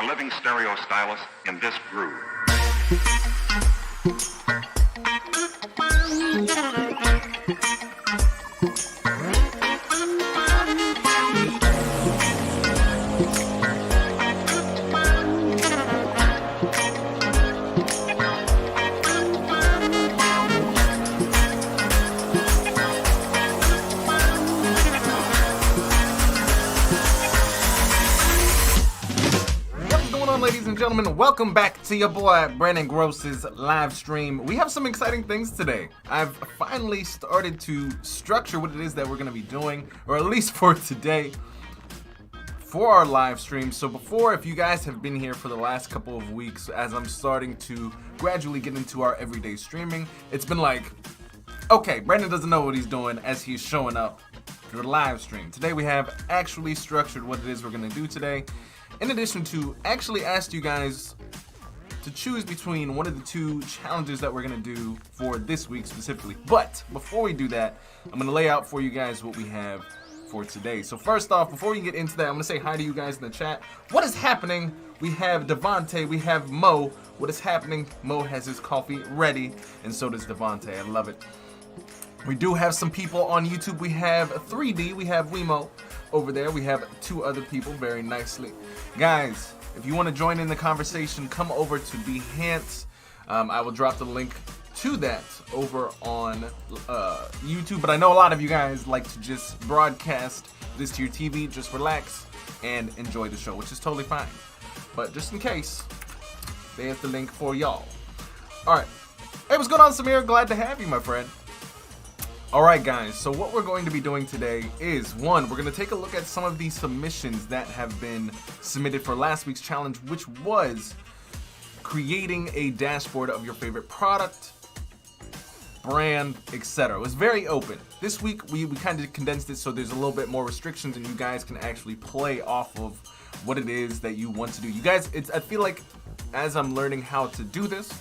living stereo stylus in this groove. Ladies and gentlemen, welcome back to your boy Brandon Groce's live stream. We have some exciting things today. I've finally started to structure what it is that we're going to be doing, or at least for today, for our live stream. So before, if you guys have been here for the last couple of weeks, as I'm starting to gradually get into our everyday streaming, it's been like, okay, Brandon doesn't know what he's doing as he's showing up for the live stream. Today we have actually structured what it is we're going to do today. In addition to actually asked you guys to choose between one of the two challenges that we're going to do for this week specifically. But before we do that, I'm going to lay out for you guys what we have for today. So first off, before we get into that, I'm going to say hi to you guys in the chat. What is happening? We have Devontae, we have Mo. What is happening? Mo has his coffee ready, and so does Devontae. I love it. We do have some people on YouTube. We have 3D, we have Wemo over there. We have two other people very nicely. Guys, if you want to join in the conversation, come over to Behance. I will drop the link to that over on YouTube, but I know a lot of you guys like to just broadcast this to your TV, just relax and enjoy the show, which is totally fine. But just in case, there's the link for y'all. Alright. Hey, what's going on, Samir? Glad to have you, my friend. Alright guys, so what we're going to be doing today is, one, we're going to take a look at some of these submissions that have been submitted for last week's challenge, which was creating a dashboard of your favorite product, brand, etc. It was very open. This week we kind of condensed it so there's a little bit more restrictions and you guys can actually play off of what it is that you want to do. You guys, I feel like as I'm learning how to do this,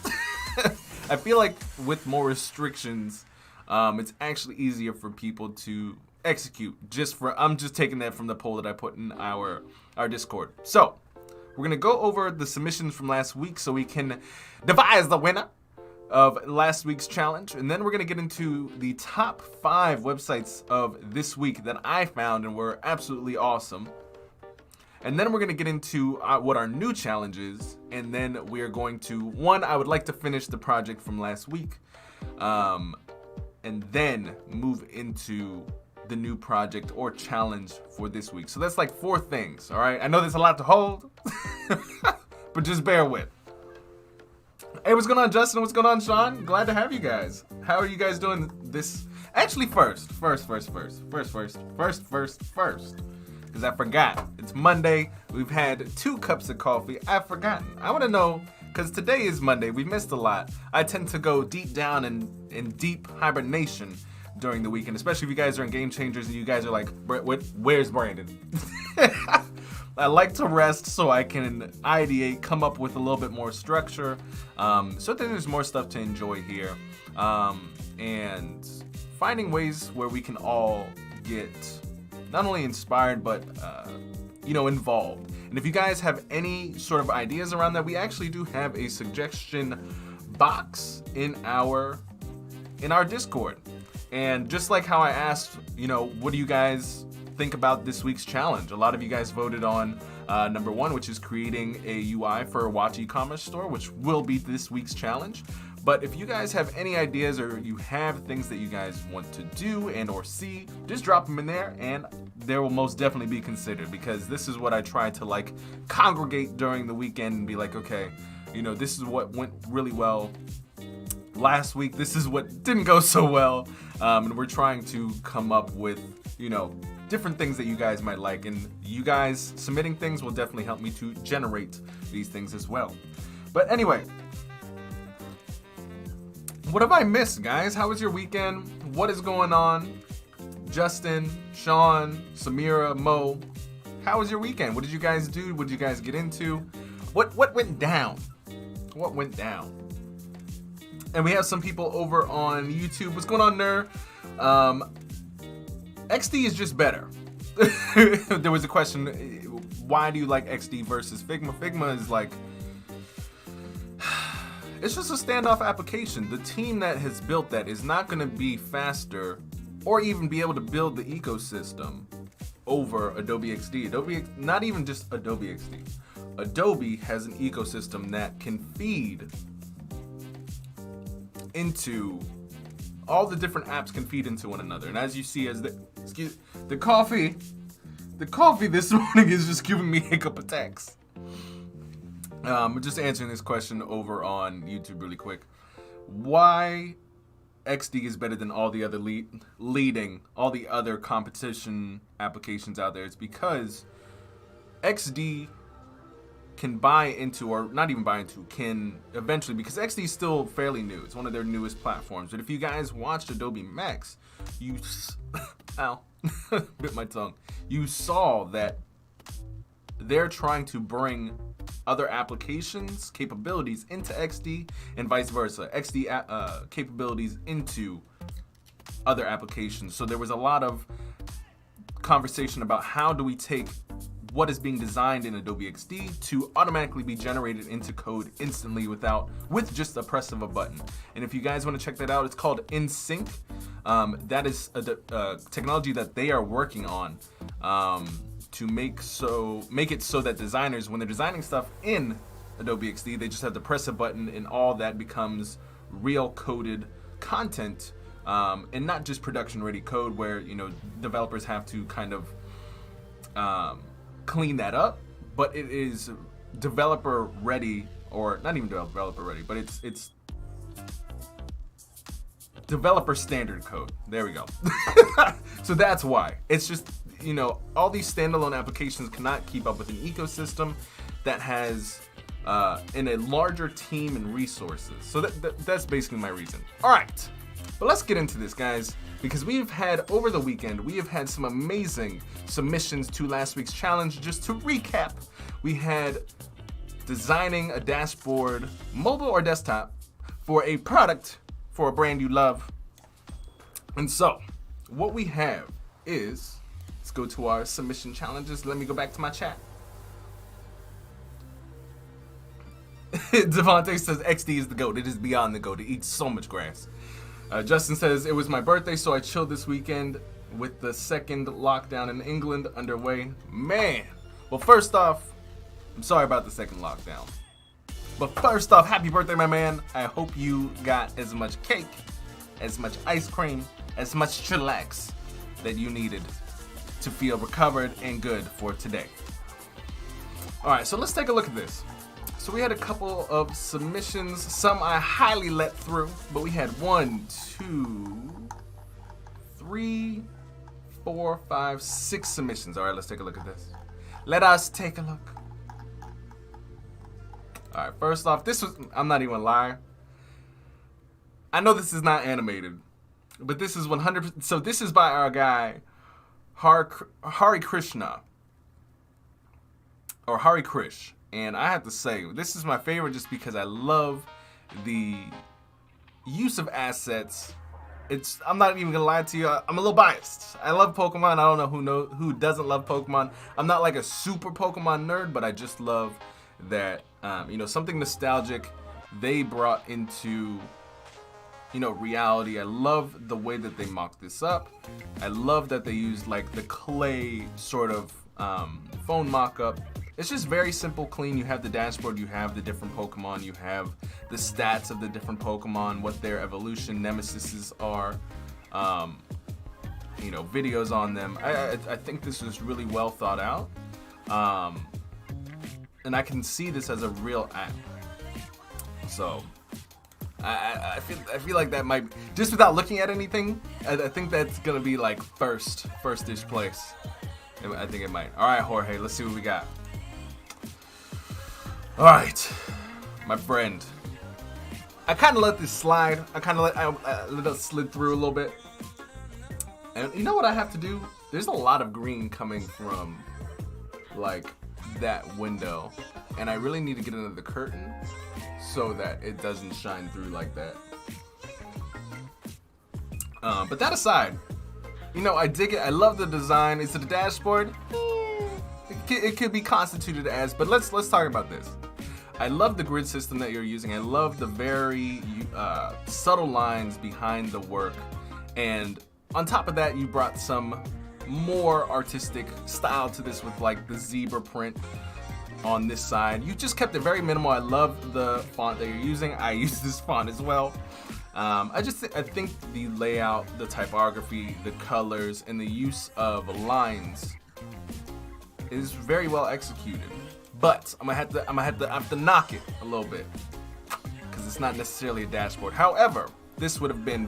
I feel like with more restrictions, it's actually easier for people to execute. I'm just taking that from the poll that I put in our Discord. So we're gonna go over the submissions from last week so we can devise the winner of last week's challenge, and then we're gonna get into the top 5 websites of this week that I found and were absolutely awesome. And then we're gonna get into what our new challenge is, and then we're going to, I would like to finish the project from last week. And then move into the new project or challenge for this week. So that's like 4 things, all right? I know there's a lot to hold, but just bear with. Hey, what's going on, Justin? What's going on, Sean? Glad to have you guys. How are you guys doing this? Actually, first, because I forgot. It's Monday. We've had 2 cups of coffee. I've forgotten. I want to know, because today is Monday. We missed a lot. I tend to go deep down in deep hibernation during the weekend, especially if you guys are in Game Changers and you guys are like, where's Brandon? I like to rest so I can ideate, come up with a little bit more structure, so that there's more stuff to enjoy here, and finding ways where we can all get not only inspired, but involved. And if you guys have any sort of ideas around that, we actually do have a suggestion box in our Discord. And just like how I asked, what do you guys think about this week's challenge? A lot of you guys voted on number 1, which is creating a UI for a watch e-commerce store, which will be this week's challenge. But if you guys have any ideas or you have things that you guys want to do and or see, just drop them in there and they will most definitely be considered, because this is what I try to congregate during the weekend and be like, okay, this is what went really well last week. This is what didn't go so well. And we're trying to come up with, different things that you guys might like. And you guys submitting things will definitely help me to generate these things as well. But anyway, what have I missed, guys? How was your weekend? What is going on? Justin, Sean, Samira, Mo, how was your weekend? What did you guys do? What did you guys get into? What went down? What went down? And we have some people over on YouTube. What's going on, Ner? XD is just better. there was a question, why do you like XD versus Figma? Figma is like, it's just a standoff application. The team that has built that is not going to be faster or even be able to build the ecosystem over Adobe XD. Adobe, not even just Adobe XD. Adobe has an ecosystem that can feed into all the different apps can feed into one another. And as you see, as the coffee this morning is just giving me hiccup attacks. Just answering this question over on YouTube really quick. Why XD is better than all the other leading all the other competition applications out there? It's because XD can buy into, or not even buy into, can eventually, because XD is still fairly new. It's one of their newest platforms. But if you guys watched Adobe Max, ow, bit my tongue. You saw that they're trying to bring other applications, capabilities into XD and vice versa. XD capabilities into other applications. So there was a lot of conversation about how do we take what is being designed in Adobe XD to automatically be generated into code instantly with just the press of a button. And if you guys want to check that out, it's called InSync. That is a technology that they are working on to make it so that designers, when they're designing stuff in Adobe XD, they just have to press a button and all that becomes real coded content, and not just production ready code where, you know, developers have to kind of clean that up, but it is developer ready, or not even developer ready, but it's developer standard code. There we go. So that's why. It's just, you know, all these standalone applications cannot keep up with an ecosystem that has in a larger team and resources. So that's basically my reason. All right, but let's get into this, guys, because we've had, over the weekend, we have had some amazing submissions to last week's challenge. Just to recap, we had designing a dashboard, mobile or desktop, for a product for a brand you love. And so what we have is, let's go to our submission challenges. Let me go back to my chat. Devontae says XD is the GOAT. It is beyond the GOAT. It eats so much grass. Justin says, it was my birthday, so I chilled this weekend with the second lockdown in England underway. Man, well, first off, I'm sorry about the second lockdown. But first off, happy birthday, my man. I hope you got as much cake, as much ice cream, as much chillax that you needed to feel recovered and good for today. All right, so let's take a look at this. So we had a couple of submissions. Some I highly let through, but we had 1, 2, 3, 4, 5, 6 submissions. All right, let's take a look at this. Let us take a look. All right, first off, this was, I'm not even lying. I know this is not animated, but this is 100%. So this is by our guy, Hari Krishna, or Hari Krish. And I have to say, this is my favorite just because I love the use of assets. I'm not even gonna lie to you, I'm a little biased. I love Pokemon. I don't know who doesn't love Pokemon. I'm not like a super Pokemon nerd, but I just love that, you know, something nostalgic they brought into, you know, reality. I love the way that they mocked this up. I love that they used like the clay sort of phone mock-up. It's just very simple, clean. You have the dashboard, you have the different Pokemon, you have the stats of the different Pokemon, what their evolution nemesises are, you know, videos on them. I think this was really well thought out. And I can see this as a real app. So I feel like that might, just without looking at anything, I think that's gonna be like first-ish place. I think it might. All right, Jorge, let's see what we got. All right, my friend. I kind of let this slide. I let it slid through a little bit. And you know what I have to do? There's a lot of green coming from like that window, and I really need to get under the curtain so that it doesn't shine through like that. But that aside, You know, I dig it. I love the design. Is it a dashboard? It could be constituted as, but let's talk about this. I love the grid system that you're using. I love the very subtle lines behind the work. And on top of that, you brought some more artistic style to this with like the zebra print on this side. You just kept it very minimal. I love the font that you're using. I use this font as well. I think the layout, the typography, the colors, and the use of lines is very well executed. But I'm gonna have to knock it a little bit because it's not necessarily a dashboard. However, this would have been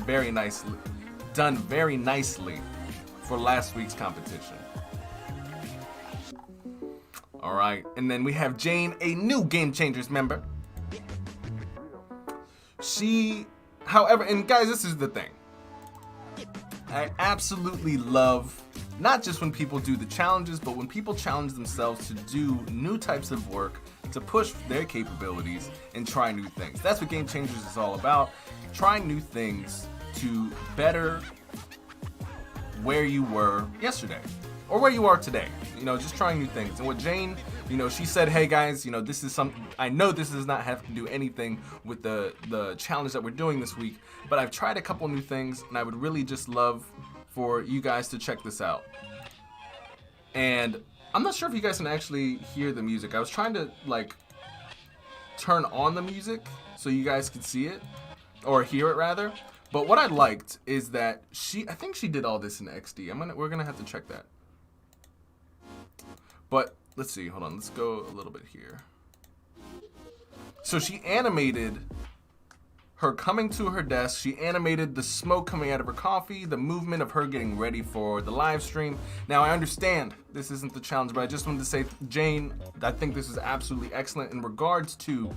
done very nicely for last week's competition. All right, and then we have Jane, a new Game Changers member. However, and guys, this is the thing. I absolutely love not just when people do the challenges, but when people challenge themselves to do new types of work, to push their capabilities and try new things. That's what Game Changers is all about. Trying new things to better where you were yesterday or where you are today. You know, just trying new things. And what Jane, you know, she said, hey guys, you know, this is something, I know this does not have to do anything with the challenge that we're doing this week, but I've tried a couple new things and I would really just love for you guys to check this out. And I'm not sure if you guys can actually hear the music. I was trying to like turn on the music so you guys could see it or hear it rather. But what I liked is that I think she did all this in XD. We're gonna have to check that. But let's see, hold on, let's go a little bit here. So she animated her coming to her desk, she animated the smoke coming out of her coffee, the movement of her getting ready for the live stream. Now I understand this isn't the challenge, but I just wanted to say, Jane, I think this is absolutely excellent in regards to,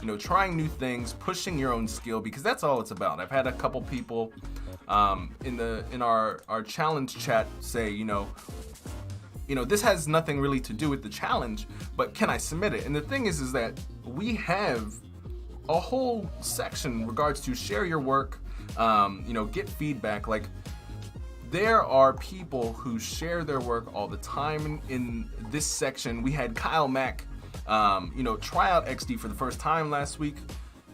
you know, trying new things, pushing your own skill, because that's all it's about. I've had a couple people in our challenge chat say, you know, this has nothing really to do with the challenge, but can I submit it? And the thing is that we have a whole section in regards to share your work, you know, get feedback. Like, there are people who share their work all the time. In this section, we had Kyle Mack, you know, try out XD for the first time last week.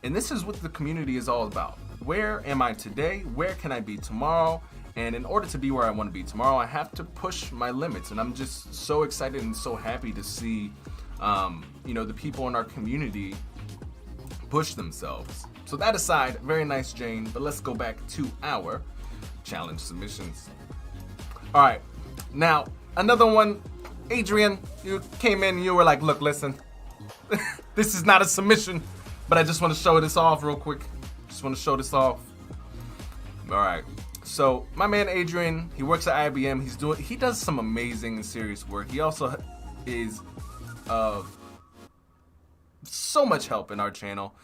And this is what the community is all about. Where am I today? Where can I be tomorrow? And in order to be where I want to be tomorrow, I have to push my limits. And I'm just so excited and so happy to see, you know, the people in our community push themselves. So that aside, very nice, Jane. But let's go back to our challenge submissions. All right, now another one. Adrian, you came in and you were like, look, listen, this is not a submission, but I just want to show this off real quick. Just want to show this off. All right. So my man Adrian, he works at IBM. He does some amazing and serious work. He also is so much help in our channel.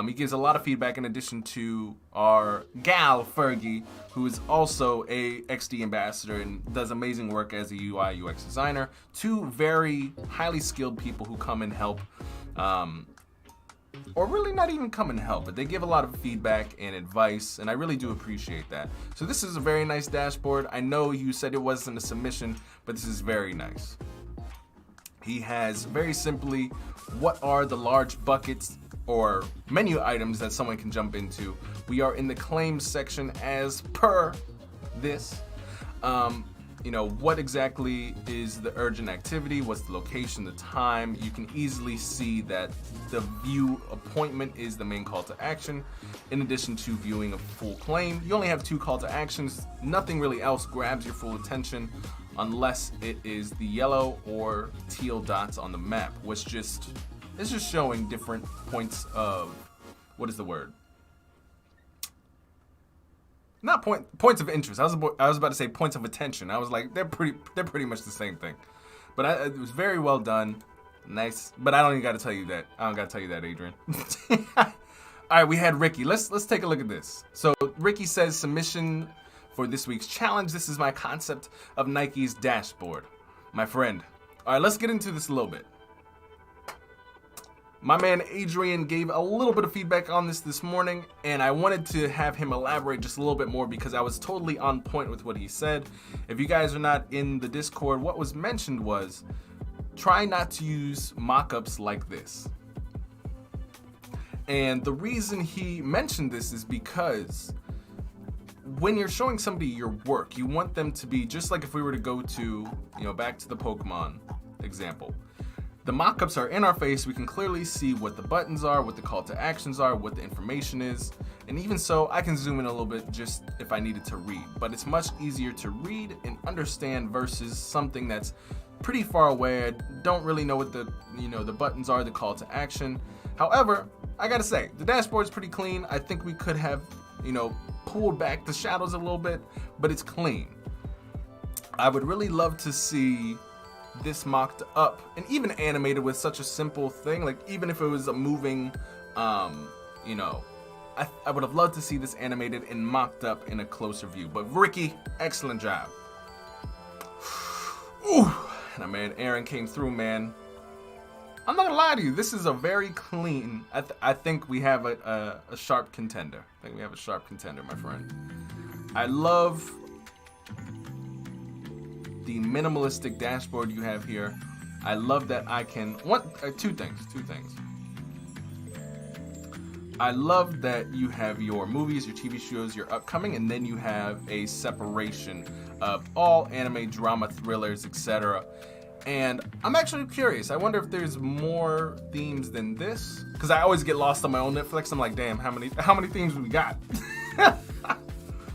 He gives a lot of feedback in addition to our gal Fergie, who is also a XD ambassador and does amazing work as a UI UX designer. Two very highly skilled people who come and help, or really not even come and help, but they give a lot of feedback and advice, and I really do appreciate that. So this is a very nice dashboard. I know you said it wasn't a submission, but this is very nice. He has very simply, what are the large buckets or menu items that someone can jump into? We are in the claims section as per this. You know, what exactly is the urgent activity? What's the location, the time? You can easily see that the view appointment is the main call to action. In addition to viewing a full claim, you only have 2 call to actions. Nothing really else grabs your full attention unless it is the yellow or teal dots on the map, which it's just showing different points of, what is the word? Not points of interest. I was about to say points of attention. I was like, they're pretty much the same thing. But it was very well done, nice. But I don't even got to tell you that. I don't got to tell you that, Adrian. All right, we had Ricky. Let's take a look at this. So Ricky says, submission for this week's challenge. This is my concept of Nike's dashboard, my friend. All right, let's get into this a little bit. My man Adrian gave a little bit of feedback on this morning, and I wanted to have him elaborate just a little bit more because I was totally on point with what he said. If you guys are not in the Discord, what was mentioned was try not to use mockups like this. And the reason he mentioned this is because when you're showing somebody your work, you want them to be just like if we were to go to, back to the Pokemon example. The mockups are in our face. We can clearly see what the buttons are, what the call to actions are, what the information is. And even so, I can zoom in a little bit just if I needed to read. But it's much easier to read and understand versus something that's pretty far away. I don't really know what the buttons are, the call to action. However, I gotta say, the dashboard is pretty clean. I think we could have, pulled back the shadows a little bit, but it's clean. I would really love to see this mocked up and even animated with such a simple thing, like even if it was a moving I would have loved to see this animated and mocked up in a closer view. But Ricky, excellent job. Ooh, and our man Aaron came through, man. I'm not gonna lie to you, this is a very clean, I think we have a sharp contender. I think we have a sharp contender, my friend. I love the minimalistic dashboard you have here. I love that I can, two things. I love that you have your movies, your TV shows, your upcoming, and then you have a separation of all anime, drama, thrillers, etc. And I'm actually curious. I wonder if there's more themes than this, because I always get lost on my own Netflix. I'm like, damn, how many themes we got?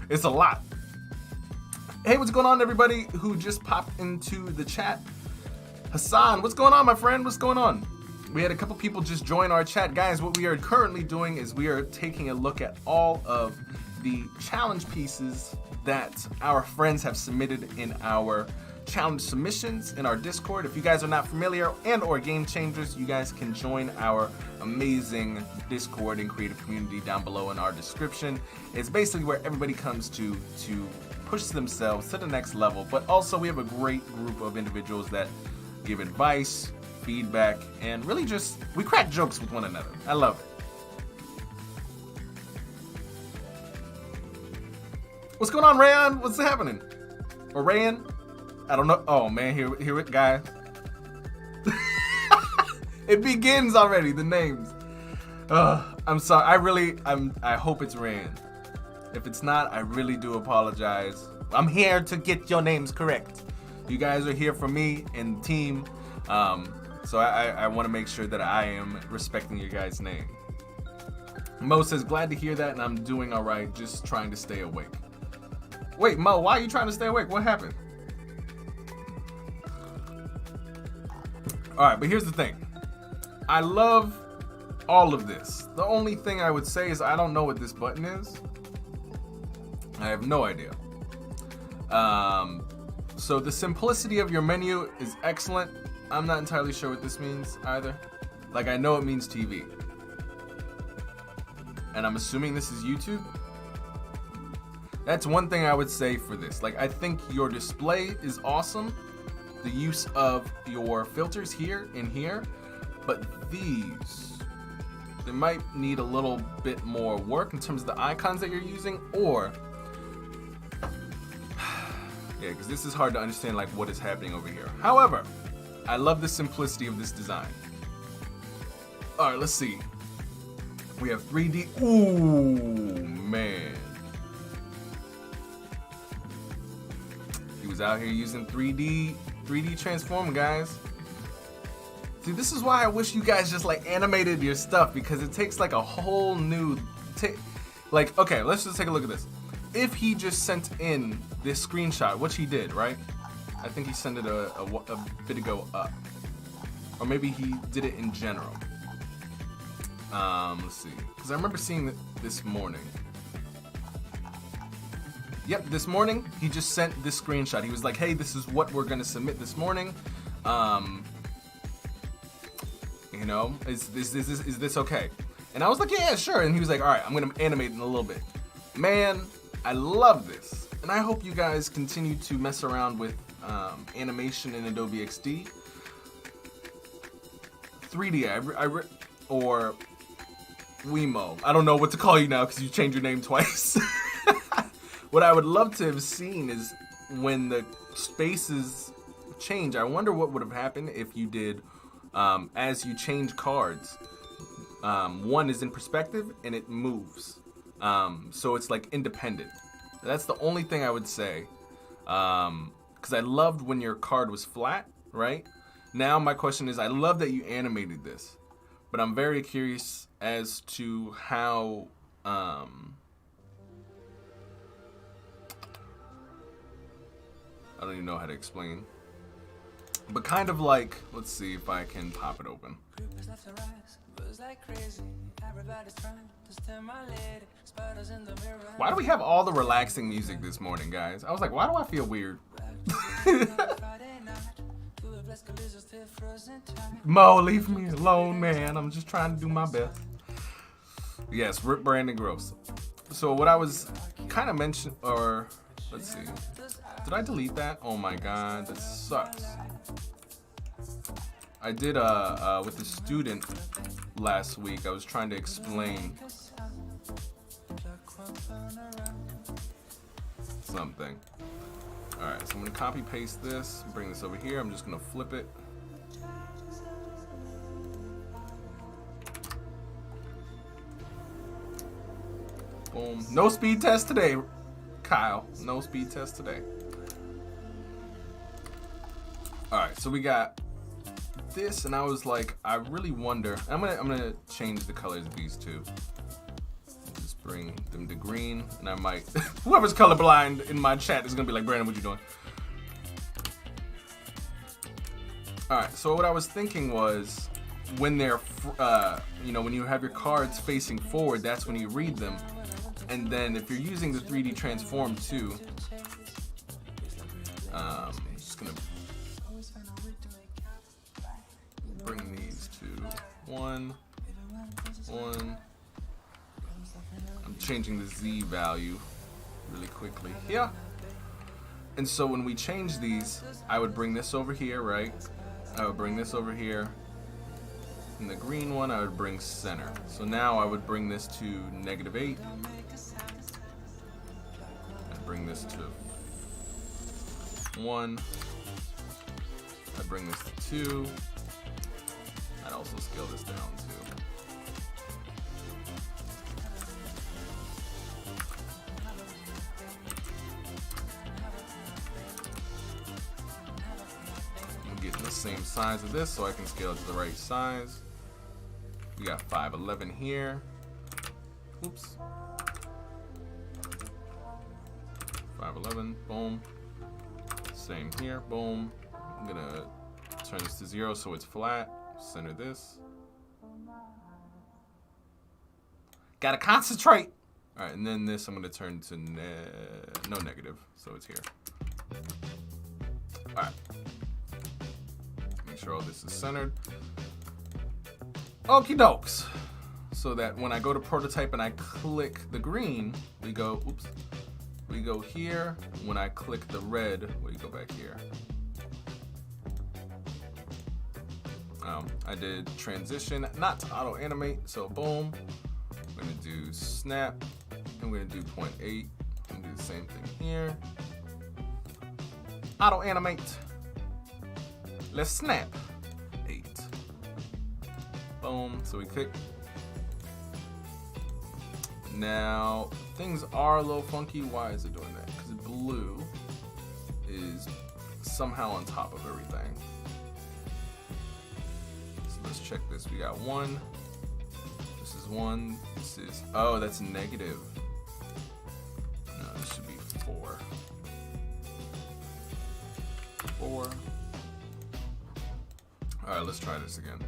It's a lot. Hey, what's going on, everybody who just popped into the chat? Hassan, what's going on, my friend? What's going on? We had a couple people just join our chat. Guys, what we are currently doing is we are taking a look at all of the challenge pieces that our friends have submitted in our challenge submissions in our Discord. If you guys are not familiar and or game changers, you guys can join our amazing Discord and creative community down below in our description. It's basically where everybody comes to push themselves to the next level, but also we have a great group of individuals that give advice, feedback, and really just, we crack jokes with one another. I love it. What's going on, Rayan? What's happening? Or Rayan? I don't know. Oh man, here it, guys. It begins already, the names. I'm sorry, I hope it's Rayan. If it's not, I really do apologize. I'm here to get your names correct. You guys are here for me and the team. So I want to make sure that I am respecting your guys' name. Mo says, glad to hear that, and I'm doing all right, just trying to stay awake. Wait, Mo, why are you trying to stay awake? What happened? All right, but here's the thing. I love all of this. The only thing I would say is I don't know what this button is. I have no idea. So the simplicity of your menu is excellent. I'm not entirely sure what this means either. Like, I know it means TV. And I'm assuming this is YouTube. That's one thing I would say for this. Like, I think your display is awesome. The use of your filters here and here. But these, they might need a little bit more work in terms of the icons that you're using, or yeah, because this is hard to understand, like, what is happening over here. However, I love the simplicity of this design. All right, let's see. We have 3D. Ooh, man. He was out here using 3D transform, guys. See, this is why I wish you guys just like animated your stuff, because it takes like a whole new like, okay, let's just take a look at this. If he just sent in this screenshot, which he did, right? I think he sent it a bit ago up. Or maybe he did it in general. Let's see. Because I remember seeing it this morning. Yep, this morning, he just sent this screenshot. He was like, hey, this is what we're going to submit this morning. You know, is this okay? And I was like, yeah, sure. And he was like, all right, I'm going to animate in a little bit. Man, I love this. And I hope you guys continue to mess around with animation in Adobe XD. 3D, or Wemo. I don't know what to call you now because you changed your name twice. What I would love to have seen is when the spaces change. I wonder what would have happened if you did, as you change cards, one is in perspective and it moves. So it's like independent. That's the only thing I would say. Because I loved when your card was flat, right? Now my question is, I love that you animated this, but I'm very curious as to how, I don't even know how to explain, but kind of like, let's see if I can pop it open. Why do we have all the relaxing music this morning, guys? I was like, why do I feel weird? Mo, leave me alone, man. I'm just trying to do my best. Yes, Rip Brandon Groce. So what I was kind of mentioning, or let's see. Did I delete that? Oh my god, that sucks. I did with the student last week. I was trying to explain something. Alright, so I'm gonna copy paste this, bring this over here. I'm just gonna flip it. Boom. No speed test today, Kyle. No speed test today. Alright, so we got this, and I was like, I really wonder. I'm gonna change the colors of these two. Just bring them to green, and I might. Whoever's colorblind in my chat is gonna be like, Brandon, what you doing? All right. So what I was thinking was, when they're, when you have your cards facing forward, that's when you read them, and then if you're using the 3D transform too, I'm just gonna bring these to 1, 1. I'm changing the Z value really quickly here. And so when we change these, I would bring this over here, right? I would bring this over here. And the green one, I would bring center. So now I would bring this to -8. I'd bring this to 1. I'd bring this to 2. I'd also scale this down too. I'm getting the same size of this so I can scale it to the right size. We got 511 here. Oops. 511, boom. Same here, boom. I'm gonna turn this to 0 so it's flat. Center this. Gotta concentrate. All right, and then this I'm gonna turn to no negative, so it's here. All right. Make sure all this is centered. Okie dokes. So that when I go to prototype and I click the green, we go, oops, we go here. When I click the red, we go back here. I did transition, not to auto animate, so boom. I'm gonna do snap, and we're gonna do 0.8. I'm gonna do the same thing here. Auto animate. Let's snap. 8. Boom. So we click. Now things are a little funky. Why is it doing that? Because blue is somehow on top of everything. Let's check this. We got 1. This is 1. This is, oh, that's negative. No, this should be 4. 4. All right, let's try this again.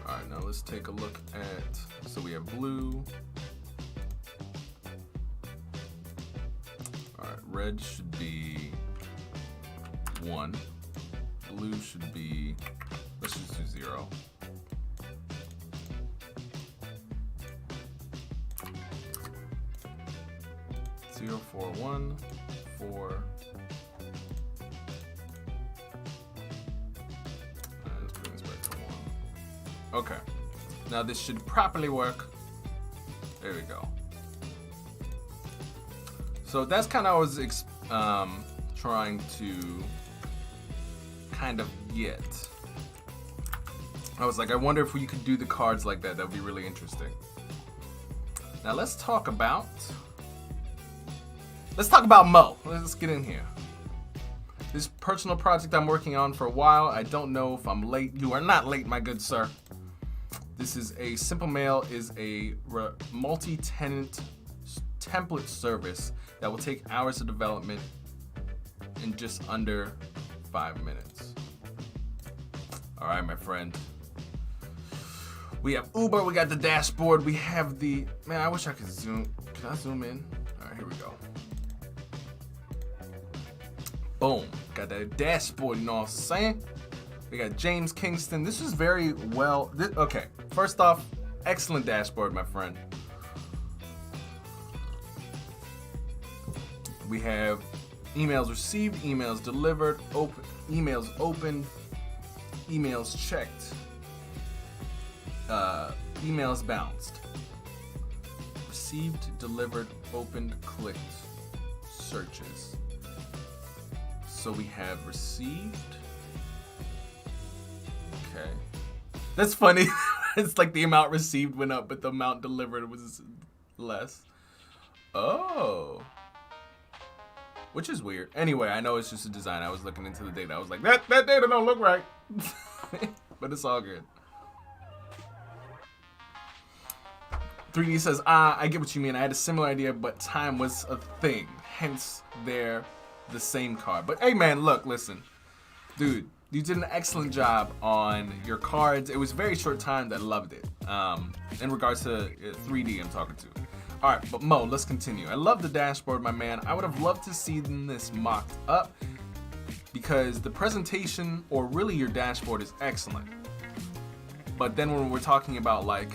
All right, now let's take a look at, so we have blue. Red should be 1. Blue should be, let's just do 0. Zero, 4, 1, 4, Okay. Now this should properly work. There we go. So that's kind of what I was trying to kind of get. I was like, I wonder if we could do the cards like that. That would be really interesting. Now let's talk about Mo. Let's get in here. This personal project I'm working on for a while. I don't know if I'm late. You are not late, my good sir. This is a Simple Mail is a multi-tenant template service that will take hours of development in just under 5 minutes. All right, my friend. We have Uber, we got the dashboard, we have the, man, I wish I could zoom. Can I zoom in? All right, here we go. Boom, got that dashboard, you know what I'm saying? We got James Kingston. This is very well, okay, first off, excellent dashboard, my friend. We have emails received, emails delivered, emails opened, emails checked, emails bounced, received, delivered, opened, clicked, searches. So we have received. Okay. That's funny. It's like the amount received went up, but the amount delivered was less. Oh. Which is weird. Anyway, I know it's just a design. I was looking into the data. I was like, that data don't look right. But it's all good. 3D says, I get what you mean. I had a similar idea, but time was a thing. Hence, they're the same card. But hey, man, look, listen. Dude, you did an excellent job on your cards. It was a very short time that I loved it. In regards to 3D I'm talking to. All right, but Mo, let's continue. I love the dashboard, my man. I would have loved to see this mocked up because the presentation, or really your dashboard, is excellent. But then when we're talking about like,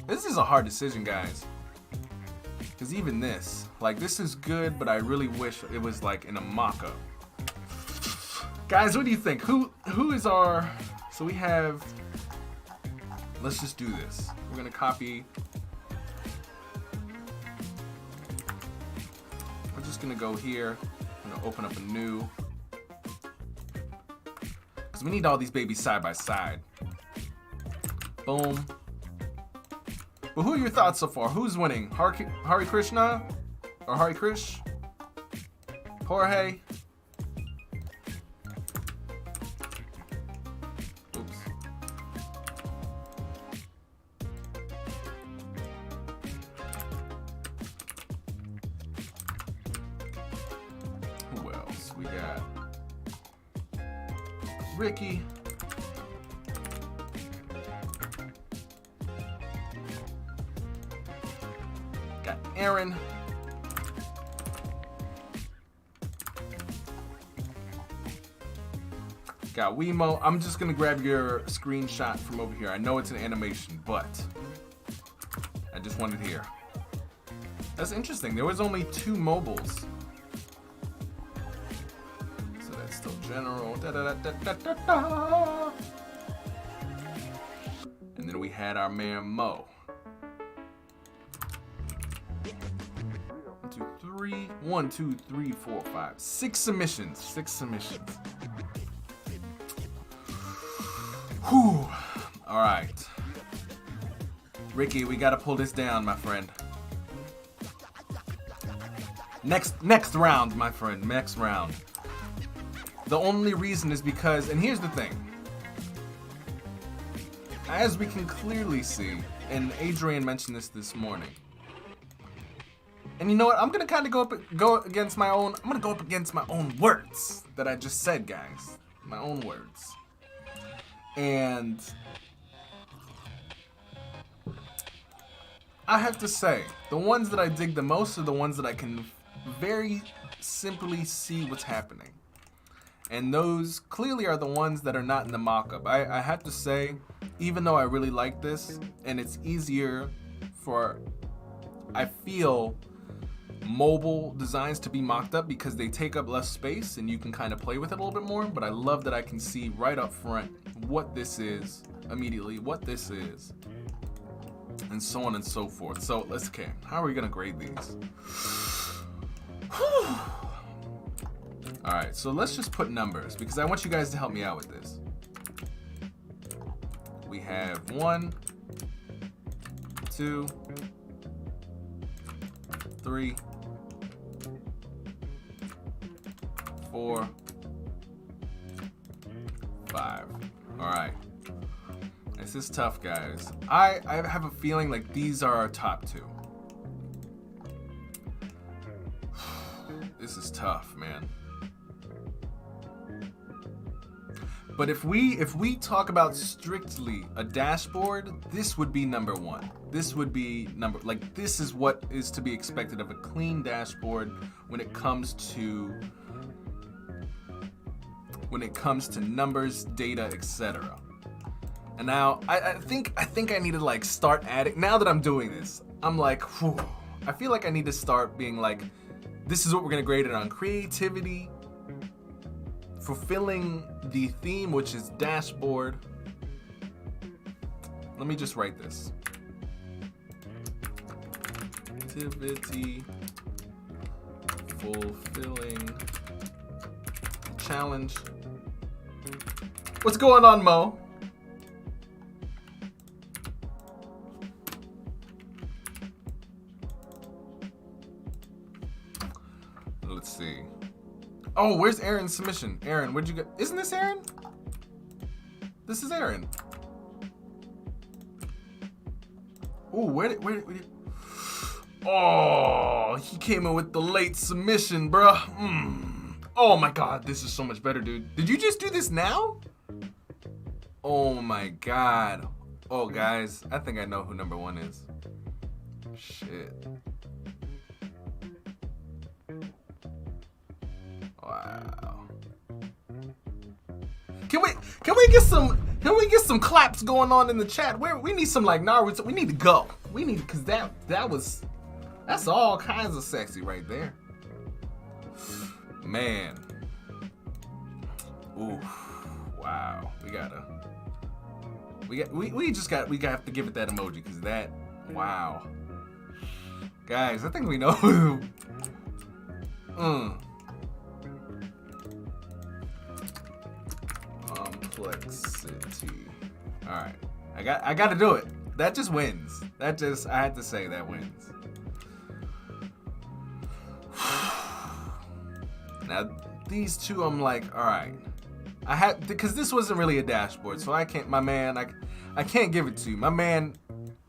this is a hard decision, guys. Because even this, like this is good, but I really wish it was like in a mock-up. Guys, what do you think? Who is our, so we have, let's just do this. We're gonna copy. We're just gonna go here. I'm gonna open up a new. Because we need all these babies side by side. Boom. But who are your thoughts so far? Who's winning? Hari Krishna? Or Hari Krish? Jorge? Oops. Who else? We got Ricky. Got Aaron. Got Wemo. I'm just gonna grab your screenshot from over here. I know it's an animation, but I just want it here. That's interesting. There was only 2 mobiles. So that's still general. Da, da, da, da, da, da. And then we had our man Mo. 1, 2, 3, 4, 5, 6 submissions. 6 submissions. Whew. All right. Ricky, we gotta pull this down, my friend. Next round, my friend. Next round. The only reason is because, and here's the thing. As we can clearly see, and Adrian mentioned this morning. And you know what? I'm gonna kind of go against my own. I'm gonna go up against my own words that I just said, guys. My own words. And I have to say, the ones that I dig the most are the ones that I can very simply see what's happening. And those clearly are the ones that are not in the mock-up. I have to say, even though I really like this, and it's easier for, I feel, mobile designs to be mocked up because they take up less space and you can kind of play with it a little bit more, but I love that I can see right up front what this is immediately, what this is, and so on and so forth. So let's, okay, how are we gonna grade these? All right, so let's just put numbers because I want you guys to help me out with this. We have 1, 2, 3, 4, 5. All right. This is tough, guys. I have a feeling like these are our top 2. This is tough, man. But if we talk about strictly a dashboard, this would be number 1. This would be this is what is to be expected of a clean dashboard when it comes to numbers, data, etc. And now I think I need to like start adding. Now that I'm doing this, I'm like, whew, I feel like I need to start being like, this is what we're gonna grade it on: creativity, fulfilling the theme, which is dashboard. Let me just write this. Creativity, fulfilling challenge. What's going on, Mo? Let's see. Oh, where's Aaron's submission? Aaron, where'd you go? Isn't this Aaron? This is Aaron. Ooh, where did oh, he came in with the late submission, bruh. Oh my God, this is so much better, dude. Did you just do this now? Oh my God. Oh, guys, I think I know who number 1 is. Shit. Wow. Can we get some claps going on in the chat? We need some like Naruto. We need to go. We need, cause that's all kinds of sexy right there. Man. Ooh. Wow. We have to give it that emoji because that, wow. Guys, I think we know who. Complexity. All right, I got to do it. That just wins. I had to say that wins. Now these two, I'm like, all right. I had, because this wasn't really a dashboard, so I can't. My man, I can't give it to you. My man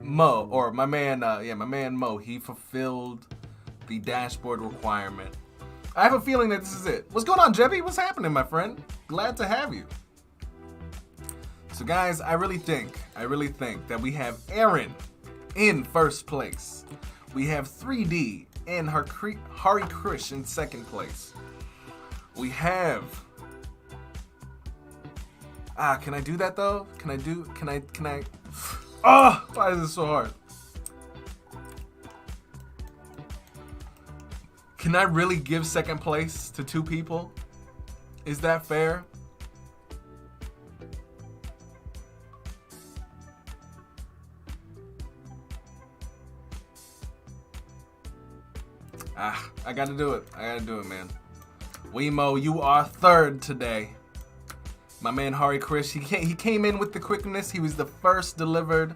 Mo, or my man, my man Mo. He fulfilled the dashboard requirement. I have a feeling that this is it. What's going on, Jebby? What's happening, my friend? Glad to have you. So guys, I really think that we have Aaron in first place. We have 3D and Hari Krish in second place. We have, can I do that though? Can I? Oh, why is this so hard? Can I really give second place to 2 people? Is that fair? I gotta do it, man. Wemo, you are 3rd today. My man Hari Krish, he came in with the quickness. He was the first delivered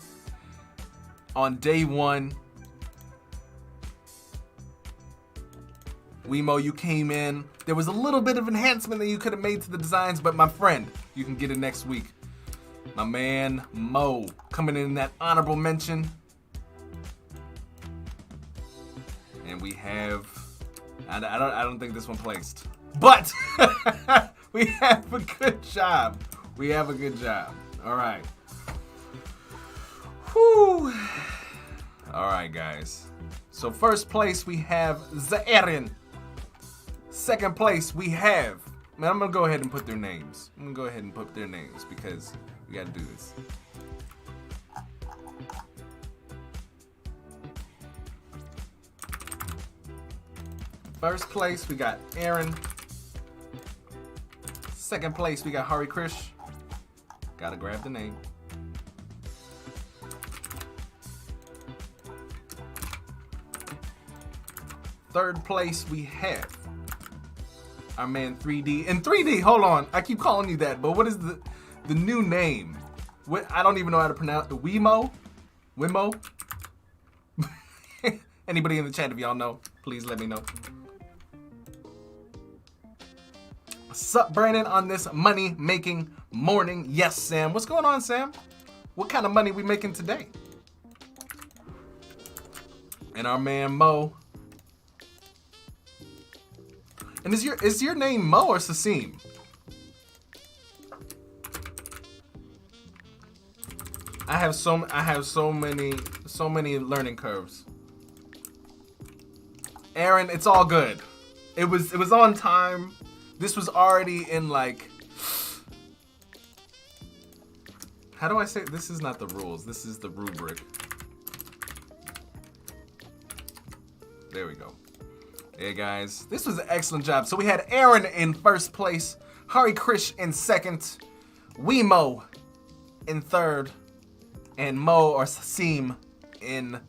on day 1. Wemo, you came in. There was a little bit of enhancement that you could have made to the designs, but my friend, you can get it next week. My man Mo coming in that honorable mention. And we have, I don't think this one placed, but we have a good job. All right. Whew. All right, guys. So first place we have Zaerin. Second place we have, man, I'm gonna go ahead and put their names. Because we gotta do this. First place, we got Aaron. Second place, we got Hari Krish. Gotta grab the name. Third place, we have our man 3D. And 3D, hold on. I keep calling you that, but what is the new name? What, I don't even know how to pronounce the Wemo? Wemo? Anybody in the chat, if y'all know, please let me know. What's up, Brandon, on this money-making morning? Yes, Sam. What's going on, Sam? What kind of money we making today? And our man Mo. And is your name Mo or Sasim? I have so many learning curves. Aaron, it's all good. It was on time. This was already in like, how do I say, this is not the rules, this is the rubric. There we go. Hey guys, this was an excellent job. So we had Aaron in first place, Hari Krish in second, Wemo in third, and Mo or Sasim in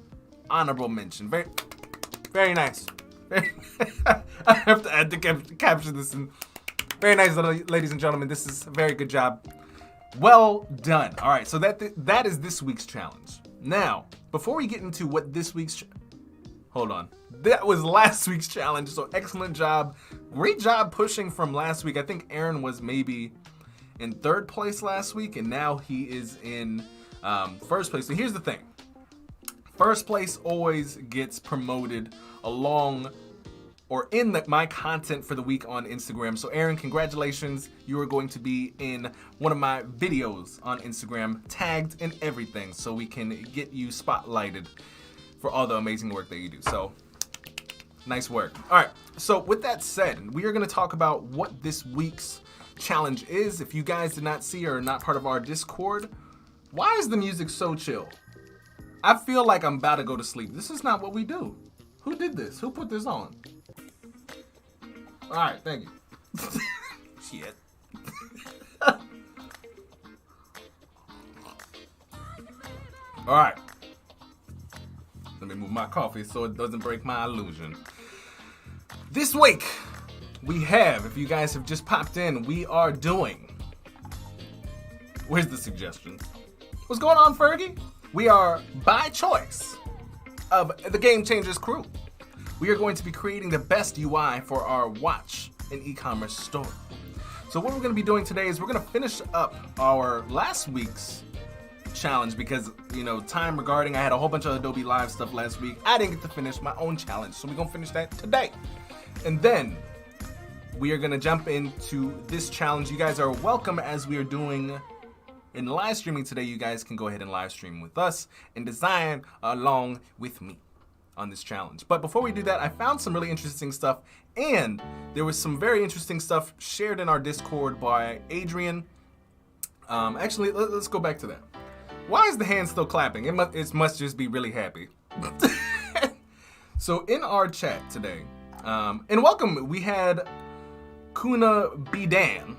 honorable mention. Very nice. I have to add the caption this in. Very nice, ladies and gentlemen. This is a very good job. Well done. All right, so that is this week's challenge. Now, before we get into what this week's hold on. That was last week's challenge, so excellent job. Great job pushing from last week. I think Aaron was maybe in third place last week, and now he is in first place. So here's the thing. First place always gets promoted along or in my content for the week on Instagram. So Aaron, congratulations. You are going to be in one of my videos on Instagram, tagged and everything, so we can get you spotlighted for all the amazing work that you do. So nice work. All right, so with that said, we are gonna talk about what this week's challenge is. If you guys did not see or are not part of our Discord, why is the music so chill? I feel like I'm about to go to sleep. This is not what we do. Who did this? Who put this on? All right, thank you. Shit. All right. Let me move my coffee so it doesn't break my illusion. This week, we have, if you guys have just popped in, we are doing, where's the suggestions? What's going on, Fergie? We are, by choice of the Game Changers crew, we are going to be creating the best UI for our watch and e-commerce store. So what we're going to be doing today is we're going to finish up our last week's challenge because, you know, time regarding, I had a whole bunch of Adobe Live stuff last week. I didn't get to finish my own challenge, so we're going to finish that today. And then we are going to jump into this challenge. You guys are welcome as we are doing in live streaming today. You guys can go ahead and live stream with us and design along with me on this challenge. But before we do that, I found some really interesting stuff, and there was some very interesting stuff shared in our Discord by Adrian. Actually, let's go back to that. Why is the hand still clapping? It must just be really happy. So in our chat today, and welcome, we had Kuna Bidan.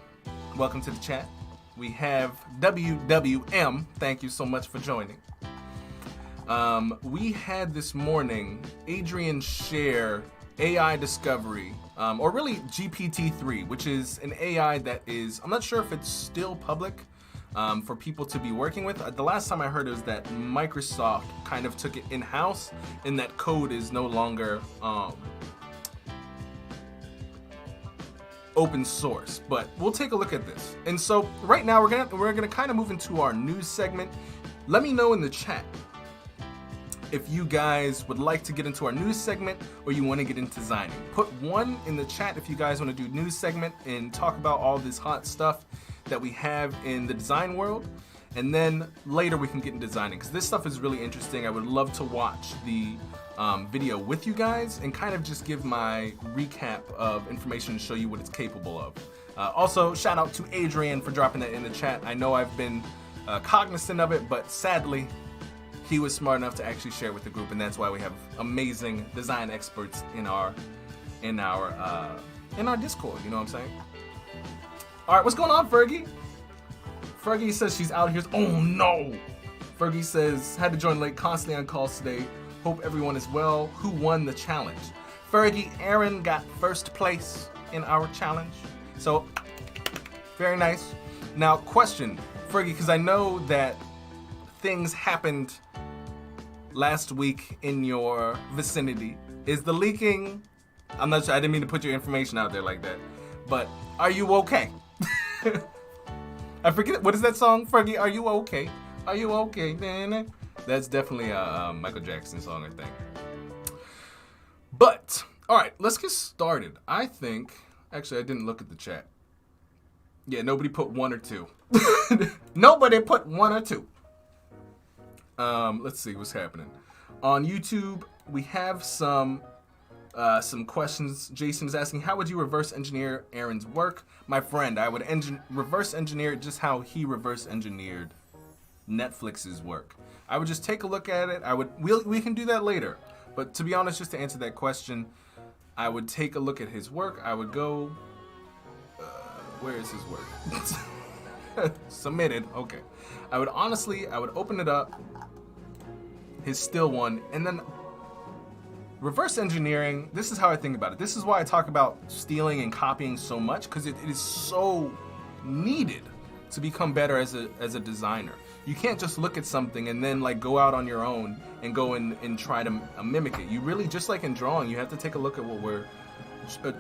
Welcome to the chat. We have WWM. Thank you so much for joining. We had this morning Adrian share AI discovery, or really GPT-3, which is an AI that is, I'm not sure if it's still public for people to be working with. The last time I heard is that Microsoft kind of took it in-house and that code is no longer open source, but we'll take a look at this. And so right now we're gonna kind of move into our news segment. Let me know in the chat if you guys would like to get into our news segment or you want to get into designing. Put one in the chat if you guys want to do news segment and talk about all this hot stuff that we have in the design world. And then later we can get into designing, because this stuff is really interesting. I would love to watch the video with you guys and kind of just give my recap of information and show you what it's capable of. Also, shout out to Adrian for dropping that in the chat. I know I've been cognizant of it, but sadly, he was smart enough to actually share with the group, and that's why we have amazing design experts in our Discord. You know what I'm saying? All right, what's going on, Fergie? Fergie says she's out here. Oh no! Fergie says, had to join late, constantly on calls today. Hope everyone is well. Who won the challenge? Fergie, Aaron got first place in our challenge. So, very nice. Now, question, Fergie, because I know that things happened last week in your vicinity. Is the leaking, I'm not sure, I didn't mean to put your information out there like that, but are you okay? I forget, what is that song, Fergie? Are you okay? Are you okay? That's definitely a Michael Jackson song, I think. But, all right, let's get started. I think, actually, I didn't look at the chat. Yeah, nobody put 1 or 2. Nobody put 1 or 2. Let's see what's happening. On YouTube, we have some questions. Jason's asking, how would you reverse engineer Aaron's work? My friend, I would reverse engineer just how he reverse engineered Netflix's work. I would just take a look at it. We can do that later. But to be honest, just to answer that question, I would take a look at his work. I would go, where is his work? Submitted, okay. I would open it up, his still one, and then reverse engineering, this is how I think about it. This is why I talk about stealing and copying so much, because it is so needed to become better as a designer. You can't just look at something and then like go out on your own and go and try to mimic it. You really, just like in drawing, you have to take a look at what we're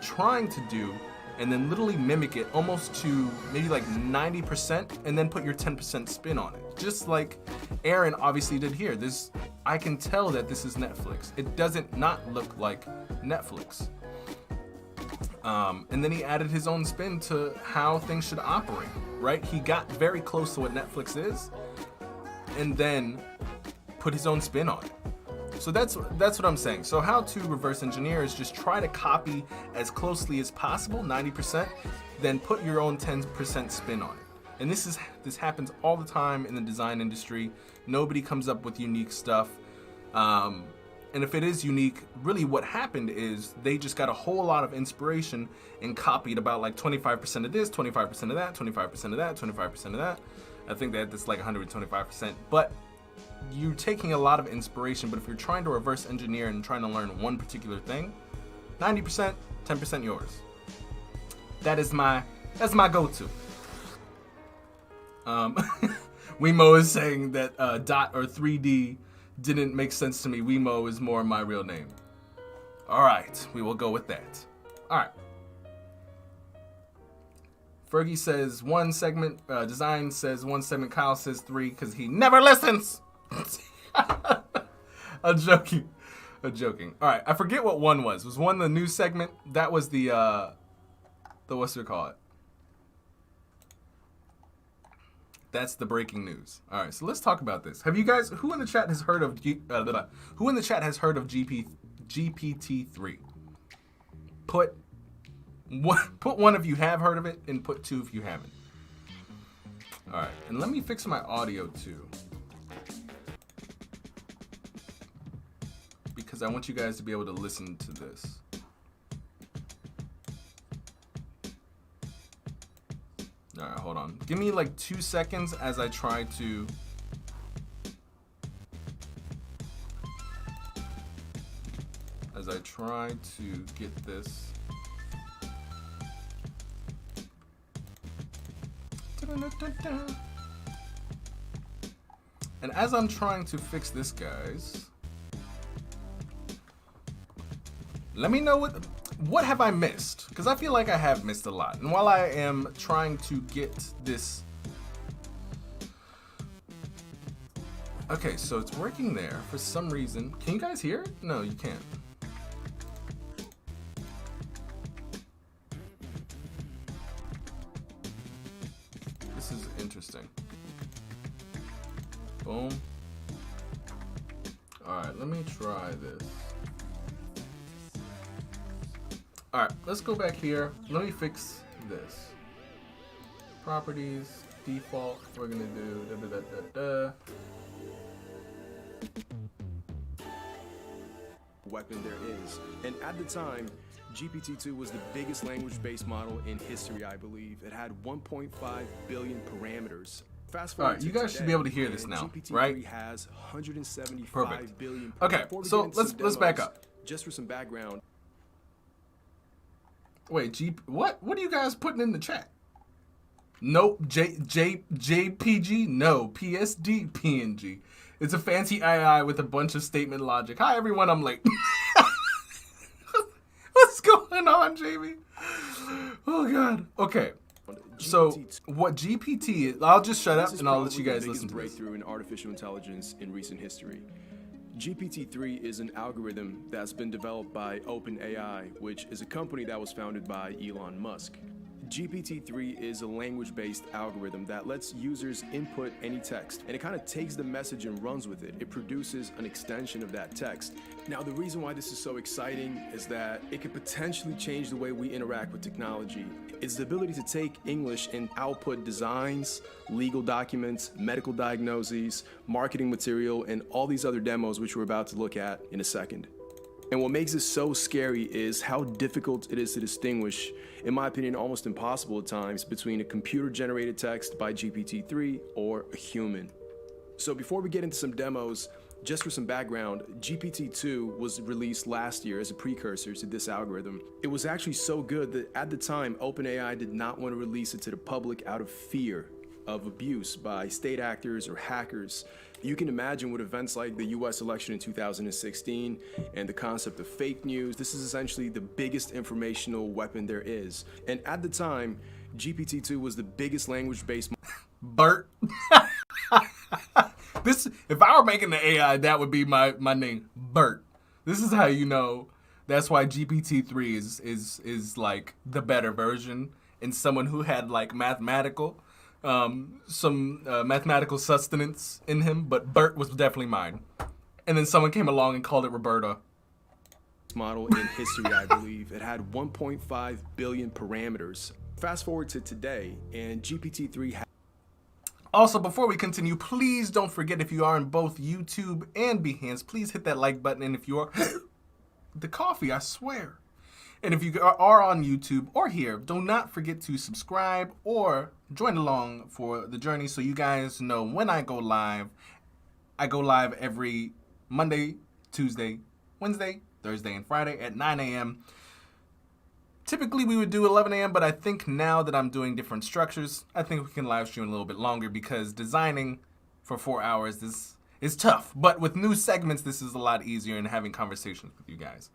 trying to do and then literally mimic it almost to maybe like 90% and then put your 10% spin on it. Just like Aaron obviously did here. I can tell that this is Netflix. It doesn't not look like Netflix. And then he added his own spin to how things should operate, right? He got very close to what Netflix is and then put his own spin on it. So that's what I'm saying. So how to reverse engineer is just try to copy as closely as possible, 90%, then put your own 10% spin on it. And this happens all the time in the design industry. Nobody comes up with unique stuff. And if it is unique, really what happened is they just got a whole lot of inspiration and copied about like 25% of this, 25% of that, 25% of that, 25% of that. I think that's like 125%. But you're taking a lot of inspiration, but if you're trying to reverse engineer and trying to learn one particular thing, 90%, 10% yours. That's my go-to. Wemo is saying that dot or 3D didn't make sense to me. Wemo is more my real name. All right, we will go with that. All right. Fergie says 1 segment, Design says 1 segment, Kyle says 3 because he never listens. I'm joking. All right, I forget what 1 was. Was 1 the news segment? That was the what's it called? That's the breaking news. All right, so let's talk about this. Have you guys? Who in the chat has heard of GPT-3? Put 1 if you have heard of it, and put 2 if you haven't. All right, and let me fix my audio too, because I want you guys to be able to listen to this. All right, hold on. Give me like 2 seconds as I try to get this. And as I'm trying to fix this, guys, let me know what have I missed? Because I feel like I have missed a lot. And while I am trying to get this... Okay, so it's working there for some reason. Can you guys hear it? No, you can't. This is interesting. Boom. Alright, let me try this. All right, let's go back here. Let me fix this. Properties, default, we're gonna do weapon there is. And at the time, GPT-2 was the biggest language-based model in history, I believe. It had 1.5 billion parameters. Fast All forward right, you to guys should today, be able to hear this and now, GPT-3 right? has 175 Perfect. billion. Okay, Before we so get into some let's back demos, up. Just for some background. Wait, what are you guys putting in the chat? Nope, JPG, no, PSD PNG. It's a fancy II with a bunch of statement logic. Hi everyone, I'm late. What's going on, Jamie? Oh god. Okay. So what GPT is, I'll just shut up and I'll let you guys listen to this. Breakthrough in artificial intelligence in recent history. GPT-3 is an algorithm that's been developed by OpenAI, which is a company that was founded by Elon Musk. GPT-3 is a language-based algorithm that lets users input any text, and it kind of takes the message and runs with it. It produces an extension of that text. Now, the reason why this is so exciting is that it could potentially change the way we interact with technology. It's the ability to take English and output designs, legal documents, medical diagnoses, marketing material, and all these other demos which we're about to look at in a second. And what makes this so scary is how difficult it is to distinguish, in my opinion, almost impossible at times, between a computer-generated text by GPT-3 or a human. So before we get into some demos, just for some background, GPT-2 was released last year as a precursor to this algorithm. It was actually so good that at the time, OpenAI did not want to release it to the public out of fear of abuse by state actors or hackers. You can imagine with events like the US election in 2016 and the concept of fake news, this is essentially the biggest informational weapon there is. And at the time, GPT-2 was the biggest language-based... Bert. This, if I were making the AI, that would be my name, Bert. This is how you know. That's why GPT-3 is like the better version, and someone who had like mathematical sustenance in him, but Bert was definitely mine. And then someone came along and called it Roberta. Model in history, I believe. It had 1.5 billion parameters. Fast forward to today, and GPT-3 has... Also, before we continue, please don't forget, if you are on both YouTube and Behance, please hit that like button. And if you are... the coffee, I swear. And if you are on YouTube or here, do not forget to subscribe or join along for the journey so you guys know when I go live. I go live every Monday, Tuesday, Wednesday, Thursday, and Friday at 9 a.m. Typically, we would do 11 a.m., but I think now that I'm doing different structures, I think we can live stream a little bit longer because designing for 4 hours is tough. But with new segments, this is a lot easier and having conversations with you guys.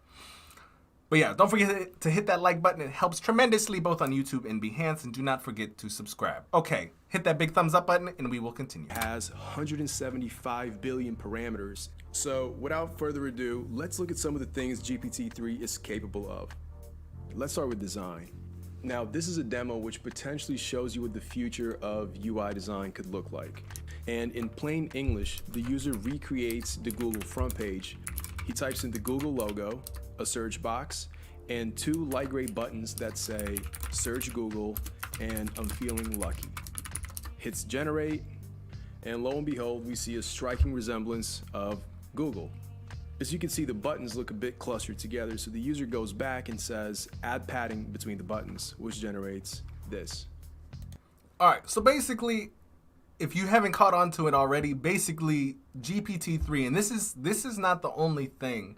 But yeah, don't forget to hit that like button. It helps tremendously both on YouTube and Behance. And do not forget to subscribe. Okay, hit that big thumbs up button and we will continue. Has 175 billion parameters. So without further ado, let's look at some of the things GPT-3 is capable of. Let's start with design. Now, this is a demo which potentially shows you what the future of UI design could look like. And in plain English, the user recreates the Google front page. He types in the Google logo, a search box, and 2 light gray buttons that say search Google and I'm feeling lucky. Hits generate, and lo and behold, we see a striking resemblance of Google. As you can see, the buttons look a bit clustered together, so the user goes back and says add padding between the buttons, which generates this. All right, so basically, if you haven't caught on to it already, basically GPT-3, and this is not the only thing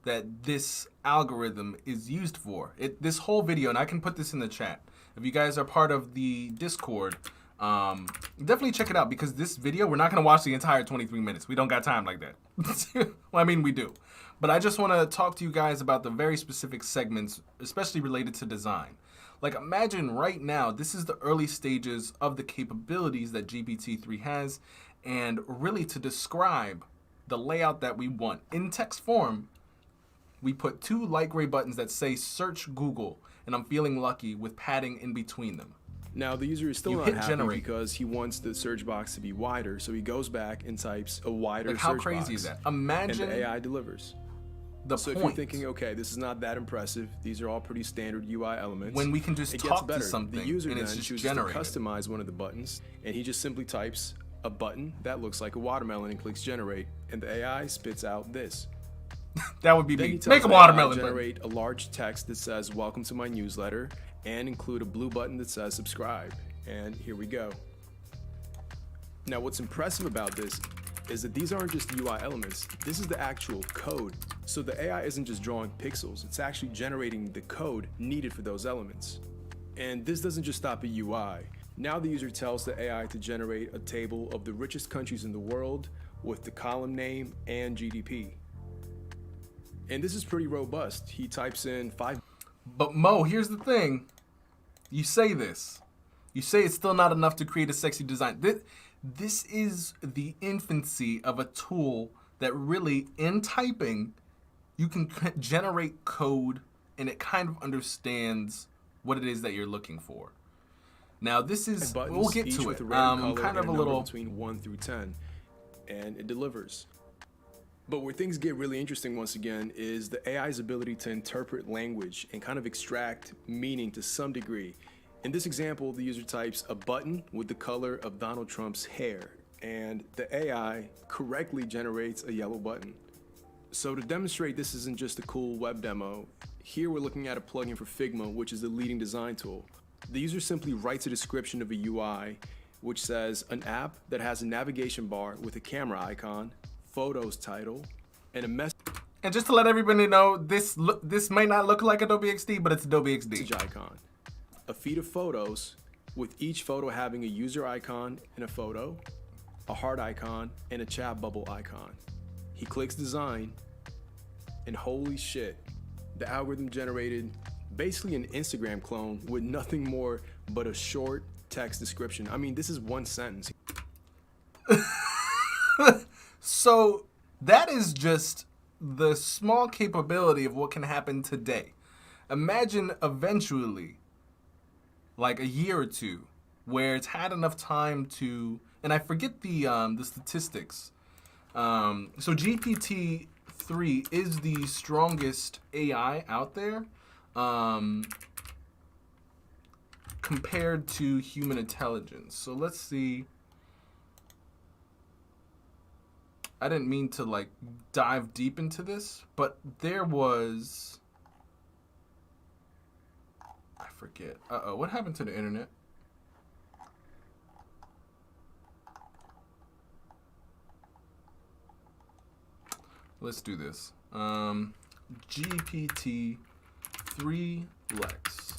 that this algorithm is used for. This whole video, and I can put this in the chat. If you guys are part of the Discord, definitely check it out, because this video, we're not going to watch the entire 23 minutes. We don't got time like that. Well, I mean, we do. But I just want to talk to you guys about the very specific segments, especially related to design. Like, imagine right now, this is the early stages of the capabilities that GPT-3 has, and really to describe the layout that we want. In text form, we put 2 light gray buttons that say search Google, and I'm feeling lucky, with padding in between them. Now, the user is still not happy because he wants the search box to be wider, so he goes back and types a wider search box. How crazy is that? Imagine and the AI delivers. So if you're thinking, okay, this is not that impressive, these are all pretty standard UI elements. When we can just talk to something, the user and then it's just chooses generated. to customize one of the buttons, and he just simply types a button that looks like a watermelon and clicks generate, and the AI spits out this. That would be Then me. he tells Make a the watermelon. AI generate a large text that says welcome to my newsletter, and include a blue button that says subscribe. And here we go. Now, what's impressive about this is that these aren't just UI elements, this is the actual code. So the AI isn't just drawing pixels, it's actually generating the code needed for those elements. And this doesn't just stop at UI. Now the user tells the AI to generate a table of the richest countries in the world with the column name and GDP. And this is pretty robust. He types in 5. But Mo, here's the thing. You say this. You say it's still not enough to create a sexy design. This is the infancy of a tool that really, in typing, you can generate code and it kind of understands what it is that you're looking for. Now this is, buttons, we'll get each to with it. a random color Kind of and a number little between 1 through 10, and it delivers. But where things get really interesting once again is the AI's ability to interpret language and kind of extract meaning to some degree. In this example, the user types a button with the color of Donald Trump's hair, and the AI correctly generates a yellow button. So to demonstrate this isn't just a cool web demo, here we're looking at a plugin for Figma, which is the leading design tool. The user simply writes a description of a UI, which says an app that has a navigation bar with a camera icon, photos title, and a message And just to let everybody know, this may not look like Adobe XD, but it's Adobe XD. icon, a feed of photos, with each photo having a user icon and a photo, a heart icon, and a chat bubble icon. He clicks design, and holy shit, the algorithm generated basically an Instagram clone with nothing more but a short text description. I mean, this is one sentence. So that is just the small capability of what can happen today. Imagine eventually, like a year or two, where it's had enough time to, and I forget the statistics. So GPT-3 is the strongest AI out there compared to human intelligence. So let's see. I didn't mean to like dive deep into this, but there was, I forget. What happened to the internet? Let's do this. GPT-3 Lex.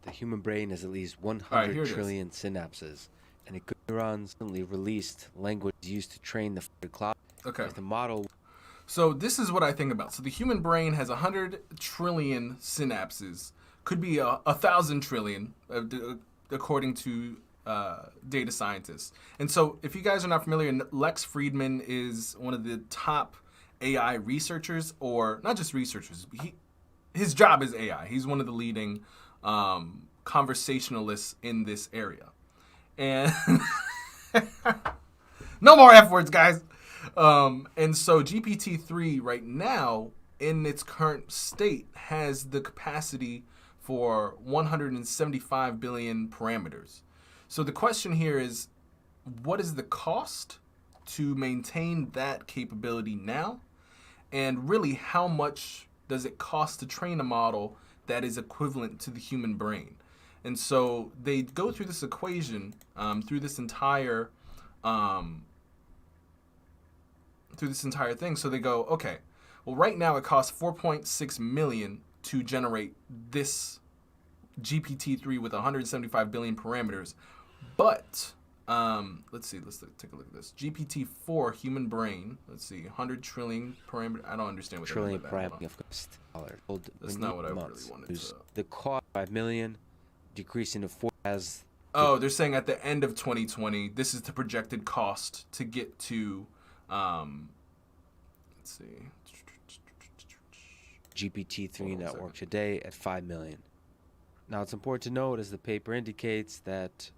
The human brain has at least All right, 100 here it is. trillion synapses, and it could neurons recently released language used to train the cloud. Okay. The model So this is what I think about. So the human brain has 100 trillion synapses. Could be 1,000 trillion, according to data scientists. And so if you guys are not familiar, Lex Friedman is one of the top AI researchers, or not just researchers. His job is AI. He's one of the leading conversationalists in this area. And no more F words, guys. And so GPT-3 right now, in its current state, has the capacity for 175 billion parameters. So the question here is, what is the cost to maintain that capability now? And really, how much does it cost to train a model that is equivalent to the human brain? And so they go through this equation through this entire thing. So they go, okay, well, right now it costs 4.6 million to generate this GPT-3 with 175 billion parameters. But let's see, let's take a look at this. GPT-4 human brain. Let's see, 100 trillion parameter. I don't understand what trillion that means. parameters of $. That's not what I really wanted to. The cost 5 million, decreasing to 4 as. Oh, they're saying at the end of 2020, this is the projected cost to get to. Let's see. GPT-3 network today at 5 million. Now it's important to note, as the paper indicates, that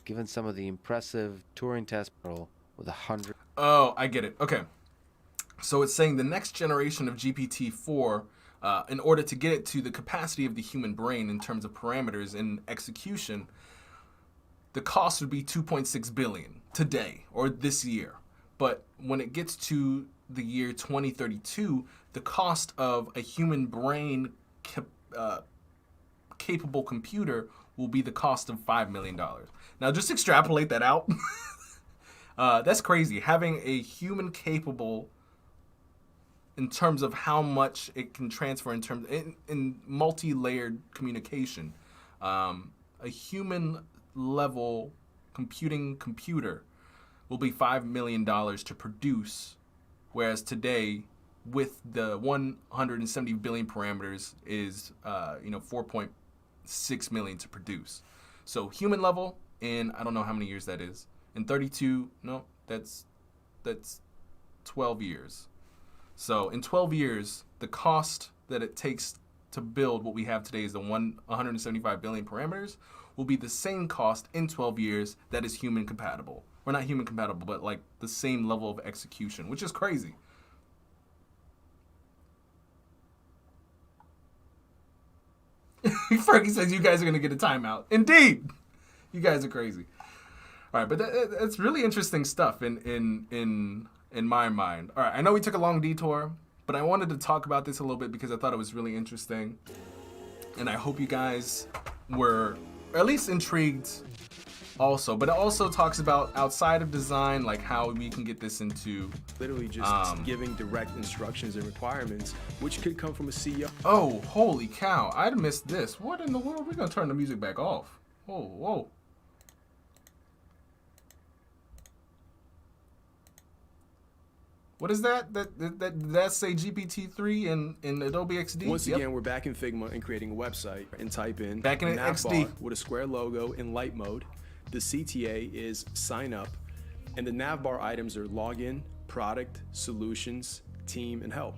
given some of the impressive Turing test model with 100. Oh, I get it. Okay. So it's saying the next generation of GPT-4, in order to get it to the capacity of the human brain in terms of parameters and execution, the cost would be 2.6 billion today or this year. But when it gets to the year 2032, the cost of a human brain capable computer will be the cost of $5 million. Now, just extrapolate that out. That's crazy. Having a human capable, in terms of how much it can transfer in multi-layered communication, a human level computer will be $5 million to produce, whereas today, with the 170 billion parameters, is 4.6 million to produce. So human level, in I don't know how many years that is. In 32, no, that's 12 years. So in 12 years, the cost that it takes to build what we have today is the 175 billion parameters will be the same cost in 12 years that is human compatible. Or not human compatible, but like the same level of execution, which is crazy. Fergie says you guys are going to get a timeout. Indeed. You guys are crazy. All right, but that's really interesting stuff in my mind. All right, I know we took a long detour, but I wanted to talk about this a little bit because I thought it was really interesting. And I hope you guys were at least intrigued also. But it also talks about outside of design, like how we can get this into... Literally just giving direct instructions and requirements, which could come from a CEO. Oh, holy cow. I'd missed this. What in the world? We're going to turn the music back off. Whoa, whoa. What is that? That say GPT-3 in Adobe XD? Once again, we're back in Figma and creating a website and type in back in XD with a square logo in light mode. The CTA is sign up, and the navbar items are login, product, solutions, team, and help.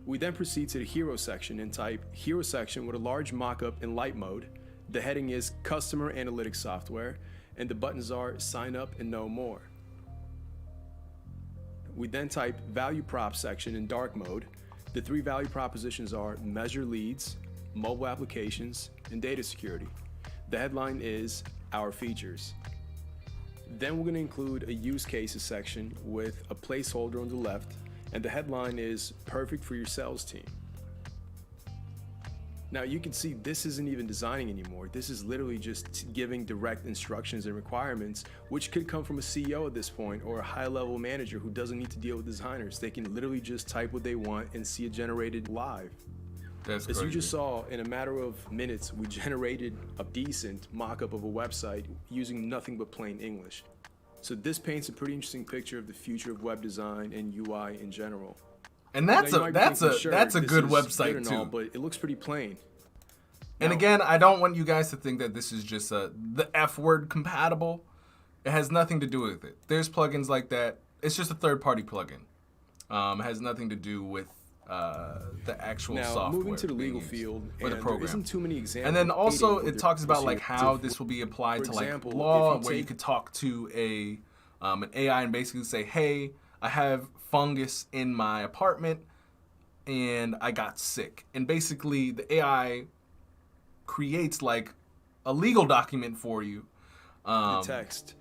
We then proceed to the hero section and type hero section with a large mockup in light mode. The heading is customer analytics software, and the buttons are sign up and know more. We then type value prop section in dark mode. The 3 value propositions are measure leads, mobile applications, and data security. The headline is our features. Then we're going to include a use cases section with a placeholder on the left, and the headline is perfect for your sales team. Now you can see this isn't even designing anymore. This is literally just giving direct instructions and requirements, which could come from a CEO at this point or a high-level manager who doesn't need to deal with designers. They can literally just type what they want and see it generated live. That's As crazy. you just saw, in a matter of minutes, we generated a decent mock-up of a website using nothing but plain English. So this paints a pretty interesting picture of the future of web design and UI in general. And that's Now, you might be a thinking, sure, that's a this good is website good and too. all, but it looks pretty plain. And Now, again, I don't want you guys to think that this is just the F word compatible. It has nothing to do with it. There's plugins like that. It's just a third-party plugin. It has nothing to do with the actual now, software. moving to the legal being used, field, or the and program. there isn't too many examples. And then also of it talks about like procedures. how this will be applied For to example, like law, if you where you take- could talk to an AI and basically say, hey, I have fungus in my apartment and I got sick. And basically the AI creates like a legal document for you. The text.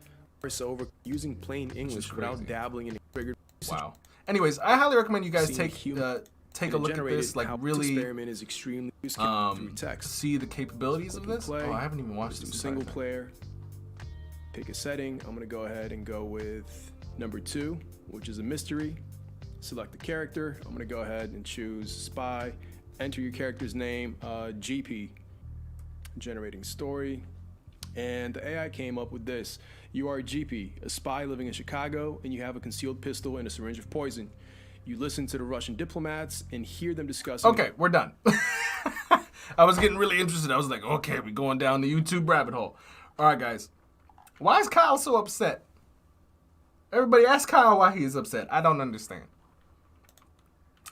So over using plain English crazy. without dabbling in triggered. Wow. Anyways, I highly recommend you guys Seeing take human- a look at this, like how this really experiment is extremely useful through text. see the capabilities of Click and this. play. Oh, I haven't even watched Let's this do entire single thing. player. Pick a setting. I'm gonna go ahead and go with number 2, which is a mystery. Select the character. I'm gonna go ahead and choose spy. Enter your character's name, GP. Generating story. And the AI came up with this. You are a GP, a spy living in Chicago, and you have a concealed pistol and a syringe of poison. You listen to the Russian diplomats and hear them discussing. Okay, we're done. I was getting really interested. I was like, okay, we're going down the YouTube rabbit hole. All right, guys. Why is Kyle so upset? Everybody ask Kyle why he is upset. I don't understand.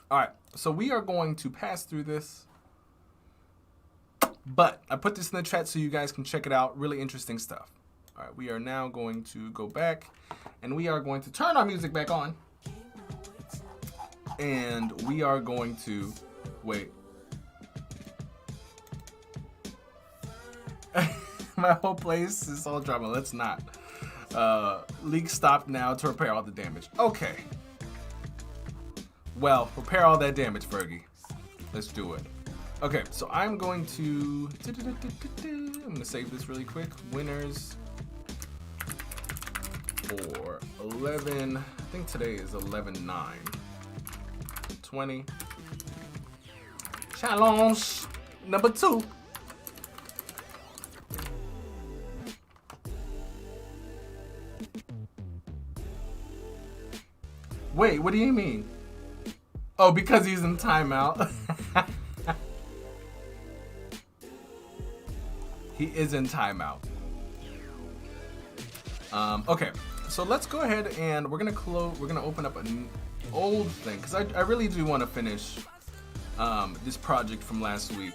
All right, so we are going to pass through this. But I put this in the chat so you guys can check it out. Really interesting stuff. All right, we are now going to go back and we are going to turn our music back on. And we are going to wait. My whole place is all drama. Let's not. Leak stopped now to repair all the damage. Okay. Well, repair all that damage, Fergie. Let's do it. Okay, so I'm going to I'm gonna save this really quick. Winners for 11. I think today is 11/9. 20. Challenge number 2. Wait, what do you mean? Oh, because he's in timeout. He is in timeout. Okay, so let's go ahead and we're gonna open up an old thing because I really do want to finish this project from last week.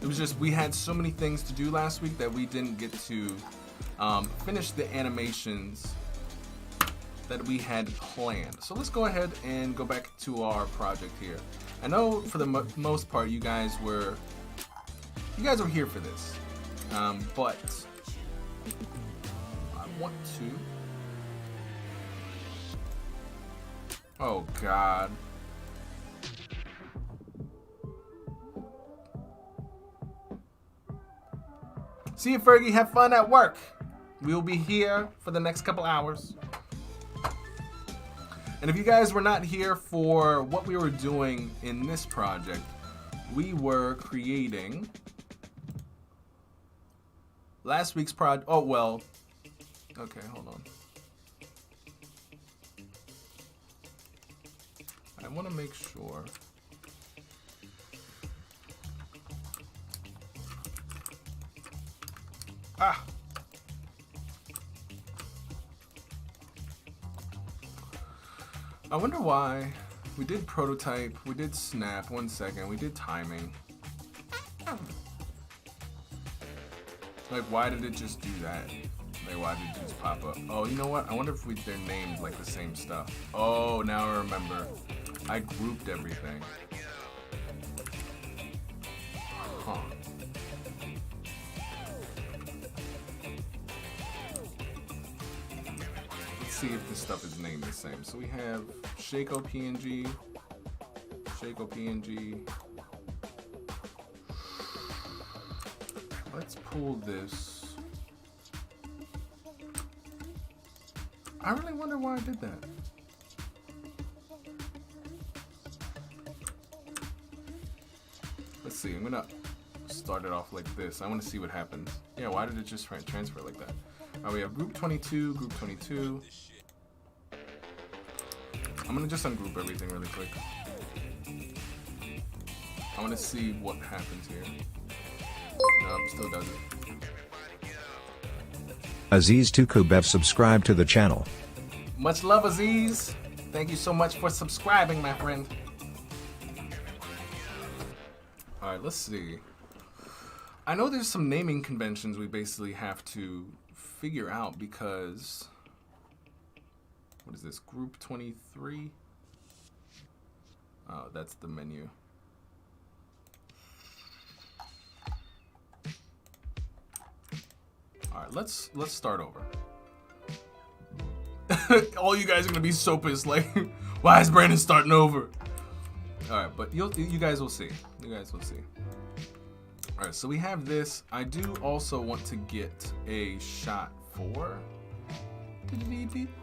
It was just we had so many things to do last week that we didn't get to finish the animations that we had planned. So let's go ahead and go back to our project here. I know for the most part you guys were here for this, but I want to. Oh God. See you, Fergie. Have fun at work. We'll be here for the next couple hours. And if you guys were not here for what we were doing in this project, we were creating last week's project. Oh, well. Okay, hold on. I want to make sure. Ah. I wonder why we did prototype, we did snap, 1 second, we did timing. Like, why did it just do that? Like, why did it just pop up? Oh, you know what? I wonder if they're named like the same stuff. Oh, now I remember. I grouped everything. Huh. See if this stuff is named the same. So we have Shaco PNG, Shaco PNG. Let's pull this. I really wonder why I did that. Let's see. I'm gonna start it off like this. I want to see what happens. Yeah, why did it just transfer like that? We have group 22, group 22. I'm gonna just ungroup everything really quick. I want to see what happens here. No, still doesn't. Aziz Tukubev subscribe to the channel. Much love, Aziz. Thank you so much for subscribing, my friend. Alright, let's see. I know there's some naming conventions we basically have to figure out because what is this, group 23? Oh, that's the menu. All right, let's start over. All you guys are gonna be so pissed, like, why is Brandon starting over? All right, but you guys will see. You guys will see. All right, so we have this. I do also want to get a shot for.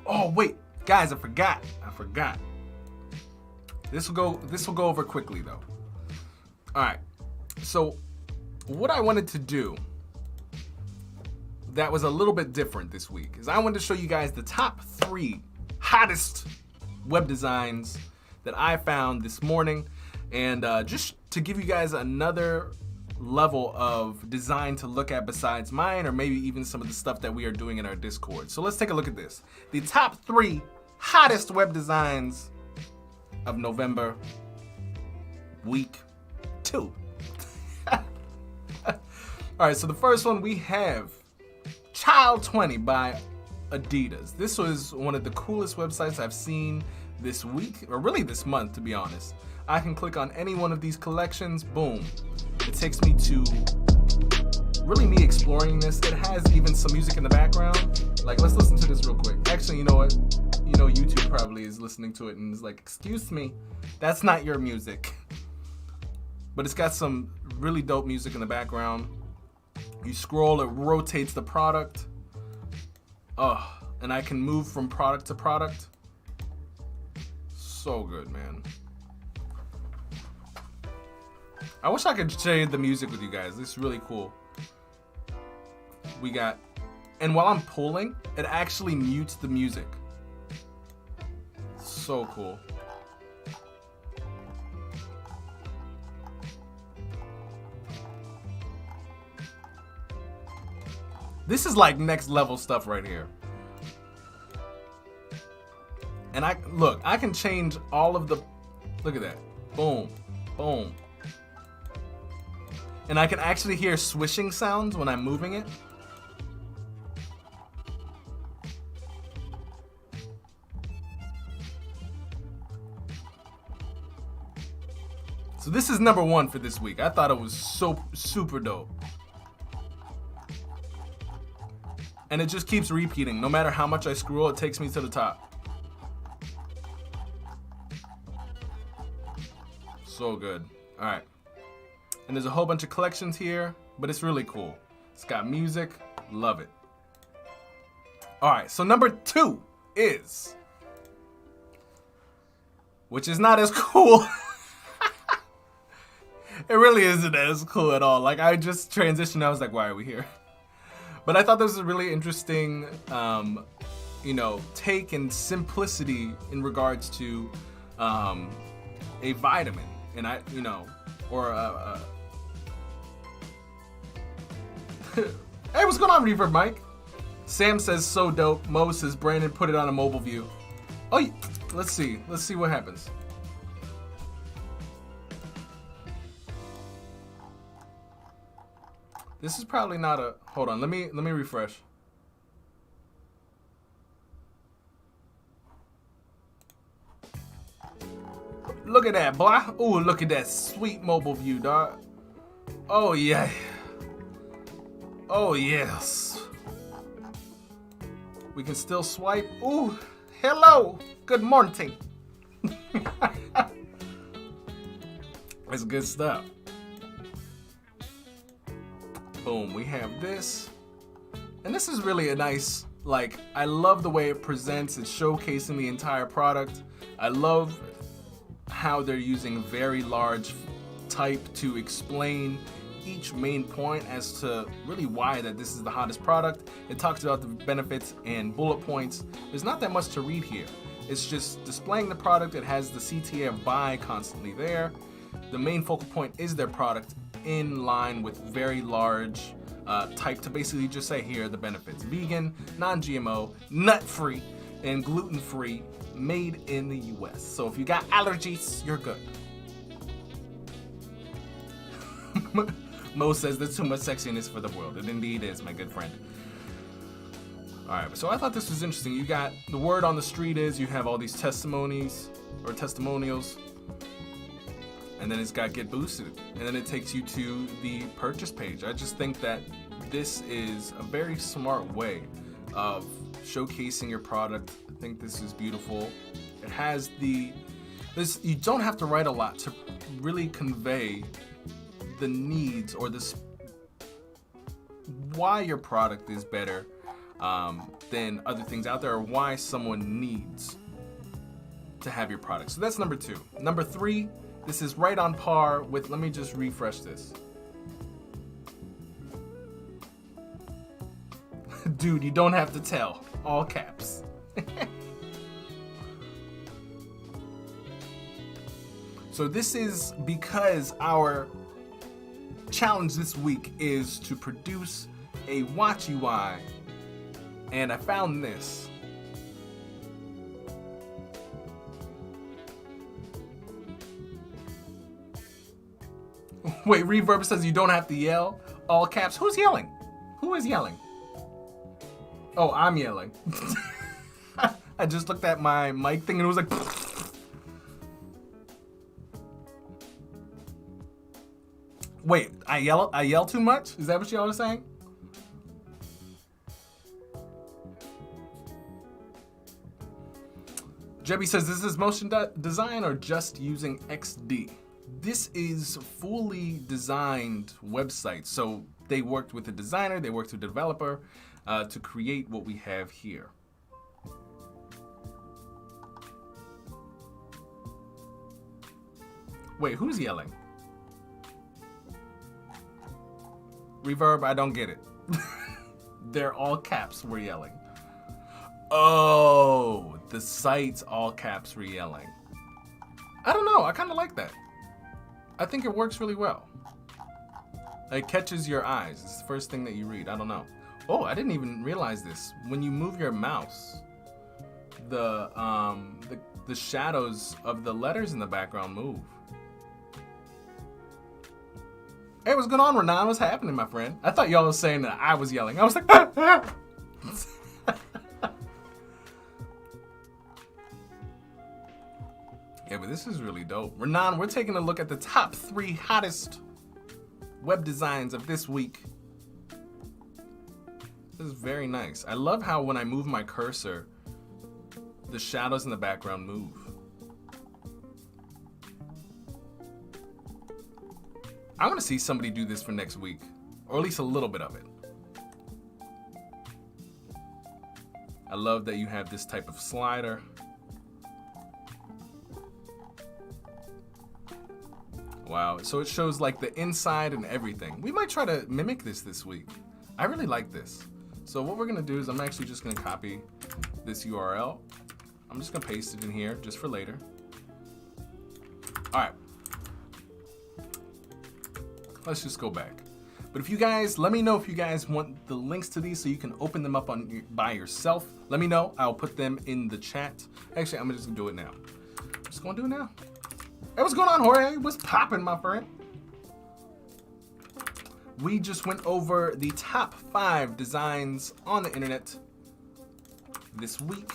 Oh wait, guys, I forgot. This will go over quickly though. All right, so what I wanted to do that was a little bit different this week is I wanted to show you guys the top 3 hottest web designs that I found this morning, and just to give you guys another level of design to look at besides mine, or maybe even some of the stuff that we are doing in our Discord. So let's take a look at this. The top 3 hottest web designs of November week 2. All right, so the first one we have Child 20 by Adidas. This was one of the coolest websites I've seen this week, or really this month, to be honest. I can click on any one of these collections, boom. It takes me to really me exploring this. It has even some music in the background. Like, let's listen to this real quick. Actually, you know what? You know, YouTube probably is listening to it and is like, excuse me, that's not your music. But it's got some really dope music in the background. You scroll, it rotates the product. And I can move from product to product. So good, man. I wish I could share the music with you guys. This is really cool. We got, and while I'm pulling, it actually mutes the music. So cool. This is like next level stuff right here. And I can change all of the, look at that. Boom, boom. And I can actually hear swishing sounds when I'm moving it. So this is number 1 for this week. I thought it was so super dope. And it just keeps repeating. No matter how much I scroll, it takes me to the top. So good. All right. And there's a whole bunch of collections here, but it's really cool. It's got music. Love it. All right. So number 2 is, which is not as cool. It really isn't as cool at all. Like, I just transitioned. I was like, why are we here? But I thought this was a really interesting, take and simplicity in regards to a vitamin. And Hey, what's going on, Reverb Mike? Sam says, so dope. Mo says, Brandon, put it on a mobile view. Oh, let's see. Let's see what happens. This is probably not a, hold on, let me refresh. Look at that, boy. Ooh, look at that sweet mobile view, dog. Oh, yeah. Oh, yes. We can still swipe. Ooh, hello. Good morning. That's good stuff. Boom, we have this. And this is really a nice, like, I love the way it presents. It's showcasing the entire product. I love how they're using very large type to explain each main point as to really why that this is the hottest product. It talks about the benefits and bullet points. There's not that much to read here. It's just displaying the product. It has the CTA of buy constantly there. The main focal point is their product in line with very large type to basically just say, here are the benefits. Vegan, non-GMO, nut-free, and gluten-free, made in the US. So if you got allergies, you're good. Mo says there's too much sexiness for the world. It indeed is, my good friend. All right, so I thought this was interesting. You got, the word on the street is you have all these testimonies or testimonials, and then it's got get boosted, and then it takes you to the purchase page. I just think that this is a very smart way of showcasing your product. I think this is beautiful. It has you don't have to write a lot to really convey the needs or why your product is better than other things out there, or why someone needs to have your product. So that's number 2. Number 3, this is right on par with, let me just refresh this. Dude, you don't have to tell. All caps. So this is because our challenge this week is to produce a watch UI, and I found this. Wait, Reverb says you don't have to yell. All caps. Who's yelling? Who is yelling? Oh, I'm yelling. I just looked at my mic thing and it was like. Wait, I yell too much? Is that what y'all are saying? Jebby says, this is motion design or just using XD? This is fully designed website. So they worked with a designer, they worked with a developer to create what we have here. Wait, who's yelling? Reverb, I don't get it. They're all caps were yelling. Oh, the site's all caps were yelling. I don't know, I kind of like that. I think it works really well. It catches your eyes. It's the first thing that you read. I don't know. Oh, I didn't even realize this. When you move your mouse, the shadows of the letters in the background move. Hey, what's going on, Renan? What's happening, my friend? I thought y'all was saying that I was yelling. I was like, ah, ah. Yeah, but this is really dope. Renan, we're taking a look at the top 3 hottest web designs of this week. This is very nice. I love how when I move my cursor, the shadows in the background move. I want to see somebody do this for next week, or at least a little bit of it. I love that you have this type of slider. Wow, so it shows like the inside and everything. We might try to mimic this week. I really like this. So what we're gonna do is I'm actually just gonna copy this URL. I'm just gonna paste it in here just for later. All right. Let's just go back. But if you guys, let me know if you guys want the links to these so you can open them up by yourself. Let me know. I'll put them in the chat. Actually, I'm just gonna do it now. I'm just gonna do it now. Hey, what's going on, Jorge? What's poppin', my friend? We just went over the top 5 designs on the internet this week.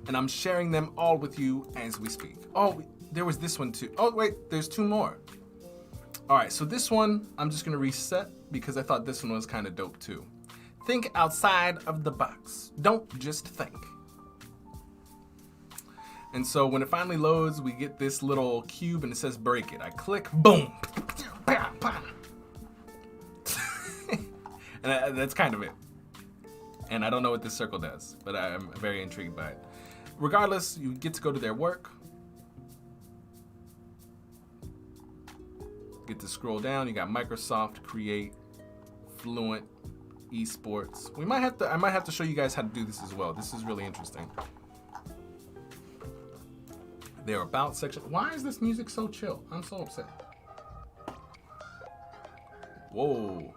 And I'm sharing them all with you as we speak. Oh, there was this one too. Oh, wait, there's 2 more. All right, so this one, I'm just gonna reset because I thought this one was kind of dope too. Think outside of the box. Don't just think. And so when it finally loads, we get this little cube and it says break it. I click, boom. And that's kind of it. And I don't know what this circle does, but I'm very intrigued by it. Regardless, you get to go to their work. Get to scroll down. You got Microsoft, Create, Fluent, Esports. I might have to show you guys how to do this as well. This is really interesting. Their about section. Why is this music so chill? I'm so upset. Whoa.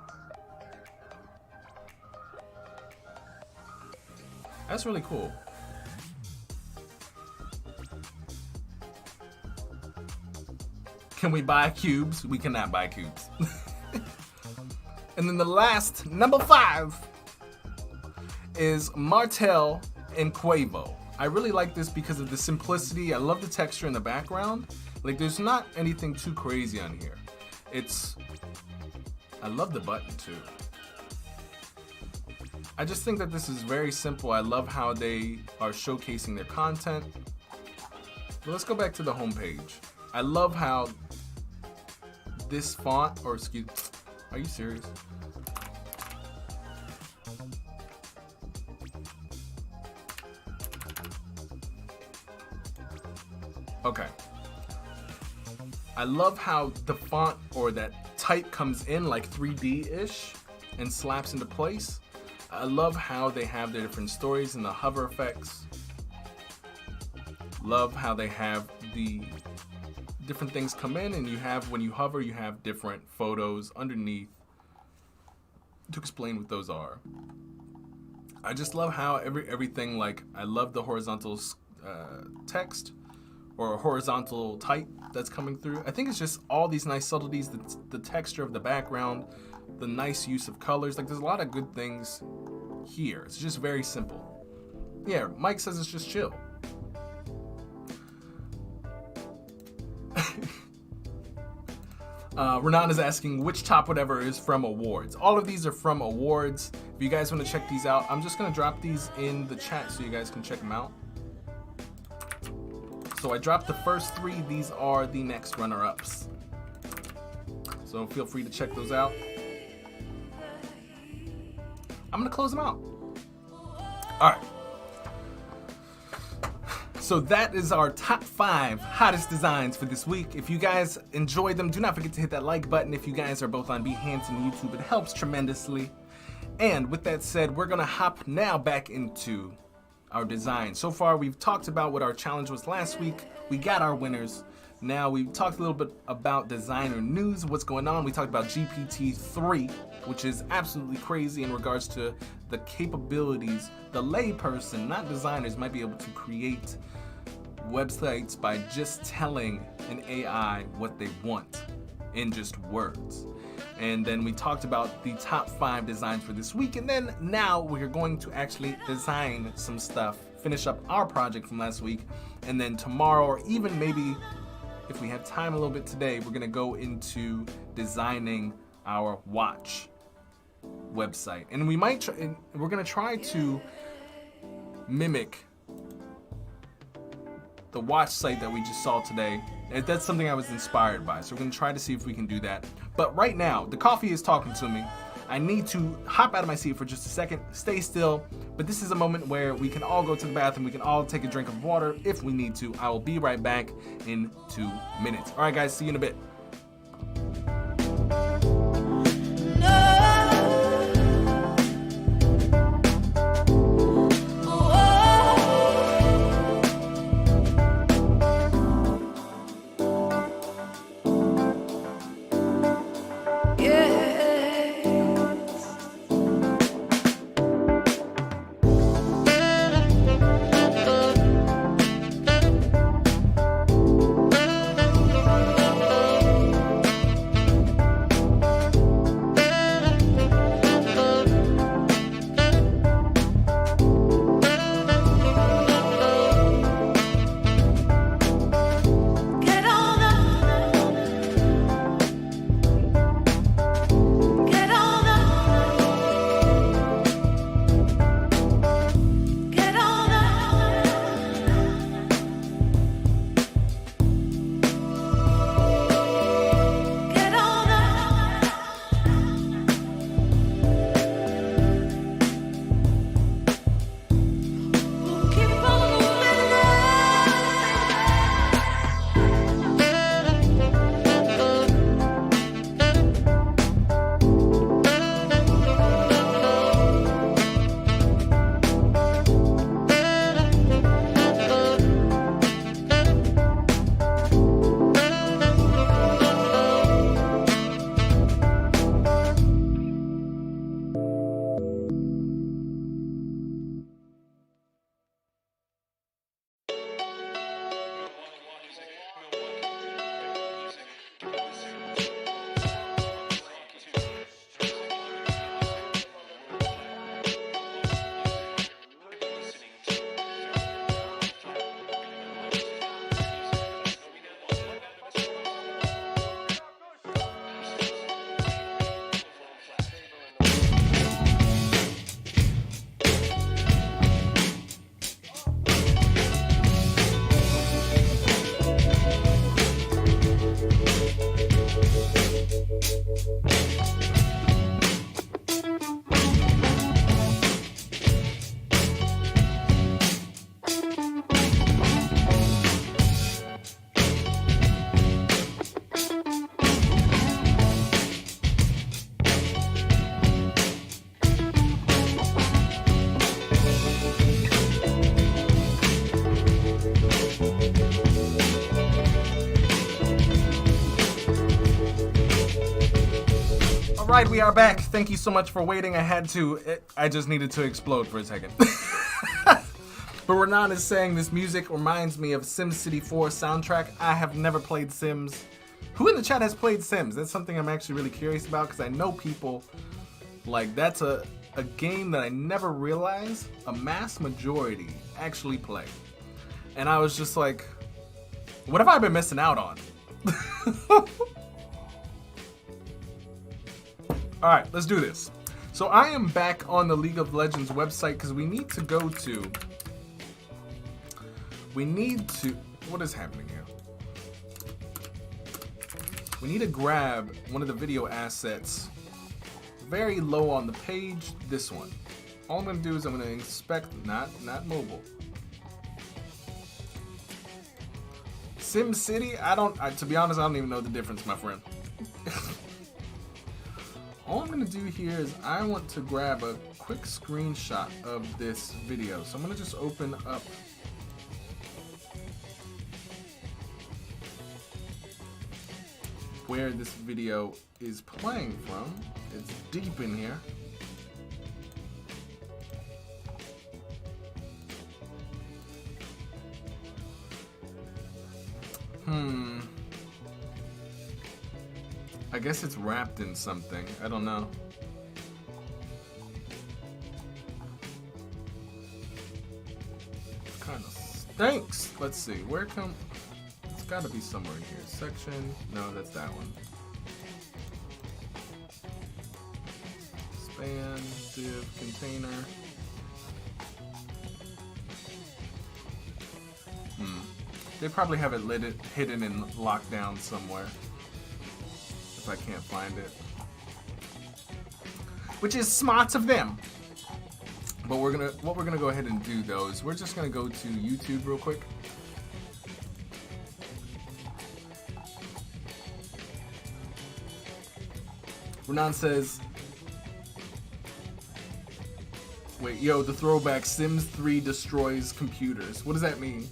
That's really cool. Can we buy cubes? We cannot buy cubes. And then the last, number 5, is Martel and Quavo. I really like this because of the simplicity. I love the texture in the background. Like, there's not anything too crazy on here. I love the button too. I just think that this is very simple. I love how they are showcasing their content. But let's go back to the home page. I love how this font, or excuse, are you serious? Okay. I love how the font or that type comes in like 3D-ish and slaps into place. I love how they have their different stories and the hover effects. Love how they have the different things come in, and you have, when you hover, you have different photos underneath to explain what those are. I just love how everything, like, I love the horizontal text or horizontal type that's coming through. I think it's just all these nice subtleties, the texture of the background, the nice use of colors. Like, there's a lot of good things here. It's just very simple. Yeah, Mike says it's just chill. Renan is asking which top whatever is from awards. All of these are from awards. If you guys want to check these out, I'm just going to drop these in the chat so you guys can check them out. So I dropped the first 3. These are the next runner-ups. So feel free to check those out. I'm gonna close them out. All right. So that is our top 5 hottest designs for this week. If you guys enjoyed them, do not forget to hit that like button. If you guys are both on Behance and YouTube, it helps tremendously. And with that said, we're gonna hop now back into our design. So far, we've talked about what our challenge was last week. We got our winners. Now we've talked a little bit about designer news, what's going on. We talked about GPT-3, which is absolutely crazy in regards to the capabilities the layperson, not designers, might be able to create websites by just telling an AI what they want in just words. And then we talked about the top 5 designs for this week. And then now we're going to actually design some stuff, finish up our project from last week. And then tomorrow, or even maybe if we have time a little bit today, we're gonna go into designing our watch website. And we might we're gonna try to mimic the watch site that we just saw today. That's something I was inspired by, so we're gonna try to see if we can do that. But right now, the coffee is talking to me. I need to hop out of my seat for just a second, stay still, but this is a moment where we can all go to the bathroom, we can all take a drink of water if we need to. I will be right back in 2 minutes. All right, guys, see you in a bit. Alright, we are back. Thank you so much for waiting. I just needed to explode for a second. But Renan is saying this music reminds me of SimCity 4 soundtrack. I have never played Sims. Who in the chat has played Sims? That's something I'm actually really curious about, because I know people, like, that's a game that I never realized a mass majority actually play. And I was just like, what have I been missing out on? All right, let's do this. So I am back on the League of Legends website because we need to what is happening here? we need to grab one of the video assets very low on the page, this one. All I'm gonna do is I'm gonna inspect, not mobile. Sim City, to be honest, I don't even know the difference, my friend. All I'm gonna do here is I want to grab a quick screenshot of this video. So I'm gonna just open up where this video is playing from. It's deep in here. I guess it's wrapped in something. I don't know. Kind of stinks. Let's see. Where come? It's got to be somewhere in here. Section. No, that's that one. Span, div, container. They probably have it hidden in lockdown somewhere. If I can't find it. Which is smart of them. But what we're gonna go ahead and do though is we're just gonna go to YouTube real quick. Renan says, wait, yo, the throwback Sims 3 destroys computers. What does that mean?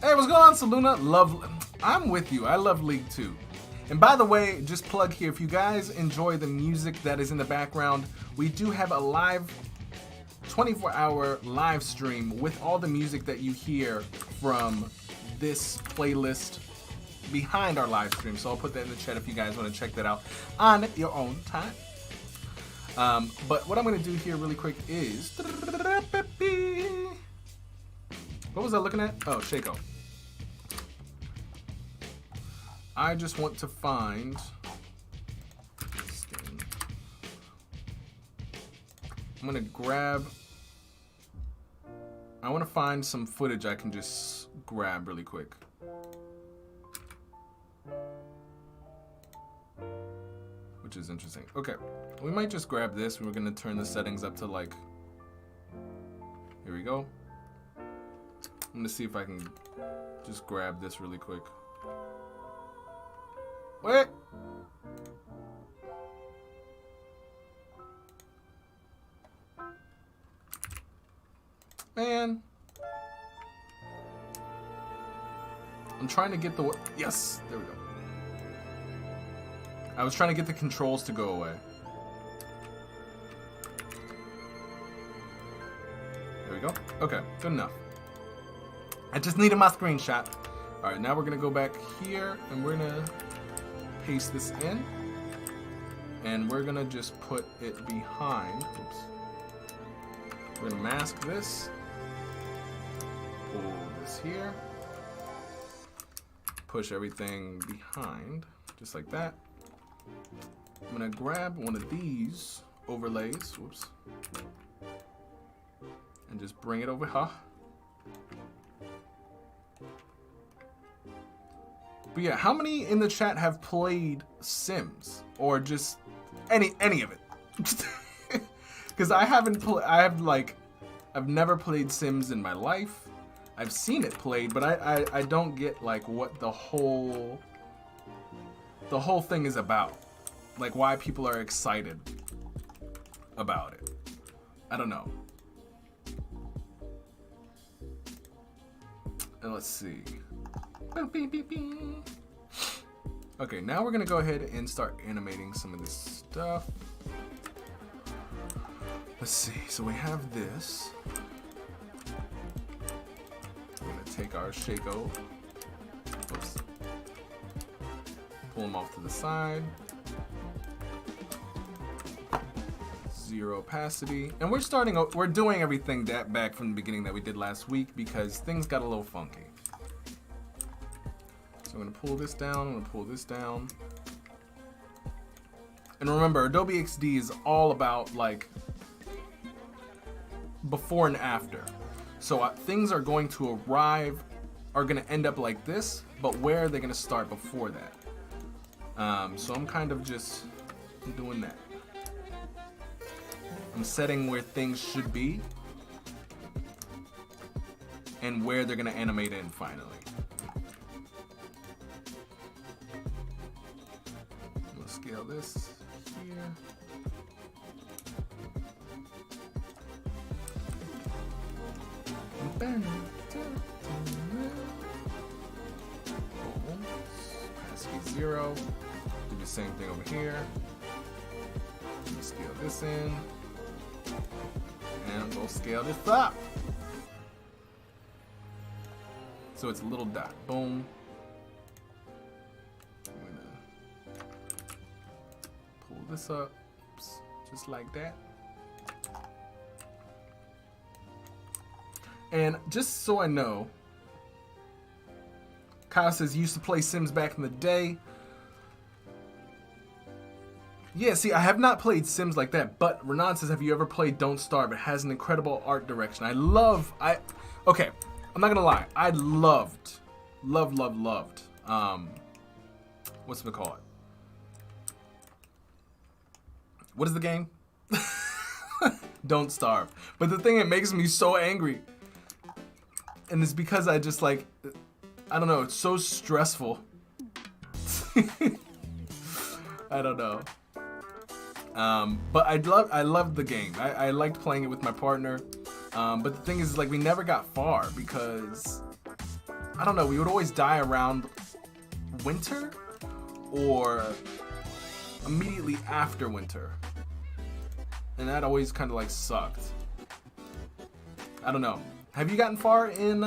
Hey, what's going on, Saluna? I'm with you. I love League 2. And by the way, just plug here, if you guys enjoy the music that is in the background, we do have a live 24-hour live stream with all the music that you hear from this playlist behind our live stream. So I'll put that in the chat if you guys want to check that out on your own time. But what I'm going to do here really quick is... What was I looking at? Oh, Shaco. I just want to find... I'm going to grab... I want to find some footage I can just grab really quick. Which is interesting. Okay, we might just grab this and we're going to turn the settings up to like... Here we go. I'm gonna see if I can just grab this really quick. Wait! Man. I'm trying to get the... Yes! There we go. I was trying to get the controls to go away. There we go. Okay, good enough. I just needed my screenshot. Alright, now we're going to go back here and we're going to paste this in. And we're going to just put it behind. Oops. We're going to mask this. Pull this here. Push everything behind. Just like that. I'm going to grab one of these overlays. Whoops. And just bring it over. Huh? But yeah, how many in the chat have played Sims or just any of it? Because I've never played Sims in my life. I've seen it played, but I don't get like what the whole thing is about. Like why people are excited about it. I don't know. And let's see. Okay, now we're gonna go ahead and start animating some of this stuff. Let's see, so we have this. We're gonna take our Shaco. Oops. Pull him off to the side. Zero opacity. And we're doing everything back from the beginning that we did last week because things got a little funky. I'm gonna pull this down, I'm gonna pull this down. And remember, Adobe XD is all about like before and after. So things are going to arrive are gonna end up like this, but where are they gonna start before that? So I'm kind of just doing that. I'm setting where things should be and where they're gonna animate in finally. I'm gonna scale this here. Passkey 0. Do the same thing over here. Scale this in. And we'll scale this up. So it's a little dot. Boom. I'm gonna pull this up. Just like that. And just so I know, Kyle says, used to play Sims back in the day. Yeah, see, I have not played Sims like that, but Renan says, have you ever played Don't Starve? It has an incredible art direction. Okay, I'm not gonna lie. I loved, what's it called? What is the game? Don't Starve. But the thing that makes me so angry, and it's because I just like, I don't know, it's so stressful. I don't know. But I loved the game. I liked playing it with my partner. But the thing is, like, we never got far because, I don't know, we would always die around winter or immediately after winter. And that always kind of like sucked. I don't know. Have you gotten far in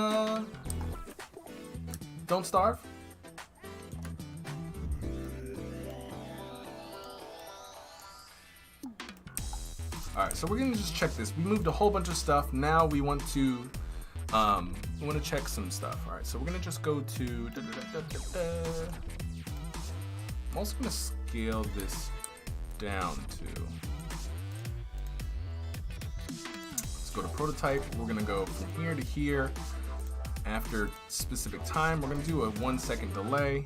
Don't Starve? Alright, so we're gonna just check this. We moved a whole bunch of stuff. Now we want to check some stuff. Alright, so we're gonna just go to I'm also gonna scale this down to, let's go to prototype. We're gonna go from here to here. After specific time, we're gonna do a 1 second delay.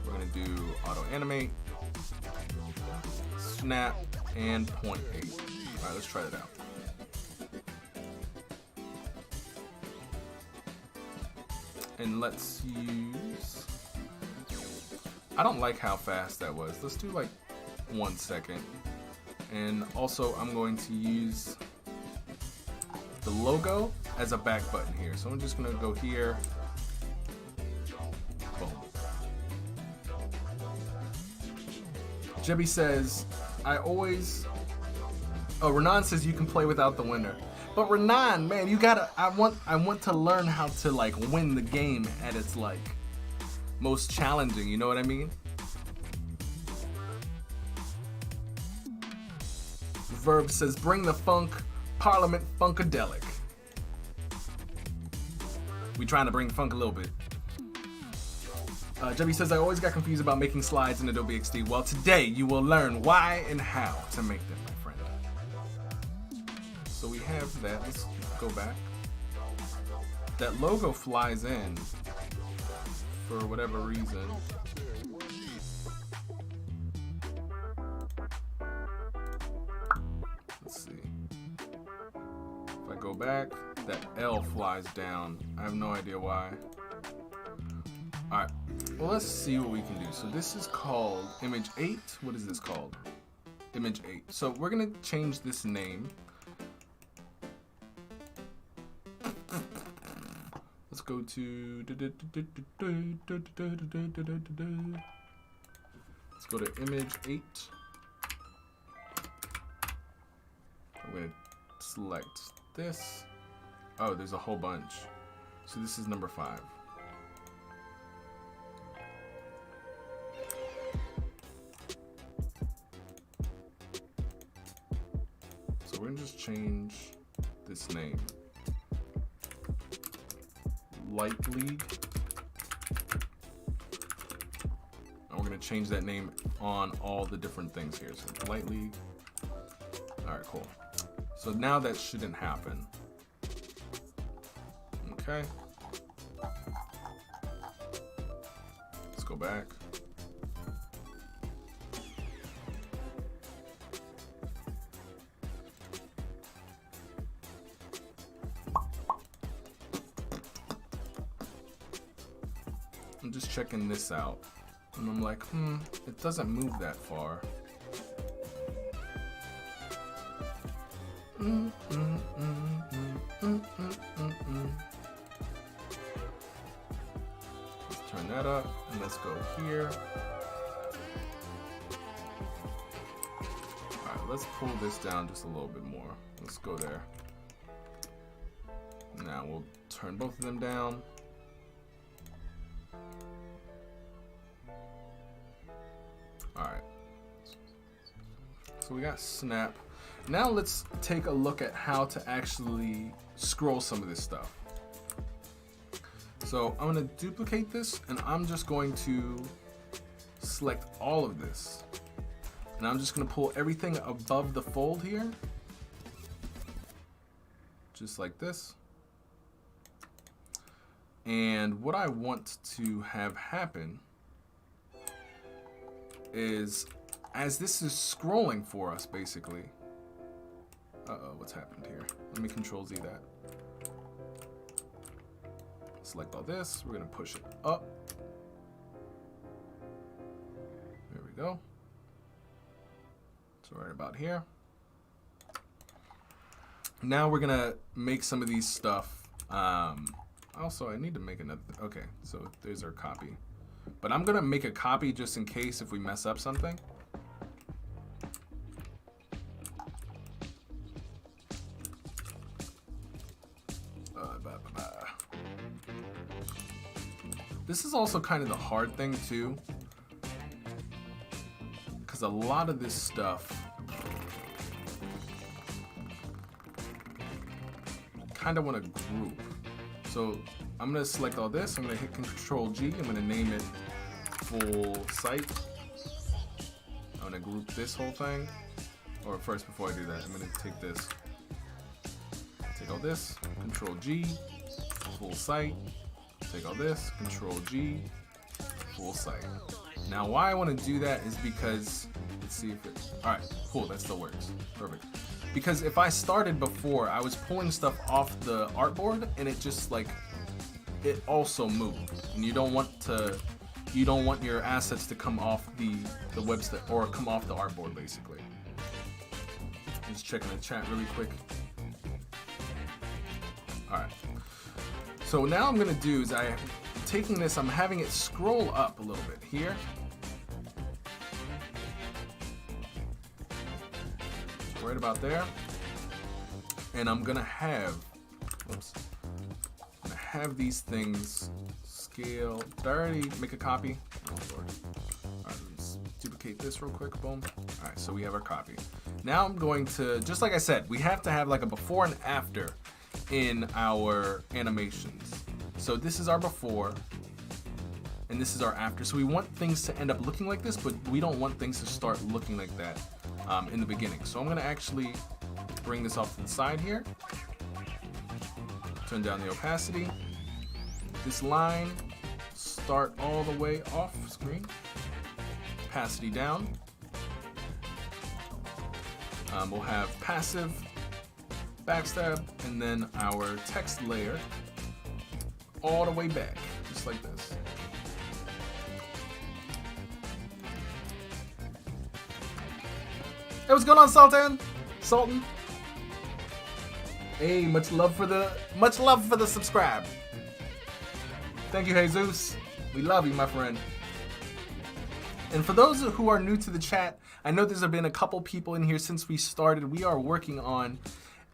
We're gonna do auto animate, snap, and 0.8. All right, let's try that out. And let's use, I don't like how fast that was. Let's do like 1 second. And also I'm going to use the logo as a back button here. So I'm just gonna go here. Boom. Jebby says, Renan says you can play without the winner. But Renan, man, you gotta, I want to learn how to like win the game at its like most challenging, you know what I mean? Verb says, bring the funk, Parliament Funkadelic. We trying to bring funk a little bit. Jebby says, I always got confused about making slides in Adobe XD. Well, today you will learn why and how to make them, my friend. So we have that. Let's go back. That logo flies in for whatever reason. Let's see. If I go back, that L flies down. I have no idea why. Alright, well, let's see what we can do. So this is called Image 8. What is this called? Image 8. So we're gonna change this name. Let's go to, let's go to Image 8. I'm gonna select this. Oh, there's a whole bunch. So this is number 5. So we're gonna just change this name. Light League. And we're gonna change that name on all the different things here. So Light League. All right, cool. So now that shouldn't happen. Okay. Let's go back. I'm just checking this out. And I'm like, it doesn't move that far. Let's turn that up and let's go here. Alright, let's pull this down just a little bit more. Let's go there. Now we'll turn both of them down. Alright. So we got snap. Now let's take a look at how to actually scroll some of this stuff. So I'm going to duplicate this and I'm just going to select all of this. And I'm just going to pull everything above the fold here. Just like this. And what I want to have happen is, as this is scrolling for us, basically. Uh-oh, what's happened here? Let me Control Z that. Select all this. We're going to push it up. There we go. So right about here. Now we're going to make some of these stuff. Also, I need to make another. Okay, so there's our copy. But I'm going to make a copy just in case if we mess up something. This is also kind of the hard thing too, because a lot of this stuff kind of want to group. So I'm going to select all this. I'm going to hit Control G. I'm going to name it full site. I'm going to group this whole thing. Or first, before I do that, I'm going to take this. Take all this. Control G. Full site. Take all this. Control G. Full site. Now, why I want to do that is because, let's see if it. All right, cool. That still works. Perfect. Because if I started before, I was pulling stuff off the artboard, and it just like it also moved, and you don't want your assets to come off the website or come off the artboard, basically. Just checking the chat really quick. All right. So now I'm gonna do is I'm taking this, I'm having it scroll up a little bit here. Right about there. And I'm gonna have, I'm gonna have these things scale. Did I already make a copy? Oh Lord. Alright, let's duplicate this real quick, boom. Alright, so we have our copy. Now I'm going to, just like I said, we have to have like a before and after in our animations. So this is our before, and this is our after. So we want things to end up looking like this, but we don't want things to start looking like that in the beginning. So I'm going to actually bring this off to the side here. Turn down the opacity. This line, start all the way off screen. Opacity down. We'll have passive, backstab, and then our text layer all the way back, just like this. Hey, what's going on, Sultan? Hey, much love for the subscribe. Thank you, Jesus. We love you, my friend. And for those who are new to the chat, I know there's been a couple people in here since we started. We are working on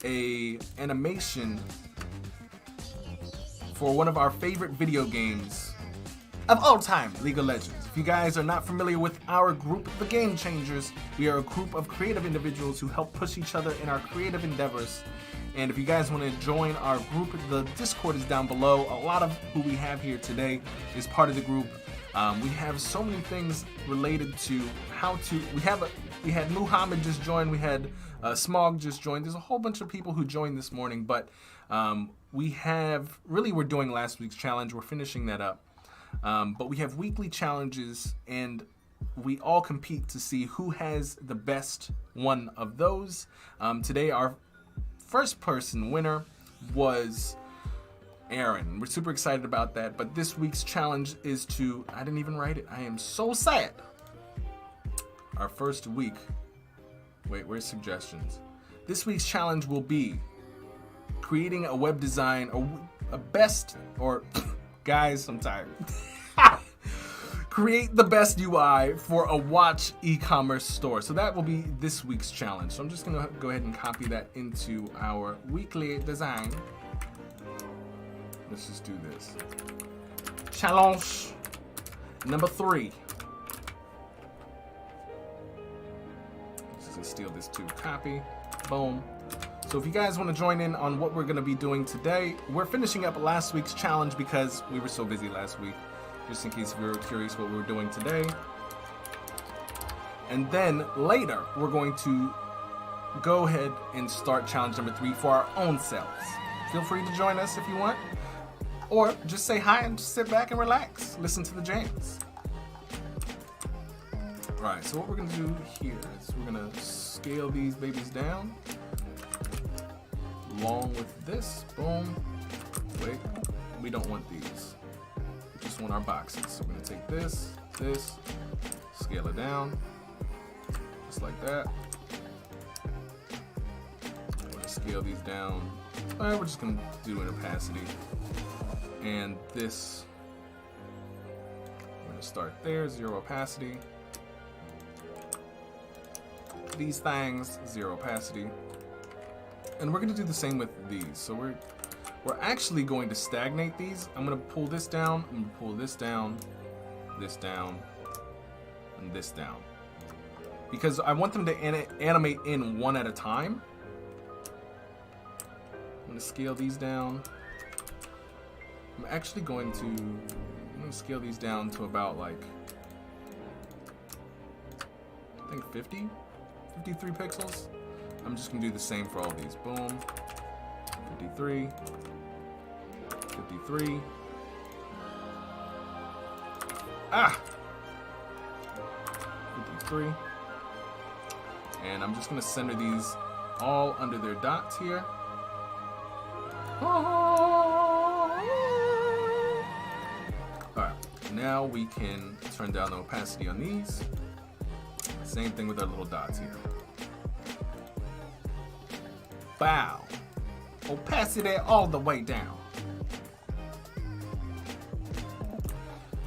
a animation for one of our favorite video games of all time, League of Legends. If you guys are not familiar with our group, The Game Changers, we are a group of creative individuals who help push each other in our creative endeavors. And if you guys want to join our group, the Discord is down below. A lot of who we have here today is part of the group. We have so many things related to how to. We had Muhammad just join. We had Smog just joined. There's a whole bunch of people who joined this morning, but we're doing last week's challenge. We're finishing that up, but we have weekly challenges, and we all compete to see who has the best one of those. Today, our first person winner was Aaron. We're super excited about that, but this week's challenge is to, I didn't even write it. I am so sad. Our first week, wait, where's suggestions? This week's challenge will be creating a web design, guys, I'm tired. Create the best UI for a watch e-commerce store. So that will be this week's challenge. So I'm just gonna go ahead and copy that into our weekly design. Let's just do this. Challenge number 3. Just gonna steal this too. Copy. Boom. So if you guys want to join in on what we're gonna be doing today, we're finishing up last week's challenge because we were so busy last week. Just in case you were curious what we were doing today. And then later, we're going to go ahead and start challenge number 3 for our own selves. Feel free to join us if you want. Or just say hi and just sit back and relax. Listen to the jams. Alright, so what we're going to do here is we're going to scale these babies down. Along with this. Boom. Wait, we don't want these. Just want our boxes. So we're gonna take this, scale it down, just like that. I'm gonna scale these down. We're just gonna do an opacity. And this, I'm gonna start there, 0 opacity. These things, 0 opacity. And we're gonna do the same with these. So we're actually going to stagnate these. I'm gonna pull this down, I'm gonna pull this down, and this down. Because I want them to animate in one at a time. I'm gonna scale these down. I'm actually going to scale these down to about like, I think 53 pixels. I'm just gonna do the same for all these. Boom. 53. 53. Ah! 53. And I'm just gonna center these all under their dots here. Alright, now we can turn down the opacity on these. Same thing with our little dots here. Wow. Opacity all the way down.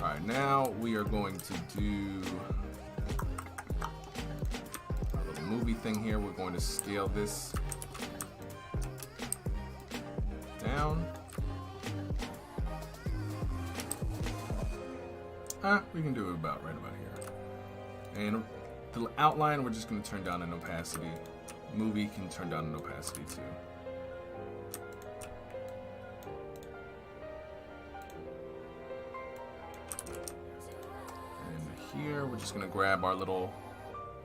Alright, now we are going to do our little movie thing here. We're going to scale this down. We can do it about right about here. And the outline, we're just going to turn down an opacity. Movie can turn down an opacity too. Here, we're just gonna grab our little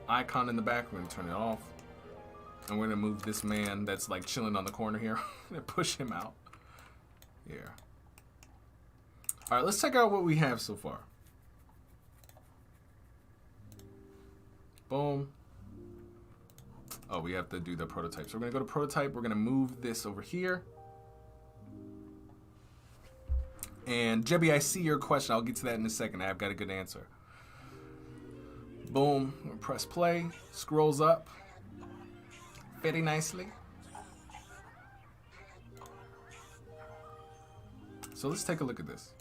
icon in the back. We're gonna turn it off, and we're gonna move this man that's like chilling on the corner here and push him out. Here. All right, let's check out what we have so far. Boom. Oh, we have to do the prototype. So we're gonna go to prototype. We're gonna move this over here. And Jebby, I see your question. I'll get to that in a second. I've got a good answer. Boom, we'll press play, scrolls up very nicely. So let's take a look at this.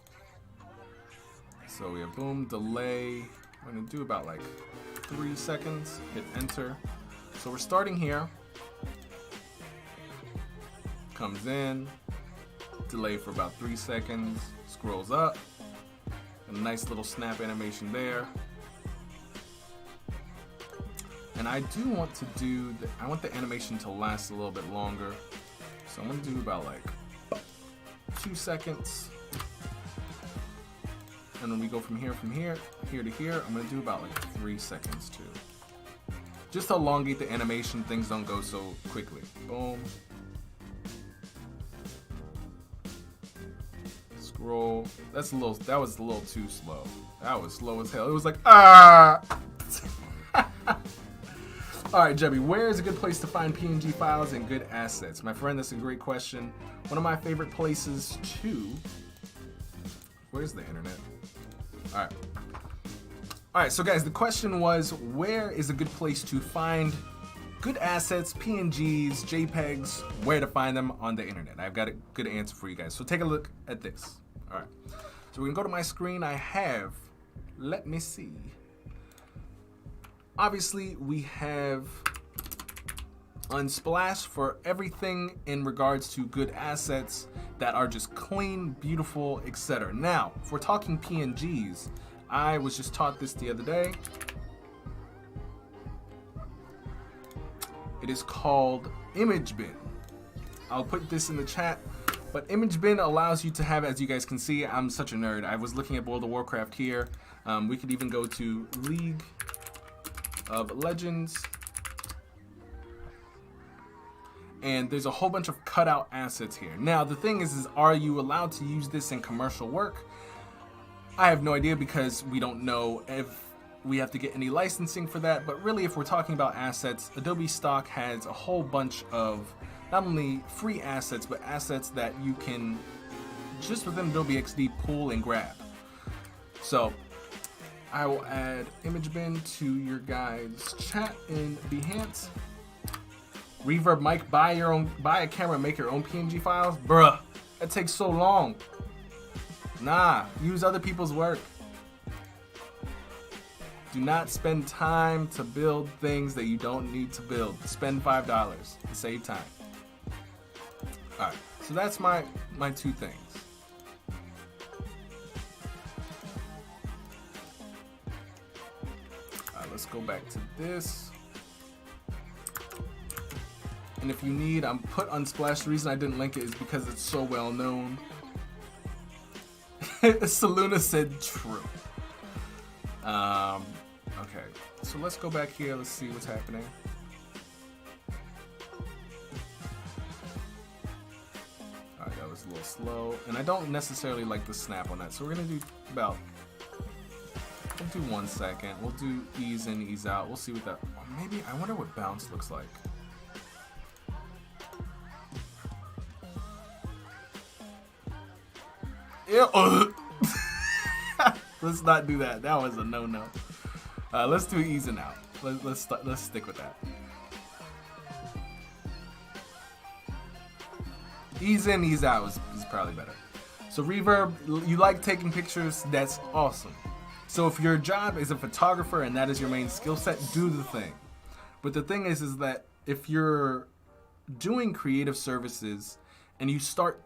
So we have boom, delay. We're gonna do about like 3 seconds, hit enter. So we're starting here. Comes in, delay for about 3 seconds, scrolls up. A nice little snap animation there. And I do want to do, I want the animation to last a little bit longer. So I'm gonna do about like 2 seconds. and then we go from here to here. I'm gonna do about like 3 seconds too. Just to elongate the animation, things don't go so quickly. Boom. Scroll. That was a little too slow. That was slow as hell. It was like, ah! Alright, Jebby, where is a good place to find PNG files and good assets? My friend, that's a great question. One of my favorite places to... Where's the internet? Alright. Alright, so guys, the question was, where is a good place to find good assets, PNGs, JPEGs, where to find them on the internet? I've got a good answer for you guys. So take a look at this. Alright. So we're gonna go to my screen. I have, let me see. Obviously, we have Unsplash for everything in regards to good assets that are just clean, beautiful, etc. Now, if we're talking PNGs, I was just taught this the other day. It is called Image Bin. I'll put this in the chat, but Image Bin allows you to have, as you guys can see, I'm such a nerd. I was looking at World of Warcraft here. We could even go to League of Legends. And there's a whole bunch of cutout assets here. Now, the thing is are you allowed to use this in commercial work? I have no idea because we don't know if we have to get any licensing for that. But really, if we're talking about assets, Adobe Stock has a whole bunch of not only free assets, but assets that you can just within Adobe XD pull and grab. So I will add Image Bin to your guys' chat in Behance. Reverb mic, buy a camera, make your own PNG files. Bruh, that takes so long. Nah, use other people's work. Do not spend time to build things that you don't need to build. Spend $5 and save time. Alright, so that's my two things. Alright, let's go back to this. And if you need, I'm put Unsplash. The reason I didn't link it is because it's so well known. Saluna said true. Okay, so let's go back here. Let's see what's happening. Alright, that was a little slow. And I don't necessarily like the snap on that. So we're going to do about... We'll do 1 second. We'll do ease in, ease out. We'll see what that... Maybe, I wonder what bounce looks like. Ew. Let's not do that. That was a no-no. Let's do ease in out. Let's stick with that. Ease in, ease out is probably better. So reverb, you like taking pictures, that's awesome. So if your job is a photographer and that is your main skill set, do the thing. But the thing is that if you're doing creative services and you start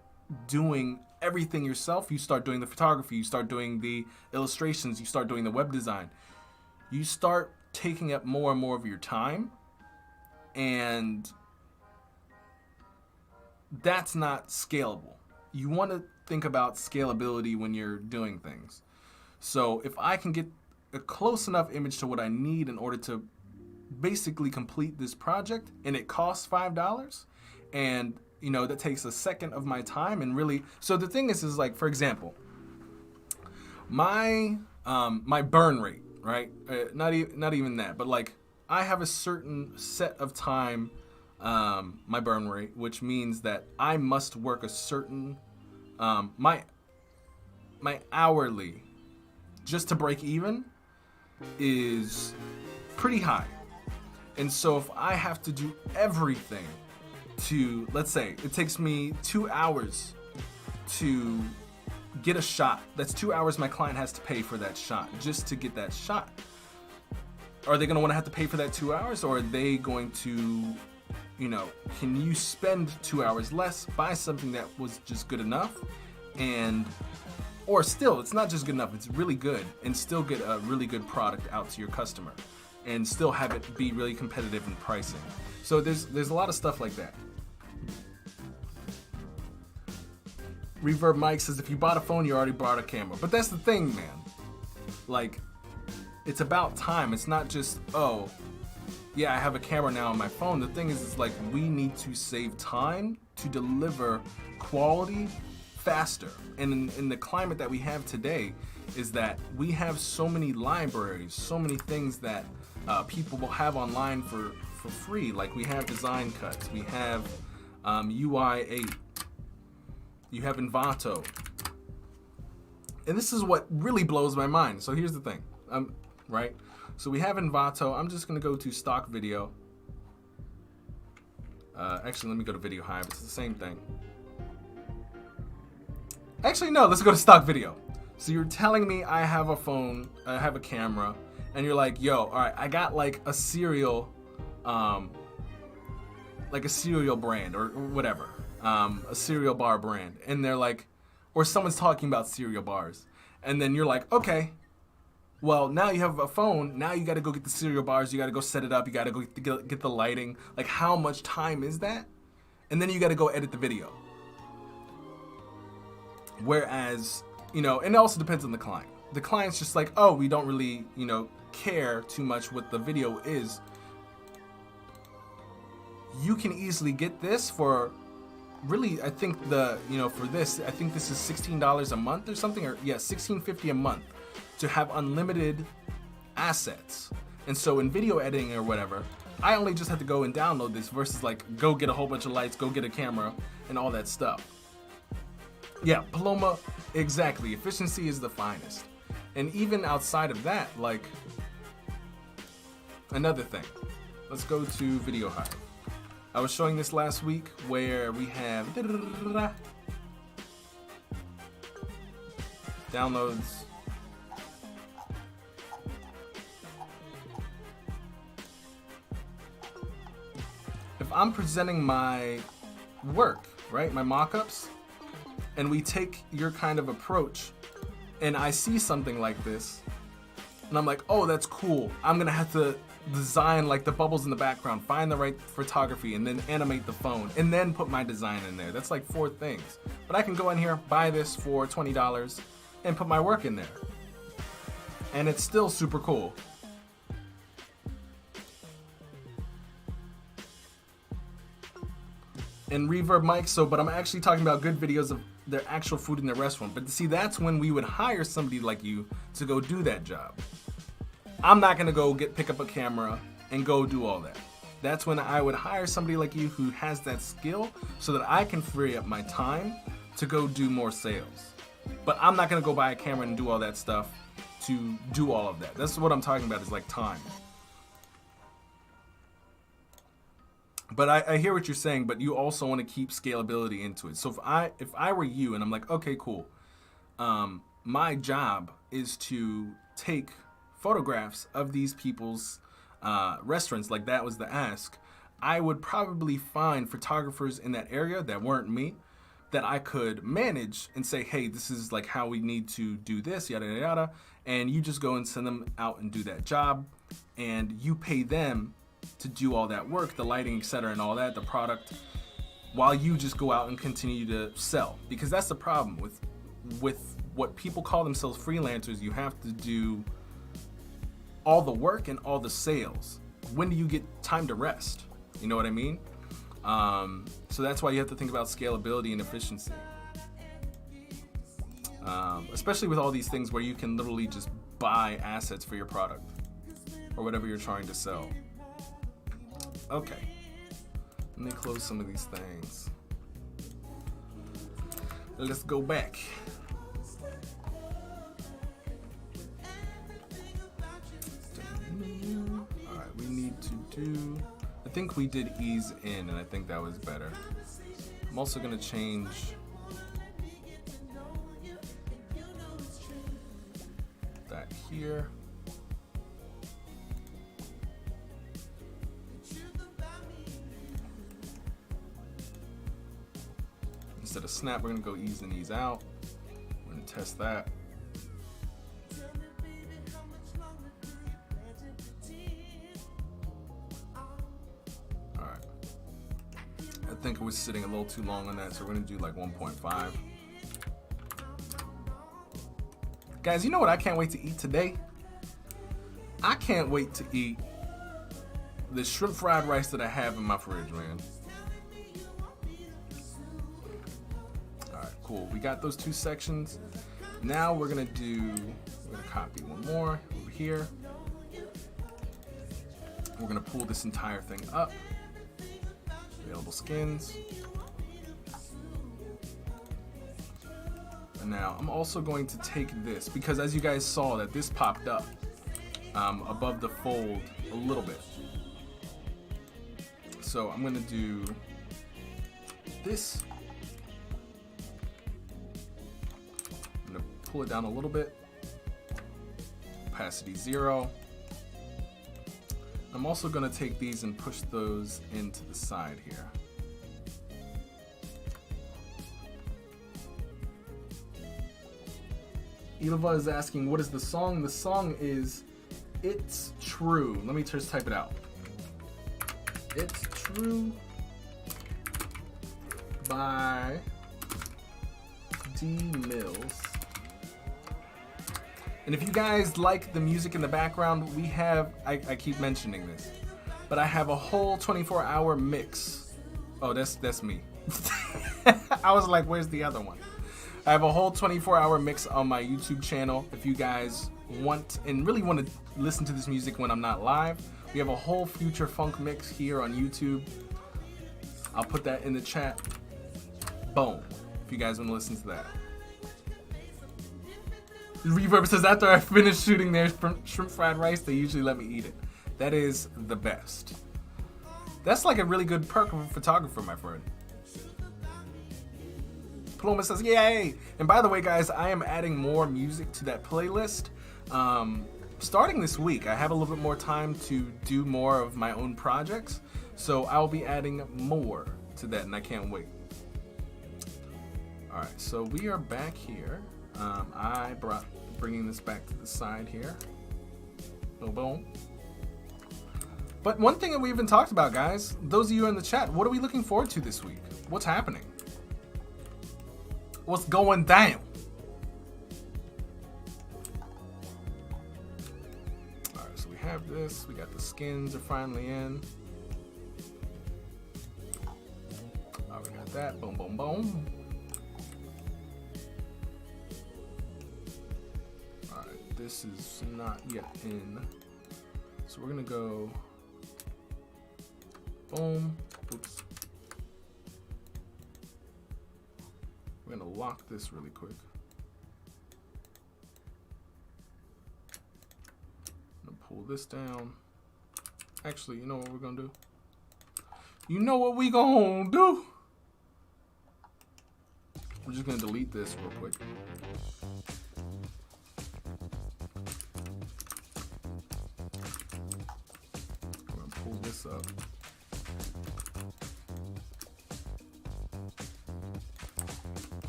doing everything yourself, you start doing the photography, you start doing the illustrations, you start doing the web design, you start taking up more and more of your time, and that's not scalable. You want to think about scalability when you're doing things. So if I can get a close enough image to what I need in order to basically complete this project, and it costs $5, and you know, that takes a second of my time, and really, so the thing is like, for example, my burn rate, right? Not even that, but like, I have a certain set of time, my burn rate, which means that I must work a certain, my hourly, just to break even, is pretty high. And so if I have to do everything to, let's say it takes me 2 hours to get a shot, that's 2 hours my client has to pay for that shot, just to get that shot. Are they going to want to have to pay for that 2 hours, or are they going to, you know, can you spend 2 hours less, buy something that was just good enough, and or still it's not just good enough, it's really good, and still get a really good product out to your customer and still have it be really competitive in pricing. So there's a lot of stuff like that. Reverb Mike says, if you bought a phone, you already bought a camera. But that's the thing, man. like, it's about time. It's not just, oh, yeah, I have a camera now on my phone. The thing is like, we need to save time to deliver quality faster. And in the climate that we have today is that we have so many libraries, so many things that people will have online for free. Like we have design cuts, we have UI8, you have Envato. And this is what really blows my mind. So here's the thing, right? So we have Envato. I'm just gonna go to stock video. Actually, let me go to Video Hive. It's the same thing. Actually, no, let's go to stock video. So you're telling me I have a phone, I have a camera, and you're like, yo, all right, I got like a cereal brand or whatever, a cereal bar brand. And they're like, or someone's talking about cereal bars. And then you're like, okay, well, now you have a phone. Now you got to go get the cereal bars. You got to go set it up. You got to go get the lighting. Like, how much time is that? And then you got to go edit the video. Whereas, you know, and it also depends on the client. The client's just like, oh, we don't really, you know, care too much what the video is. You can easily get this for, really, I think for this, I think this is $16 a month or something, or yeah, $16.50 a month to have unlimited assets. And so in video editing or whatever, I only just have to go and download this versus like go get a whole bunch of lights, go get a camera and all that stuff. Yeah, Paloma, exactly. Efficiency is the finest. And even outside of that, like, another thing. Let's go to Video Hive. I was showing this last week where we have downloads. If I'm presenting my work, right, my mock-ups, and we take your kind of approach, and I see something like this, and I'm like, oh, that's cool. I'm gonna have to design like the bubbles in the background, find the right photography, and then animate the phone, and then put my design in there. That's like 4 things. But I can go in here, buy this for $20, and put my work in there. And it's still super cool. And reverb mic, but I'm actually talking about good videos of their actual food in their restaurant. But see, that's when we would hire somebody like you to go do that job. I'm not gonna go pick up a camera and go do all that. That's when I would hire somebody like you who has that skill so that I can free up my time to go do more sales. But I'm not gonna go buy a camera and do all that stuff to do all of that. That's what I'm talking about, is like time. But I hear what you're saying, but you also want to keep scalability into it. So if I were you and I'm like, okay, cool. My job is to take photographs of these people's restaurants, like that was the ask. I would probably find photographers in that area that weren't me, that I could manage and say, hey, this is like how we need to do this, yada, yada, yada. And you just go and send them out and do that job. And you pay them to do all that work, the lighting, etc., and all that, the product, while you just go out and continue to sell. Because that's the problem with what people call themselves freelancers. You have to do all the work and all the sales. When do you get time to rest? You know what I mean? So that's why you have to think about scalability and efficiency. Especially with all these things where you can literally just buy assets for your product or whatever you're trying to sell. Okay, let me close some of these things. Let's go back. All right, we need to do, I think we did ease in, and I think that was better. I'm also gonna change that here. Instead of snap, we're gonna go ease in, ease out. We're gonna test that. All right. I think it was sitting a little too long on that, so we're gonna do like 1.5. Guys, you know what I can't wait to eat today? I can't wait to eat the shrimp fried rice that I have in my fridge, man. Alright, cool. We got those 2 sections. Now we're gonna copy one more over here. We're gonna pull this entire thing up. Available skins. And now I'm also going to take this, because as you guys saw that this popped up above the fold a little bit. So I'm gonna do this. I'm gonna pull it down a little bit. Opacity 0. I'm also gonna take these and push those into the side here. Ilva is asking, what is the song? The song is It's True. Let me just type it out. It's True by D Mills. And if you guys like the music in the background, we have, I keep mentioning this, but I have a whole 24-hour mix. Oh, that's me. I was like, where's the other one? I have a whole 24-hour mix on my YouTube channel. If you guys want and really want to listen to this music when I'm not live, we have a whole future funk mix here on YouTube. I'll put that in the chat. Boom. If you guys want to listen to that. Reverb says, after I finish shooting their shrimp fried rice, they usually let me eat it. That is the best. That's like a really good perk of a photographer, my friend. Paloma says, yay! And by the way, guys, I am adding more music to that playlist. Starting this week, I have a little bit more time to do more of my own projects. So I'll be adding more to that, and I can't wait. Alright, so we are back here. Bringing this back to the side here. Boom, boom. But one thing that we haven't talked about, guys, those of you in the chat, what are we looking forward to this week? What's happening? What's going down? Alright, so we have this. We got the skins are finally in. Oh, we got that. Boom, boom, boom. Alright, this is not yet in. So we're gonna go boom. Oops. We're gonna lock this really quick. I'm gonna pull this down. Actually, you know what we're gonna do? You know what we gonna do? We're just gonna delete this real quick. We're gonna pull this up.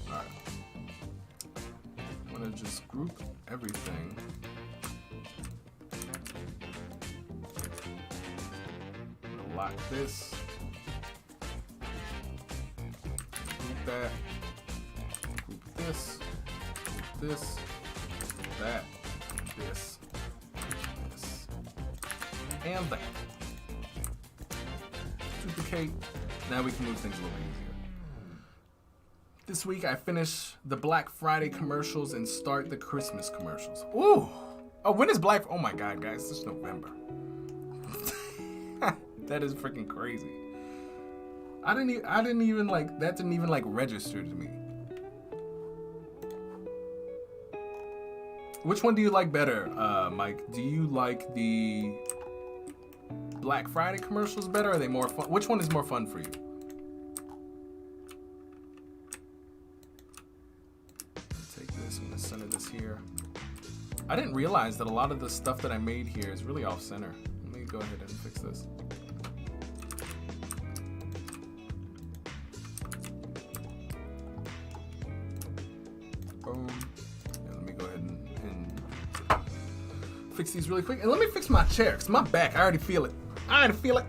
Alright. I'm gonna just group everything. I'm gonna lock this. Group that. Group this. Group this. That. This. This. And that. Duplicate. Now we can move things a little easier. This week I finish the Black Friday commercials and start the Christmas commercials. Ooh! Oh, when is Black? Oh my God, guys, it's November. That is freaking crazy. I didn't even like that. Didn't even like register to me. Which one do you like better, Mike? Do you like the Black Friday commercials better? Or are they more fun? Which one is more fun for you? Take this. I'm gonna center this here. I didn't realize that a lot of the stuff that I made here is really off center. Let me go ahead and fix this. Boom. And let me go ahead and fix these really quick. And let me fix my chair, because my back, I already feel it. I already feel it.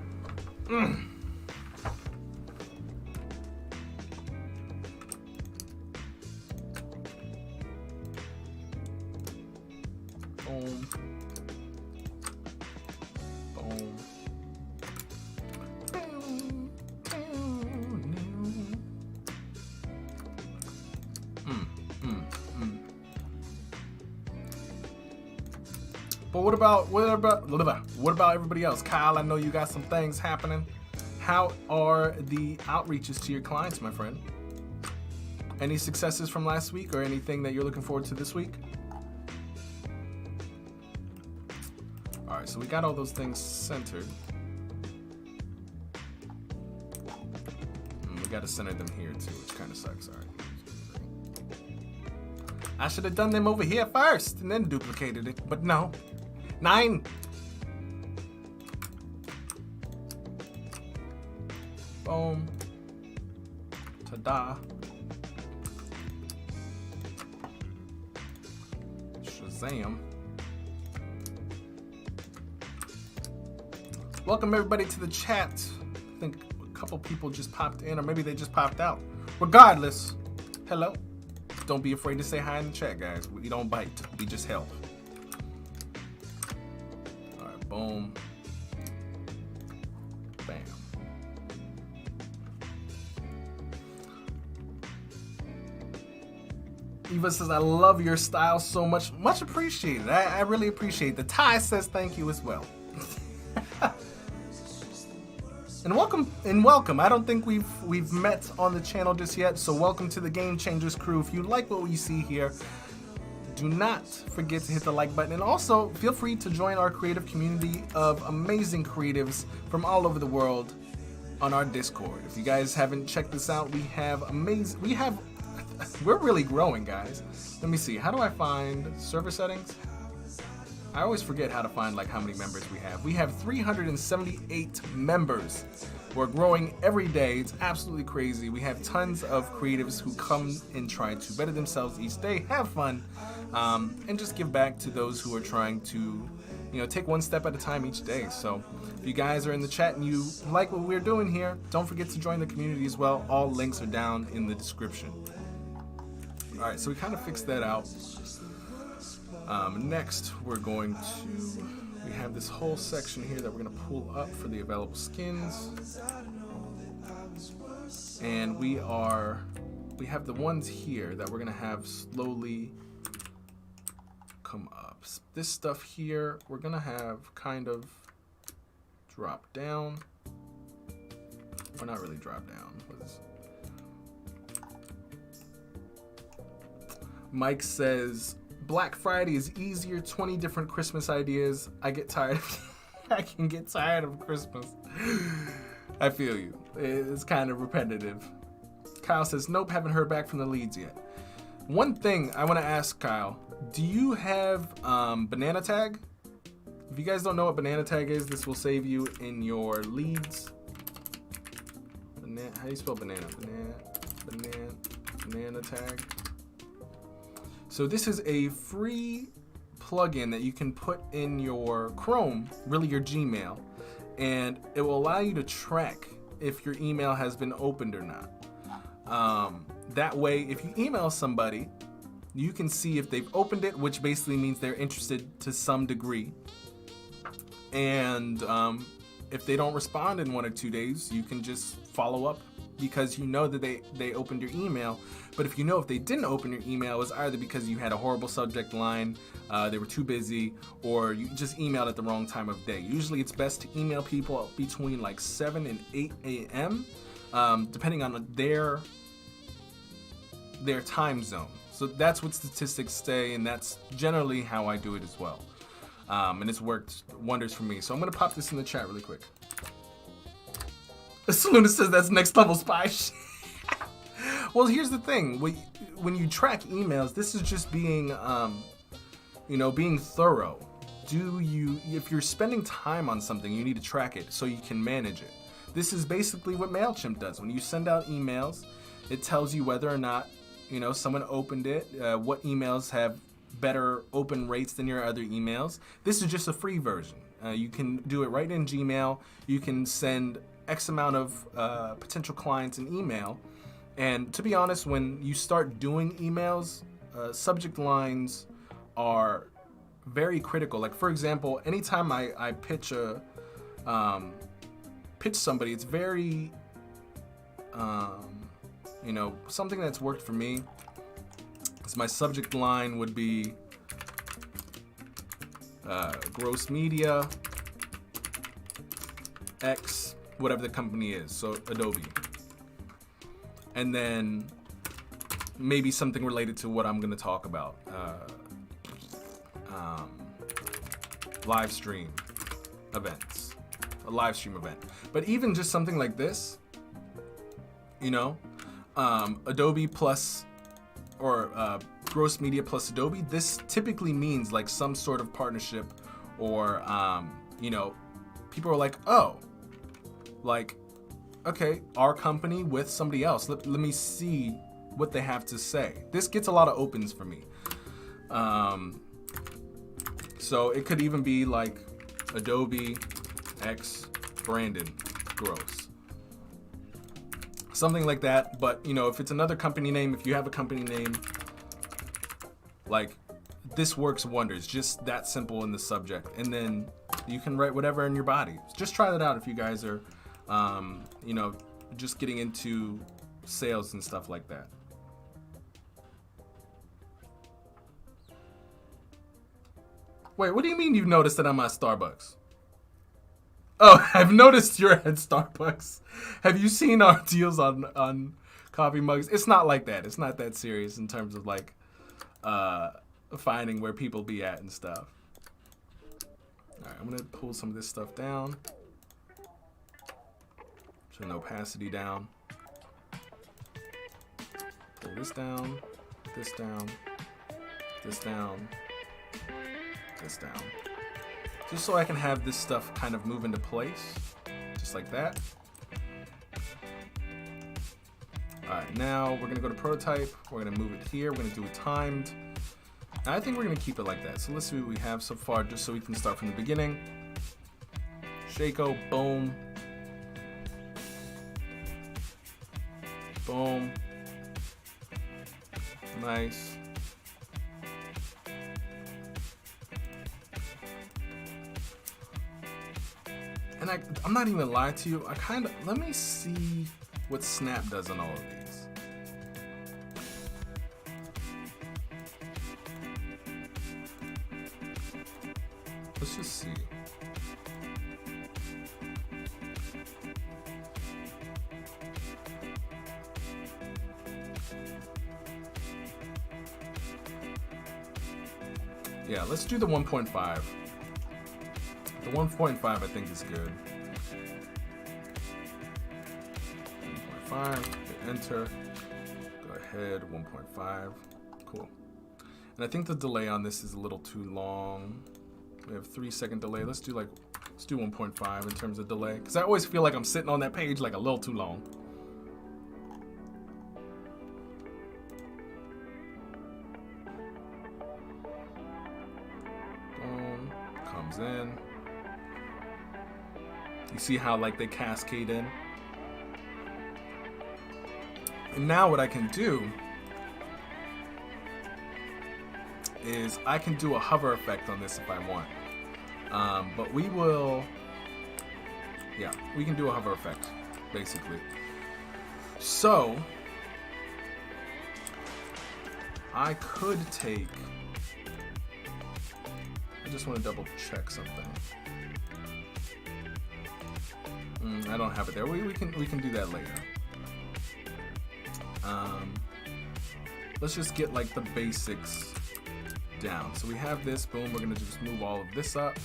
But what about everybody else? Kyle, I know you got some things happening. How are the outreaches to your clients, my friend? Any successes from last week or anything that you're looking forward to this week? All right, so we got all those things centered. We got to center them here too, which kind of sucks. All right. I should have done them over here first and then duplicated it, but no. 9. Boom. Ta-da. Shazam. Welcome everybody to the chat. I think a couple people just popped in, or maybe they just popped out. Regardless, hello. Don't be afraid to say hi in the chat, guys. We don't bite, we just help. All right, boom. Bam. Eva says, I love your style so much. Much appreciated. I really appreciate it. The Ty says thank you as well. And welcome. I don't think we've met on the channel just yet, so welcome to the Game Changers crew. If you like what we see here, do not forget to hit the like button, and also feel free to join our creative community of amazing creatives from all over the world on our Discord. If you guys haven't checked this out, we're really growing, guys. Let me see. How do I find server settings? I always forget how to find like how many members we have. We have 378 members. We're growing every day. It's absolutely crazy. We have tons of creatives who come and try to better themselves each day, have fun, and just give back to those who are trying to, take one step at a time each day. So if you guys are in the chat and you like what we're doing here, don't forget to join the community as well. All links are down in the description. All right, so we kind of fixed that out. Next, we have this whole section here that we're going to pull up for the available skins. And we have the ones here that we're going to have slowly come up. This stuff here, we're going to have kind of drop down. Or not really drop down. Mike says, Black Friday is easier, 20 different Christmas ideas. I can get tired of Christmas. I feel you. It's kind of repetitive. Kyle says, nope, haven't heard back from the leads yet. One thing I want to ask Kyle, do you have banana tag? If you guys don't know what banana tag is, this will save you in your leads. How do you spell banana? Banana tag. So this is a free plugin that you can put in your Chrome, really your Gmail, and it will allow you to track if your email has been opened or not. That way, if you email somebody, you can see if they've opened it, which basically means they're interested to some degree. And if they don't respond in 1 or 2 days, you can just follow up because you know that they opened your email. But if they didn't open your email, it was either because you had a horrible subject line, they were too busy, or you just emailed at the wrong time of day. Usually it's best to email people between like 7 and 8 a.m., depending on their time zone. So that's what statistics say, and that's generally how I do it as well. And it's worked wonders for me. So I'm going to pop this in the chat really quick. Saluna says that's next level spy shit. Well, here's the thing. When you track emails, this is just being, being thorough. If you're spending time on something, you need to track it so you can manage it. This is basically what MailChimp does. When you send out emails, it tells you whether or not, someone opened it, what emails have better open rates than your other emails. This is just a free version. You can do it right in Gmail. You can send X amount of potential clients an email. And to be honest, when you start doing emails, subject lines are very critical. Like, for example, anytime I pitch somebody, it's very, something that's worked for me is my subject line would be, Groce Media, X, whatever the company is, so Adobe. And then maybe something related to what I'm gonna talk about. Live stream events, a live stream event. But even just something like this, you know, Adobe plus, or Groce Media plus Adobe, this typically means like some sort of partnership, or, you know, people are like, oh, like, okay, our company with somebody else. Let me see what they have to say. This gets a lot of opens for me. So it could even be like Adobe X Brandon Groce. Something like that. But, you know, if it's another company name, if you have a company name, like, this works wonders. Just that simple in the subject. And then you can write whatever in your body. Just try that out if you guys are, you know, just getting into sales and stuff like that. Wait, what do you mean you've noticed that I'm at Starbucks? Oh, I've noticed you're at Starbucks. Have you seen our deals on coffee mugs? It's not like that. It's not that serious in terms of like finding where people be at and stuff. All right, I'm gonna pull some of this stuff down. Turn the opacity down. Pull this down, this down, this down, this down. Just so I can have this stuff kind of move into place, just like that. All right, now we're gonna go to prototype. We're gonna move it here. We're gonna do it timed. And I think we're gonna keep it like that. So let's see what we have so far, just so we can start from the beginning. Shako, boom. Boom. Nice. And I'm not even lying to you. Let me see what Snap does on all of these. Let's just see. Yeah, let's do the 1.5. The 1.5 I think is good. 1.5, hit enter. Go ahead, 1.5. Cool. And I think the delay on this is a little too long. We have 3-second delay. Let's do 1.5 in terms of delay. Because I always feel like I'm sitting on that page like a little too long. Boom. Comes in. You see how like they cascade in? And now what I can do is I can do a hover effect on this if I want. But we will, yeah, we can do a hover effect, basically. So, I could take, I just want to double check something. I don't have it there. We can do that later. Let's just get like the basics down. So we have this, boom, we're gonna just move all of this up.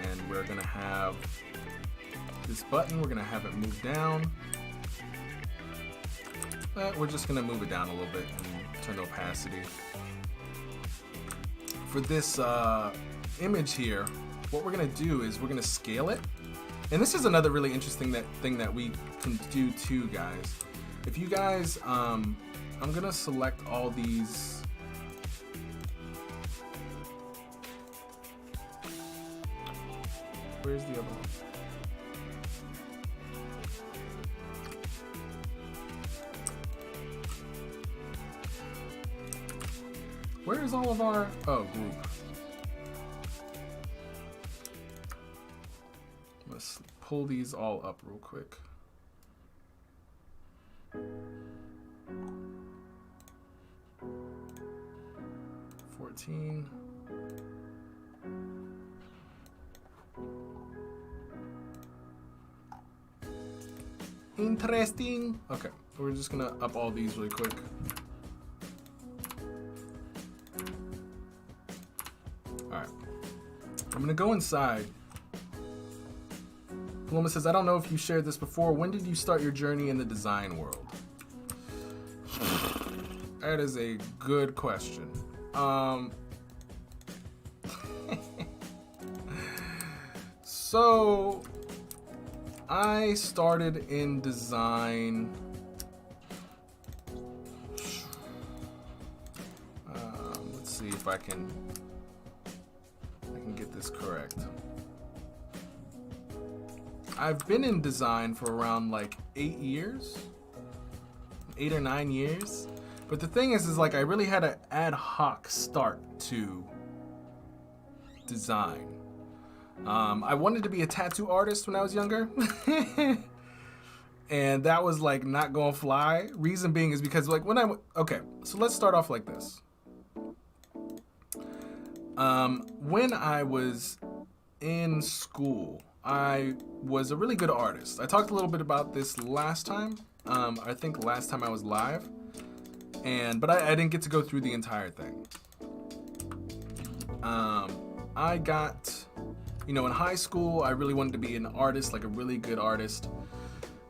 And we're gonna have this button, we're gonna have it move down. But we're just gonna move it down a little bit and turn the opacity. For this image here, what we're gonna do is we're gonna scale it. And this is another really interesting thing that we can do too, guys. If you guys, I'm gonna select all these. Where's the other one? Where is all of our, oh, group. Let's pull these all up real quick. 14. Interesting. Okay, we're just gonna up all these really quick. Alright. I'm gonna go inside. Paloma says, I don't know if you shared this before. When did you start your journey in the design world? That is a good question. So I started in design let's see if I can get this correct. I've been in design for around like 8 years, 8 or 9 years. But the thing is like I really had an ad hoc start to design. I wanted to be a tattoo artist when I was younger. And that was like not gonna fly. Reason being is because like okay, so let's start off like this. When I was in school, I was a really good artist. I talked a little bit about this last time. I think last time I was live. But I didn't get to go through the entire thing. I got, in high school, I really wanted to be an artist, like a really good artist.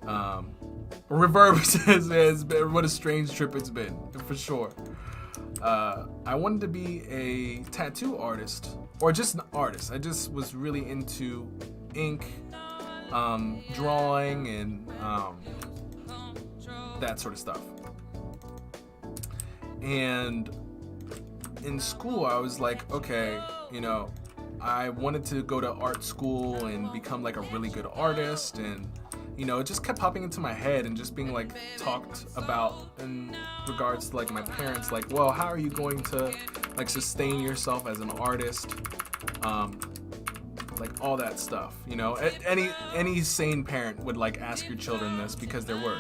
Reverb says, what a strange trip it's been, for sure. I wanted to be a tattoo artist, or just an artist. I just was really into ink, drawing, and that sort of stuff. And in school, I was like, okay, I wanted to go to art school and become like a really good artist. And, it just kept popping into my head and just being like talked about in regards to like my parents, like, well, how are you going to like sustain yourself as an artist? Like all that stuff, any sane parent would like ask your children this because they're worried.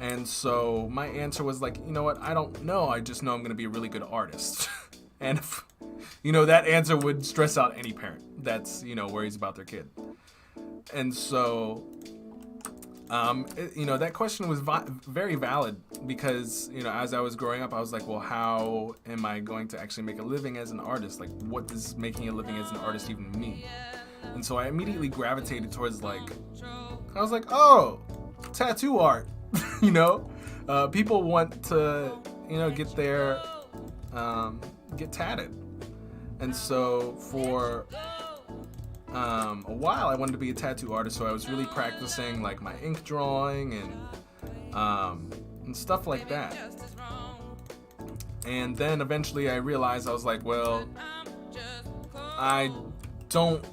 And so my answer was like, you know what? I don't know. I just know I'm going to be a really good artist. And, that answer would stress out any parent that's, worries about their kid. And so, that question was very valid because, as I was growing up, I was like, well, how am I going to actually make a living as an artist? Like, what does making a living as an artist even mean? And so I immediately gravitated towards I was like, oh, tattoo art. People want to, get tatted. And so for a while I wanted to be a tattoo artist, so I was really practicing like my ink drawing and stuff like that. And then eventually I realized I was like, well, I don't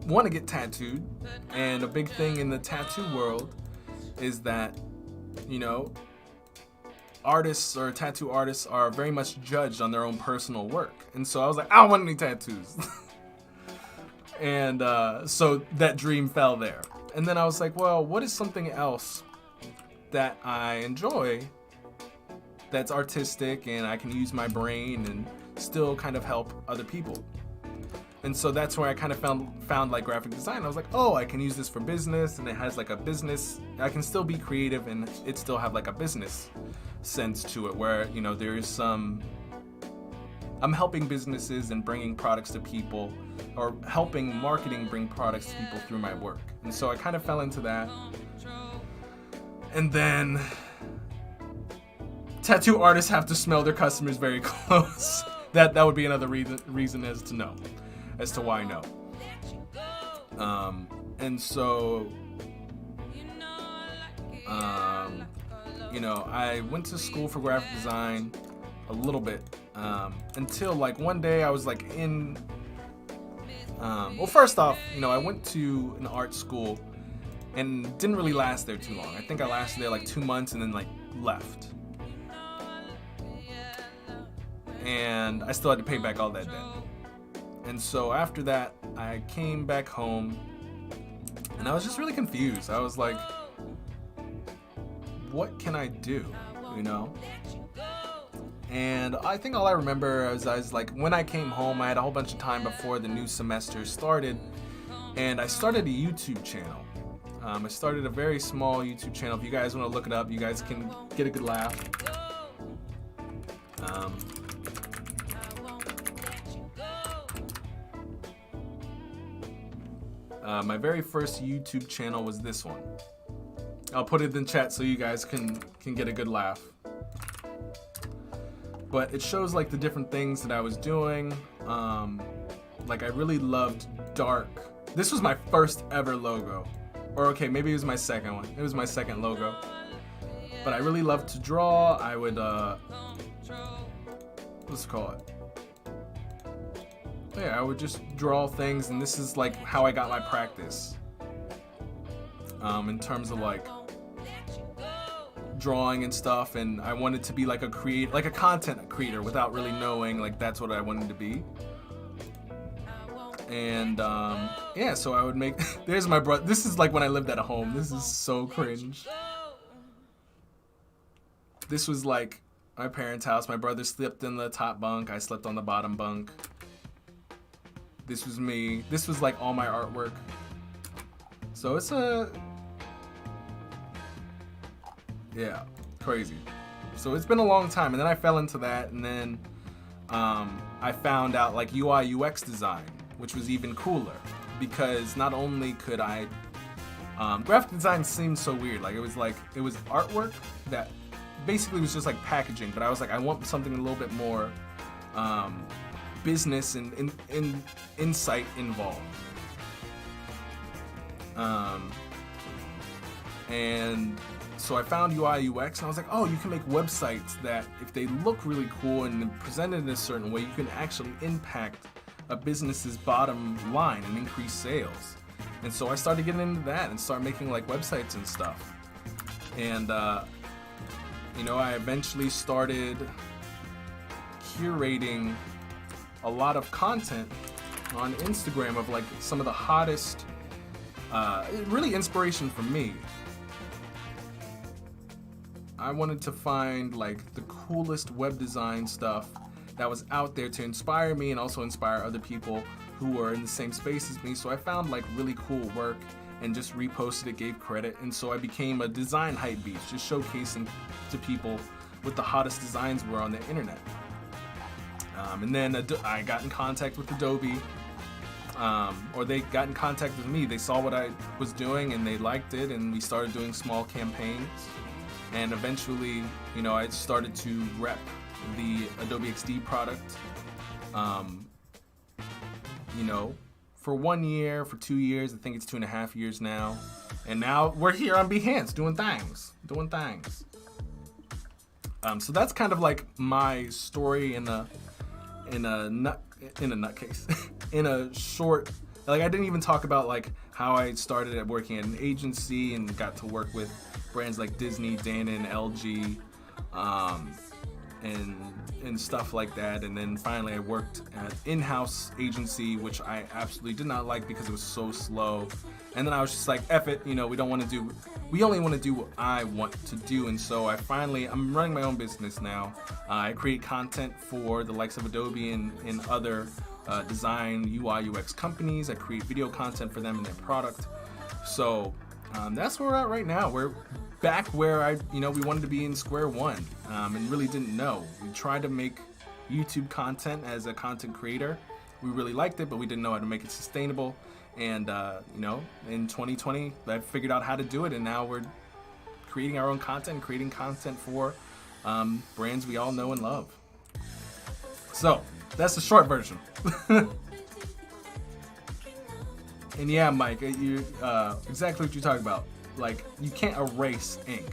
want to get tattooed. And a big thing in the tattoo world is that artists or tattoo artists are very much judged on their own personal work. And so I was like, I don't want any tattoos. And so that dream fell there. And then I was like, well, what is something else that I enjoy that's artistic and I can use my brain and still kind of help other people? And so that's where I kind of found like graphic design. I was like, oh, I can use this for business, and it has like a business. I can still be creative and it still have like a business sense to it, where there's some. I'm helping businesses and bringing products to people, or helping marketing bring products to people through my work. And so I kind of fell into that. And then tattoo artists have to smell their customers very close. That would be another reason as to why no. And so, I went to school for graphic design a little bit, until like one day I was like in, well, first off, I went to an art school and didn't really last there too long. I think I lasted there like 2 months and then like left. And I still had to pay back all that debt. And so after that, I came back home and I was just really confused. I was like, what can I do, you know? And I think all I remember is I was like, when I came home, I had a whole bunch of time before the new semester started, and I started a YouTube channel. I started a very small YouTube channel. If you guys want to look it up, you guys can get a good laugh. My very first YouTube channel was this one. I'll put it in chat so you guys can get a good laugh. But it shows like the different things that I was doing. Like I really loved dark. This was my first ever logo. Or okay, maybe it was my second one. It was my second logo. But I really loved to draw. I would, let's call it. Yeah, I would just draw things, and this is like how I got my practice. In terms of like drawing and stuff, and I wanted to be like a content creator without really knowing like that's what I wanted to be. And yeah, so I would make there's my brother. This is like when I lived at home. This is so cringe. This was like my parents' house. My brother slept in the top bunk, I slept on the bottom bunk. This was me. This was like all my artwork. So it's yeah, crazy. So it's been a long time, and then I fell into that, and then I found out like UI UX design, which was even cooler, because not only could I graphic design seemed so weird, like it was artwork that basically was just like packaging, but I was like, I want something a little bit more business and insight involved. And so I found UI UX, and I was like, oh, you can make websites that if they look really cool and presented in a certain way, you can actually impact a business's bottom line and increase sales. And so I started getting into that and started making like websites and stuff. And you know, I eventually started curating a lot of content on Instagram of like some of the hottest, really inspiration for me. I wanted to find like the coolest web design stuff that was out there to inspire me and also inspire other people who were in the same space as me. So I found like really cool work and just reposted it, gave credit, and so I became a design hype beast, just showcasing to people what the hottest designs were on the internet. And then I got in contact with Adobe, or they got in contact with me. They saw what I was doing and they liked it, and we started doing small campaigns. And eventually, you know, I started to rep the Adobe XD product, you know, for 1 year, for 2 years. I think it's 2.5 years now. And now we're here on Behance doing things. So that's kind of like my story in a nutcase, in a short. Like I didn't even talk about like how I started at working at an agency and got to work with brands like Disney, Dannon, LG, and stuff like that. And then finally I worked at in-house agency, which I absolutely did not like because it was so slow. And then I was just like, F it, you know, we only want to do what I want to do. And so I'm running my own business now. I create content for the likes of Adobe and other design UI UX companies. I create video content for them and their product. So that's where we're at right now. We're back where we wanted to be in square one, and really didn't know. We tried to make YouTube content as a content creator. We really liked it, but we didn't know how to make it sustainable. And you know, in 2020, I figured out how to do it, and now we're creating our own content, creating content for brands we all know and love. So that's the short version. And yeah, Mike, you exactly what you're talking about. Like, you can't erase ink,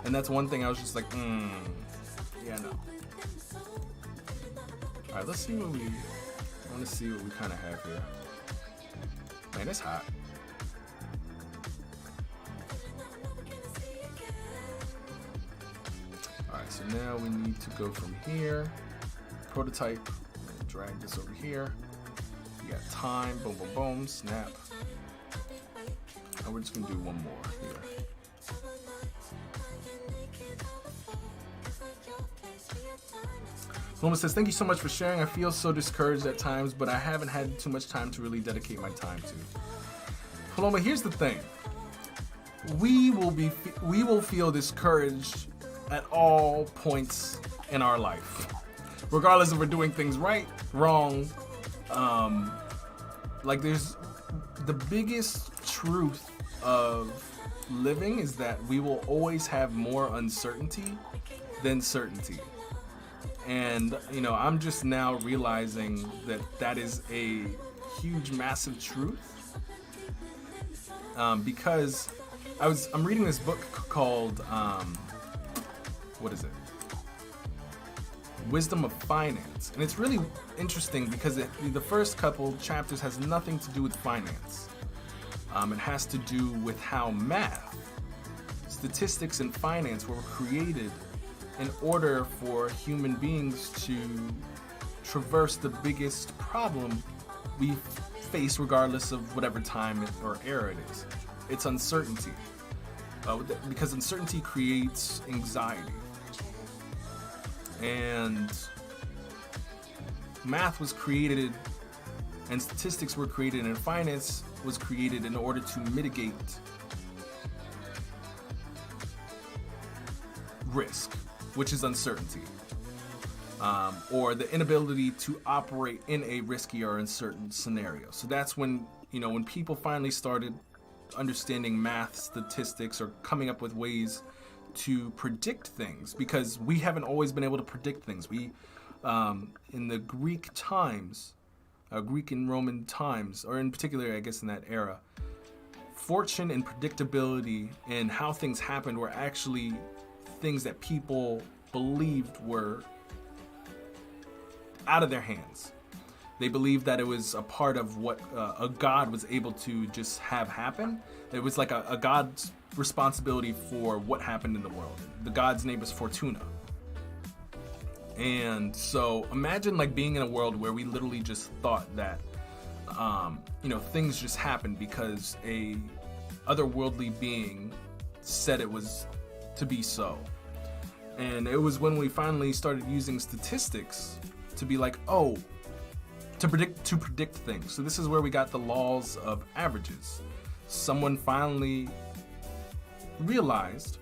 and that's one thing I was just like, yeah, no. All right, let's see what I want to see what we kind of have here. Man, it's hot. All right, so now we need to go from here, prototype, and drag this over here. We got time, boom, boom, boom, snap. And we're just gonna do one more here. Paloma says, thank you so much for sharing. I feel so discouraged at times, but I haven't had too much time to really dedicate my time to. Paloma, here's the thing. We will feel discouraged at all points in our life, regardless if we're doing things right, wrong. Like, there's the biggest truth of living is that we will always have more uncertainty than certainty. And, you know, I'm just now realizing that that is a huge, massive truth. Because I'm reading this book called, what is it? Wisdom of Finance. And it's really interesting because the first couple chapters has nothing to do with finance. It has to do with how math, statistics, and finance were created in order for human beings to traverse the biggest problem we face regardless of whatever time or era it is. It's uncertainty. Because uncertainty creates anxiety. And math was created, and statistics were created, and finance was created in order to mitigate risk, which is uncertainty, or the inability to operate in a risky or uncertain scenario. So that's when, you know, when people finally started understanding math, statistics, or coming up with ways to predict things, because we haven't always been able to predict things. We, in the Greek times, Greek and Roman times, or in particular, I guess in that era, fortune and predictability and how things happened were actually things that people believed were out of their hands. They believed that it was a part of what a god was able to just have happen. It was like a god's responsibility for what happened in the world. The god's name is Fortuna. And so imagine like being in a world where we literally just thought that, you know, things just happened because a otherworldly being said it was to be so. And it was when we finally started using statistics to be like, oh, to predict things. So this is where we got the laws of averages. Someone finally realized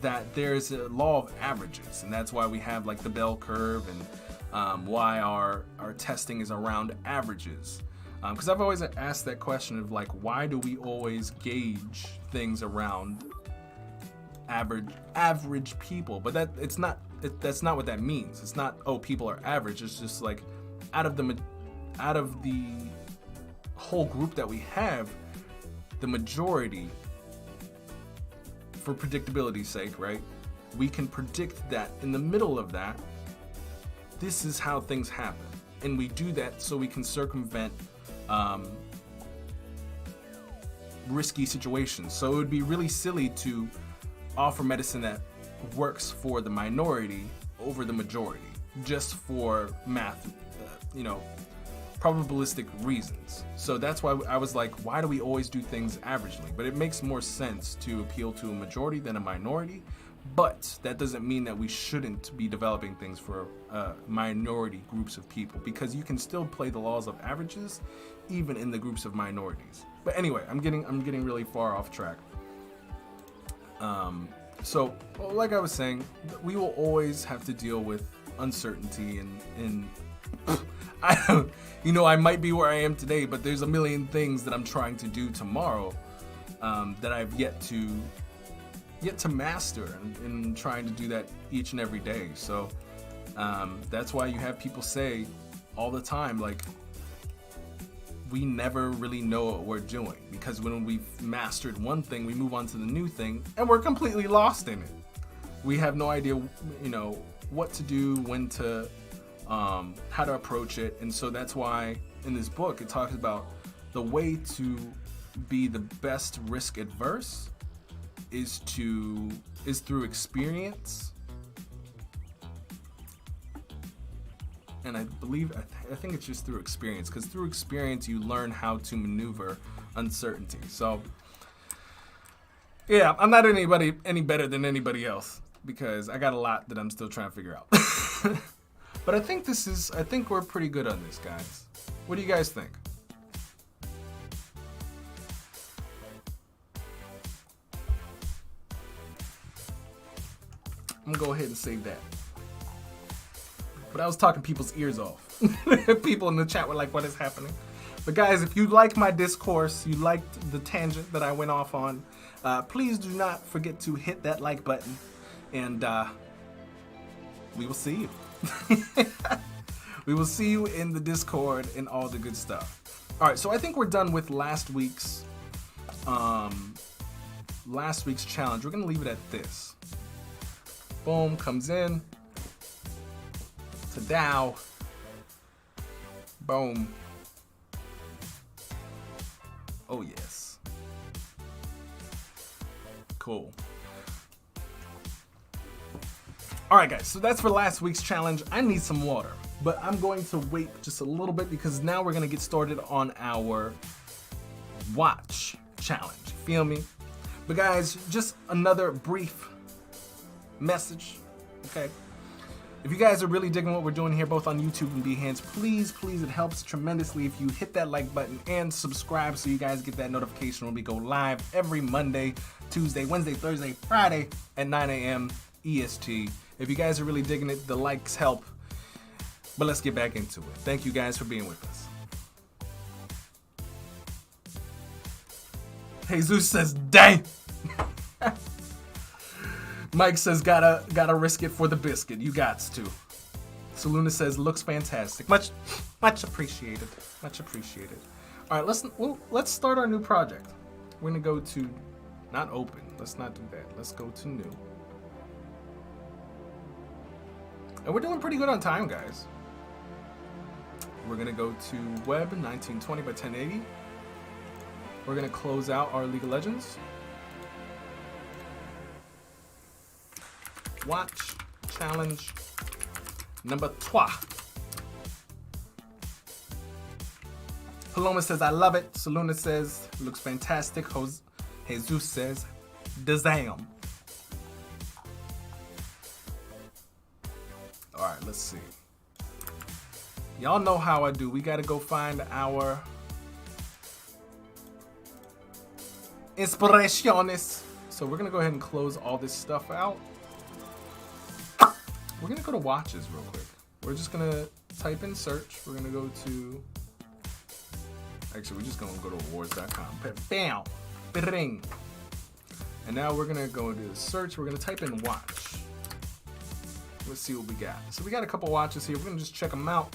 that there's a law of averages, and that's why we have like the bell curve, and why our testing is around averages. Because I've always asked that question of like, why do we always gauge things around average people? But that's not what that means. It's not, oh, people are average. It's just like out of the whole group that we have, the majority, for predictability's sake, right? We can predict that in the middle of that, this is how things happen. And we do that so we can circumvent risky situations. So it would be really silly to offer medicine that works for the minority over the majority, just for math, probabilistic reasons. So that's why I was like, why do we always do things averagely? But it makes more sense to appeal to a majority than a minority. But that doesn't mean that we shouldn't be developing things for minority groups of people, because you can still play the laws of averages even in the groups of minorities. But anyway, I'm getting really far off track. So like I was saying, we will always have to deal with uncertainty, and I might be where I am today, but there's a million things that I'm trying to do tomorrow that I've yet to master, and trying to do that each and every day. So that's why you have people say all the time, like, we never really know what we're doing, because when we've mastered one thing, we move on to the new thing and we're completely lost in it. We have no idea, what to do, when to, how to approach it. And so that's why in this book, it talks about the way to be the best risk adverse is through experience. And I think it's just through experience, because through experience you learn how to maneuver uncertainty. So yeah, I'm not any better than anybody else, because I got a lot that I'm still trying to figure out. But I think we're pretty good on this, guys. What do you guys think? I'm gonna go ahead and save that. But I was talking people's ears off. People in the chat were like, what is happening? But guys, if you like my discourse, you liked the tangent that I went off on, please do not forget to hit that like button. And we will see you. We will see you in the Discord and all the good stuff. All right, so I think we're done with last week's challenge. We're gonna leave it at this. Boom, comes in to Dow. Boom. Oh yes. Cool. All right, guys, so that's for last week's challenge. I need some water, but I'm going to wait just a little bit because now we're gonna get started on our watch challenge. Feel me? But guys, just another brief message, okay? If you guys are really digging what we're doing here, both on YouTube and Behance, please, it helps tremendously if you hit that like button and subscribe so you guys get that notification when we go live every Monday, Tuesday, Wednesday, Thursday, Friday at 9 a.m. EST. If you guys are really digging it, the likes help. But let's get back into it. Thank you guys for being with us. Jesus says, dang. Mike says, gotta risk it for the biscuit. You gots to. Saluna says, looks fantastic. Much appreciated. Much appreciated. All right, let's start our new project. We're gonna go to, not open. Let's not do that. Let's go to new. And we're doing pretty good on time, guys. We're gonna go to web 1920 by 1080. We're gonna close out our League of Legends. Watch challenge number 3. Paloma says, I love it. Saluna says, looks fantastic. Jesus says, damn. All right, let's see. Y'all know how I do. We got to go find our inspiraciones. So we're going to go ahead and close all this stuff out. We're going to go to watches real quick. We're just going to type in search. We're going to go to, actually, we're just going to go to awards.com. Bam, bing. And now we're going to go to search. We're going to type in watch. Let's see what we got. So we got a couple watches here. We're going to just check them out.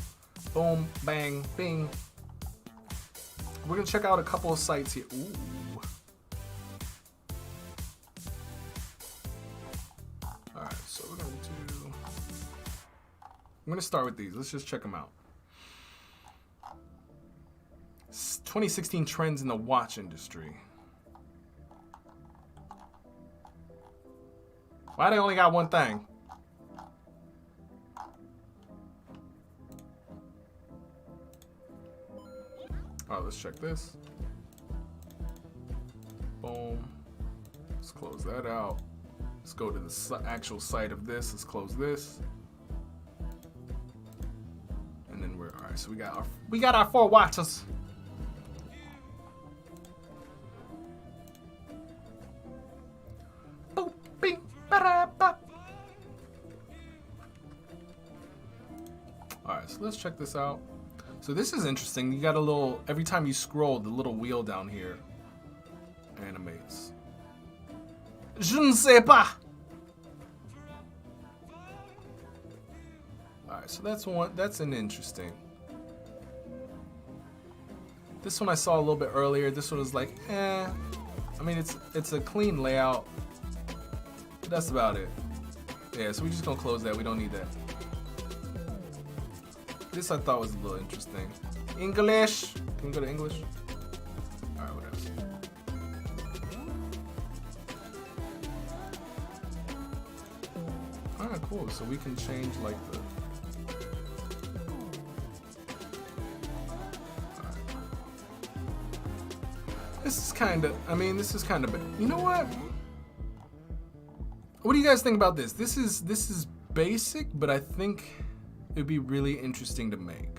Boom, bang, bing. We're going to check out a couple of sites here. Ooh. All right, so we're going to do, I'm going to start with these. Let's just check them out. 2016 trends in the watch industry. Why they only got one thing? All right, let's check this. Boom. Let's close that out. Let's go to the actual site of this. Let's close this. And then we're, all right, so we got our 4 watches. Boop, bing, ba-da-ba. All right, so let's check this out. So this is interesting. You got a little, every time you scroll, the little wheel down here animates. Je ne sais pas. All right, so that's an interesting. This one I saw a little bit earlier. This one was like, I mean, it's a clean layout. But that's about it. Yeah, so we're just gonna close that. We don't need that. This I thought was a little interesting. English. Can we go to English? All right, what else? All right, cool. So we can change like the. All right. This is kind of. I mean, this is kind of. You know what? What do you guys think about this? This is basic, but I think it'd be really interesting to make.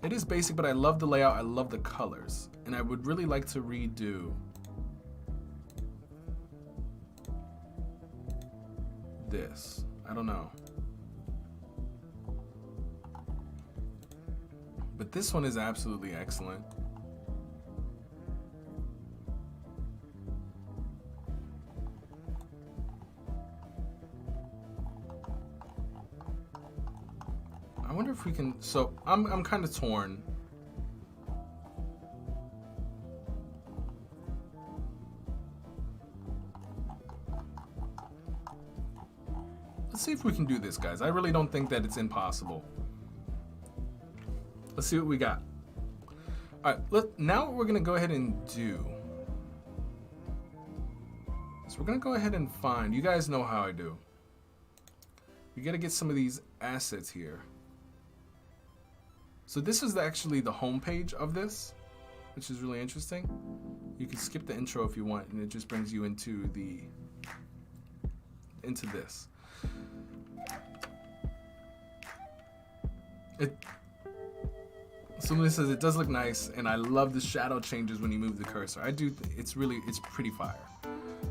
It is basic, but I love the layout. I love the colors. And I would really like to redo this. I don't know. But this one is absolutely excellent. I wonder if we can, so I'm kind of torn. Let's see if we can do this, guys. I really don't think that it's impossible. Let's see what we got. All right, now what we're gonna go ahead and do. So we're gonna go ahead and find, you guys know how I do. We gotta get some of these assets here. So this is actually the home page of this, which is really interesting. You can skip the intro if you want, and it just brings you into this. So this says it does look nice, and I love the shadow changes when you move the cursor. I do. It's pretty fire.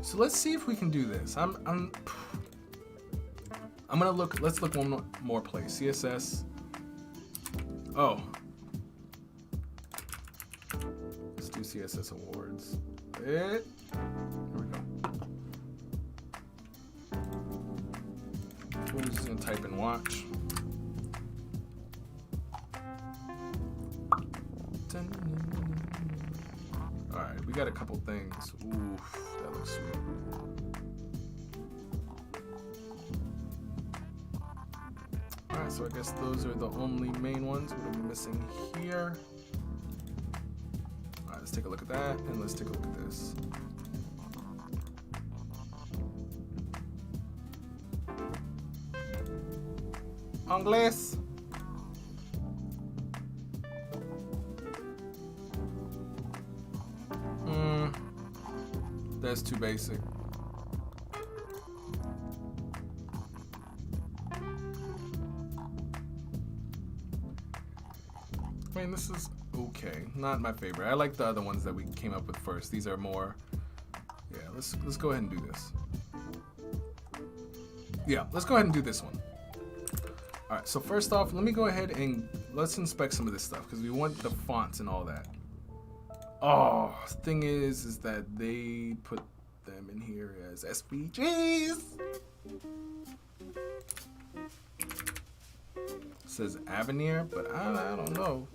So let's see if we can do this. I'm gonna look. Let's look one more place. CSS. Oh. Let's do CSS awards. Here we go. We're just gonna type in watch. Alright, we got a couple things. Oof, that looks sweet. Alright, so I guess those are the only main ones we're missing here. Alright, let's take a look at that, and let's take a look at this. Anglais. That's too basic. I mean, this is okay. Not my favorite. I like the other ones that we came up with first. These are more. Yeah, let's go ahead and do this. Yeah, let's go ahead and do this one. All right. So first off, let me go ahead and let's inspect some of this stuff because we want the fonts and all that. Oh, thing is that they put them in here as SVGs. It says Avenir, but I don't know.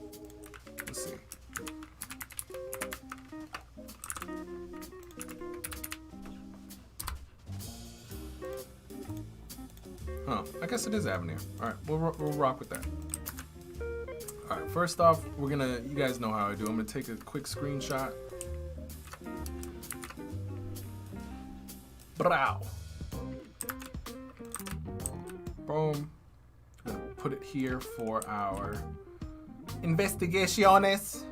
Let's see. Huh, I guess it is Avenir. All right, we'll rock with that. All right, first off, you guys know how I do. I'm gonna take a quick screenshot. Brow. Boom. I'm gonna put it here for our investigaciones.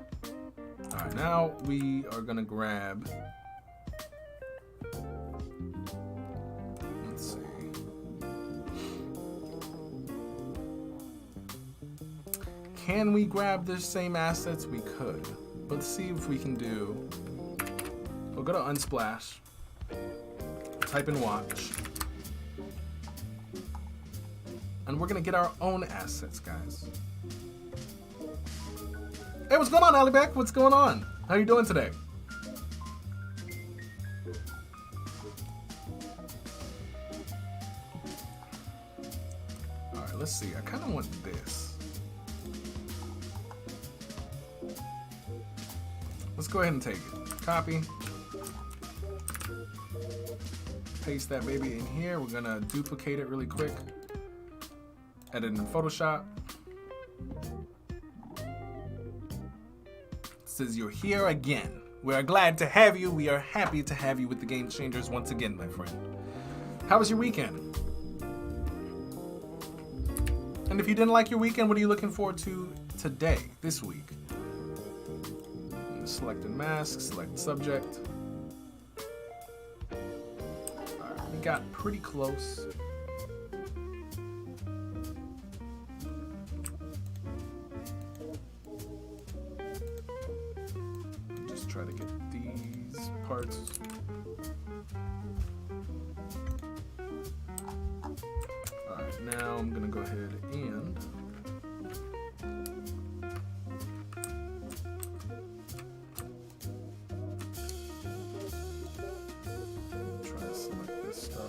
All right, now we are gonna grab. Let's see. Can we grab the same assets? We could. Let's see if we can do. We'll go to Unsplash. Type in watch. And we're gonna get our own assets, guys. Hey, what's going on, Alibek? What's going on? How you doing today? All right, let's see. I kind of want this. Let's go ahead and take it. Copy. Paste that baby in here. We're gonna duplicate it really quick. Edit in Photoshop. It says you're here again. We are glad to have you. We are happy to have you with the Game Changers once again, my friend. How was your weekend? And if you didn't like your weekend, what are you looking forward to today, this week? Select a mask, select subject. Alright, we got pretty close. try to get these parts. Alright, now I'm gonna go ahead and try to select this stuff.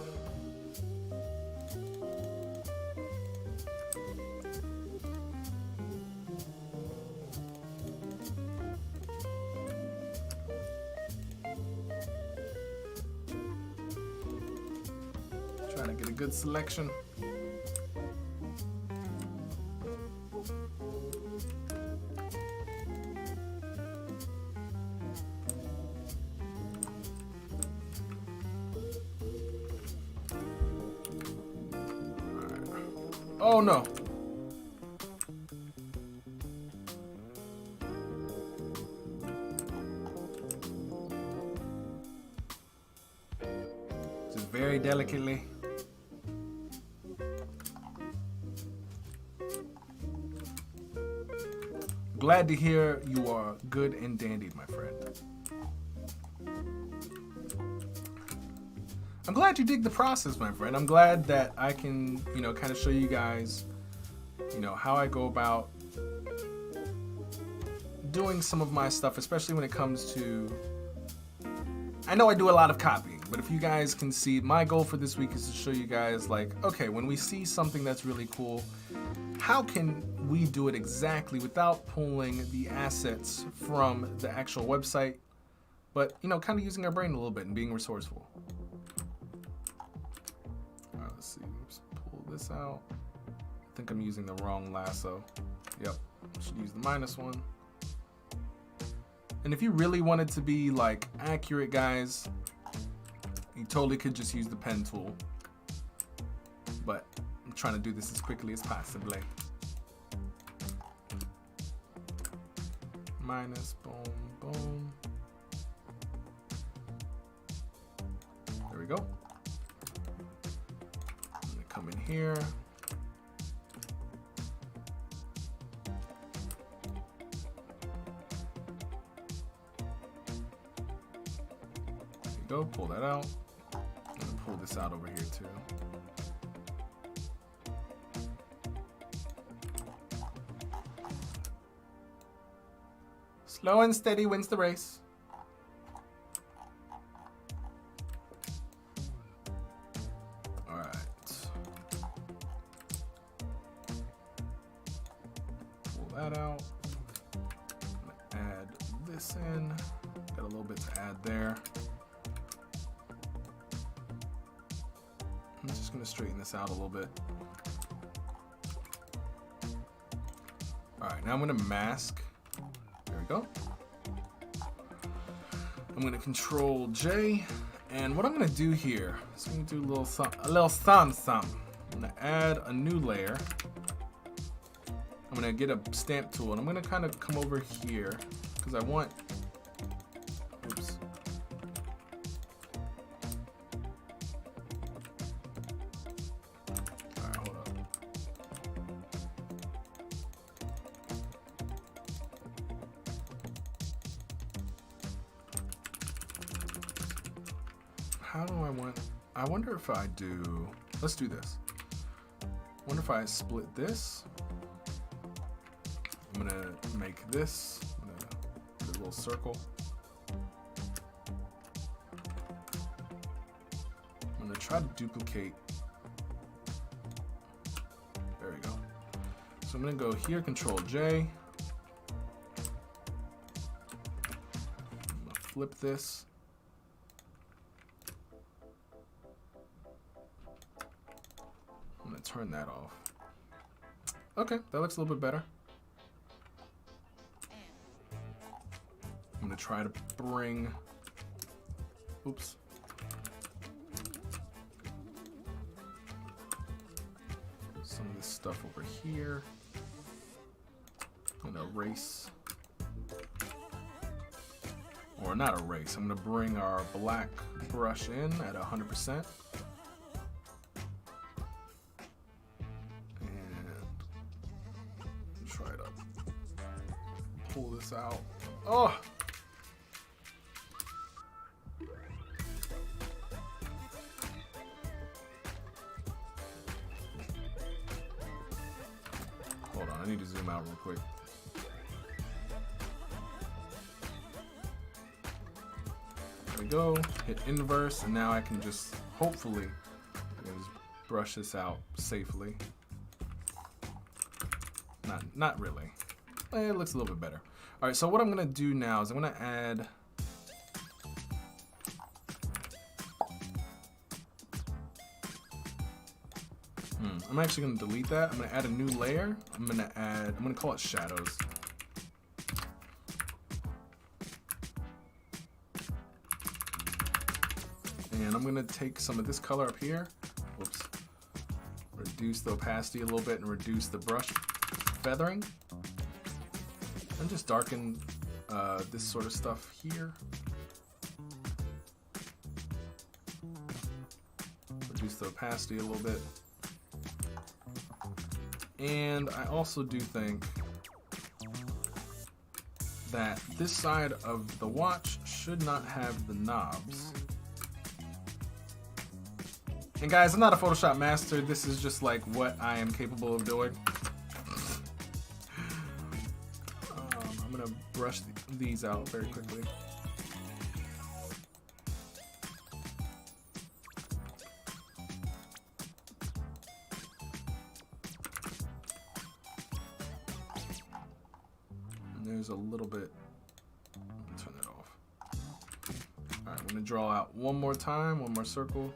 Trying to get a good selection. Oh no. Just very delicately. Glad to hear you are good and dandy, my friend. I'm glad you dig the process, my friend. I'm glad that I can, kind of show you guys, how I go about doing some of my stuff, especially when it comes to, I know I do a lot of copying, but if you guys can see, my goal for this week is to show you guys, like, okay, when we see something that's really cool, how can we do it exactly without pulling the assets from the actual website, but, kind of using our brain a little bit and being resourceful. All right, let's see, let's pull this out. I think I'm using the wrong lasso. Yep, should use the -1. And if you really wanted to be like accurate, guys, you totally could just use the pen tool. But I'm trying to do this as quickly as possible. Minus, boom, boom. There we go. I'm gonna come in here. Go, pull that out. I'm gonna pull this out over here too. Slow and steady wins the race. All right. Pull that out. I'm gonna add this in. Got a little bit to add there. I'm just going to straighten this out a little bit. Alright, now I'm going to mask. There we go. I'm going to Control J. And what I'm going to do here is I'm going to do a little something. I'm going to add a new layer. I'm going to get a stamp tool. And I'm going to kind of come over here because I want... Oops. How do I wonder if I do, let's do this. I wonder if I split this. I'm gonna make this, I'm gonna do a little circle. I'm gonna try to duplicate. There we go. So I'm gonna go here, Control J. I'm gonna flip this. I'm gonna turn that off. Okay, that looks a little bit better. I'm gonna try to bring, oops. Some of this stuff over here. I'm gonna erase, or not erase, I'm gonna bring our black brush in at 100%. Try to pull this out. Oh, I need to zoom out real quick. There we go. Hit inverse, and now I can just hopefully I can just brush this out safely. Not really. It looks a little bit better. All right, so what I'm gonna do now is I'm gonna add. I'm actually gonna delete that. I'm gonna add a new layer. I'm gonna call it shadows. And I'm gonna take some of this color up here. Whoops. Reduce the opacity a little bit and reduce the brush feathering. And just darken this sort of stuff here. Reduce the opacity a little bit. And I also do think that this side of the watch should not have the knobs. And guys, I'm not a Photoshop master. This is just like what I am capable of doing. I'm gonna brush these out very quickly. There's a little bit. Turn that off. All right, I'm gonna draw out one more time, one more circle.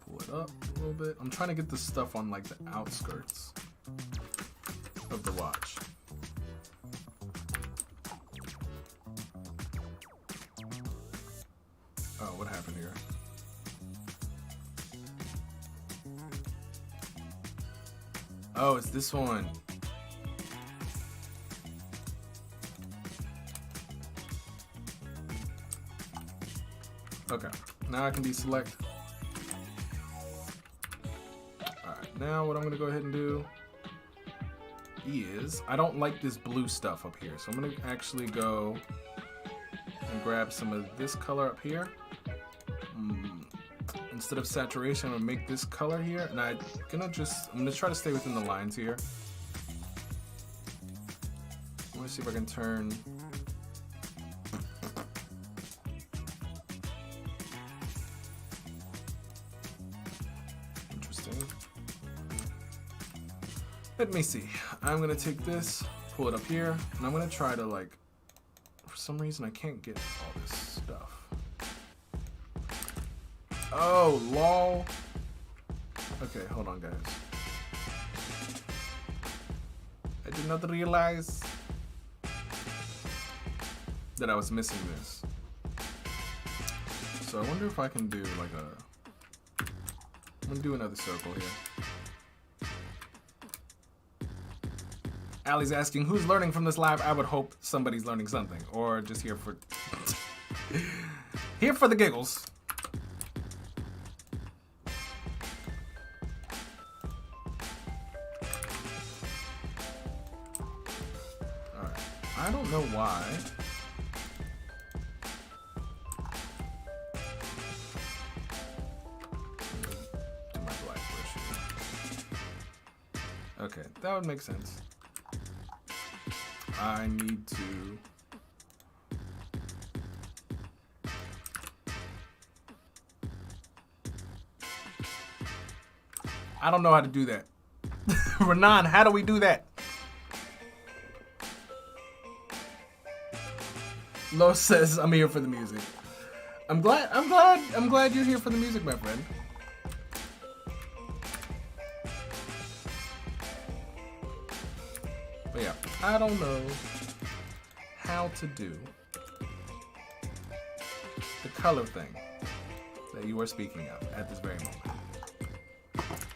Pull it up a little bit. I'm trying to get this stuff on like the outskirts of the watch. Oh, what happened here? Oh, it's this one. Okay, now I can deselect. Alright, now what I'm gonna go ahead and do is, I don't like this blue stuff up here, so I'm gonna actually go and grab some of this color up here. Instead of saturation, I'm gonna make this color here, and I'm gonna try to stay within the lines here. I want to see if I can turn. Interesting. Let me see. I'm gonna take this, pull it up here, and I'm gonna try to like. For some reason, I can't get all this stuff. Oh, lol. Okay, hold on, guys. I did not realize that I was missing this. So I wonder if I can do like a... I'm gonna do another circle here. Allie's asking, who's learning from this live? I would hope somebody's learning something. Or just here for... here for the giggles. I don't know why. Do my black brush. Okay, that would make sense. I need to. I don't know how to do that. Renan, how do we do that? Lo says, I'm here for the music. I'm glad you're here for the music, my friend. But yeah, I don't know how to do the color thing that you are speaking of at this very moment.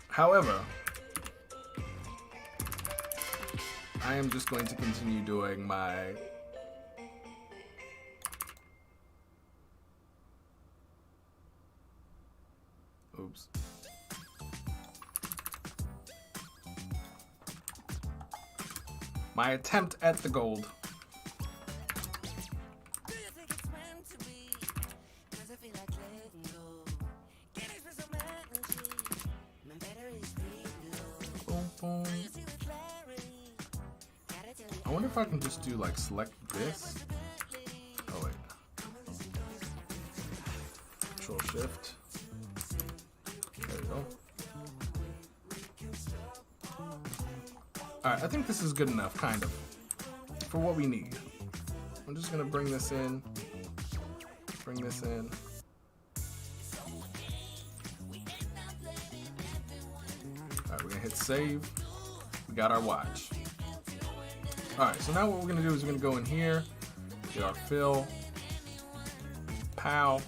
However, I am just going to continue doing my oops. My attempt at the gold. I wonder if I can just do like select this. Oh wait. Control Shift. There we go. Alright, I think this is good enough, kind of, for what we need. I'm just gonna bring this in. Bring this in. Alright, we're gonna hit save. We got our watch. Alright, so now what we're gonna do is we're gonna go in here, get our fill, pow.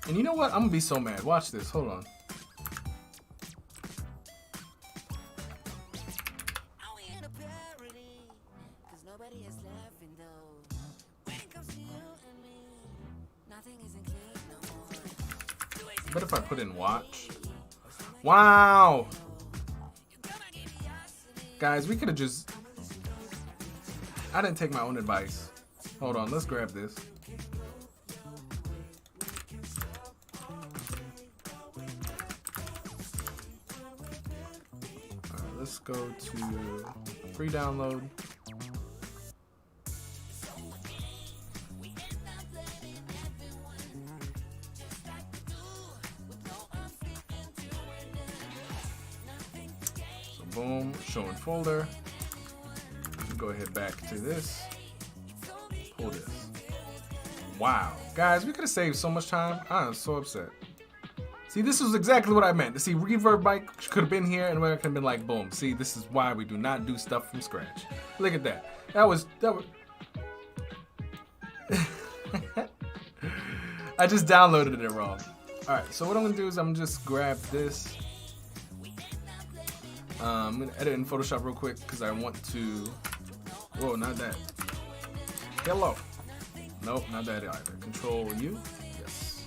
And you know what? I'm gonna be so mad. Watch this. Hold on. What if I put in watch? Wow! Guys, we could have just... I didn't take my own advice. Hold on, let's grab this. Alright, let's go to free download. Boom, show in folder. Go ahead back to this. Pull this. Wow. Guys, we could have saved so much time. I am so upset. See, this was exactly what I meant. See, reverb mic could have been here and we could have been like, boom. See, this is why we do not do stuff from scratch. Look at that. That was I just downloaded it wrong. Alright, so what I'm gonna do is I'm just grab this. I'm gonna edit in Photoshop real quick because I want to. Whoa, not that. Hello. Nope, not that either. Control U. Yes.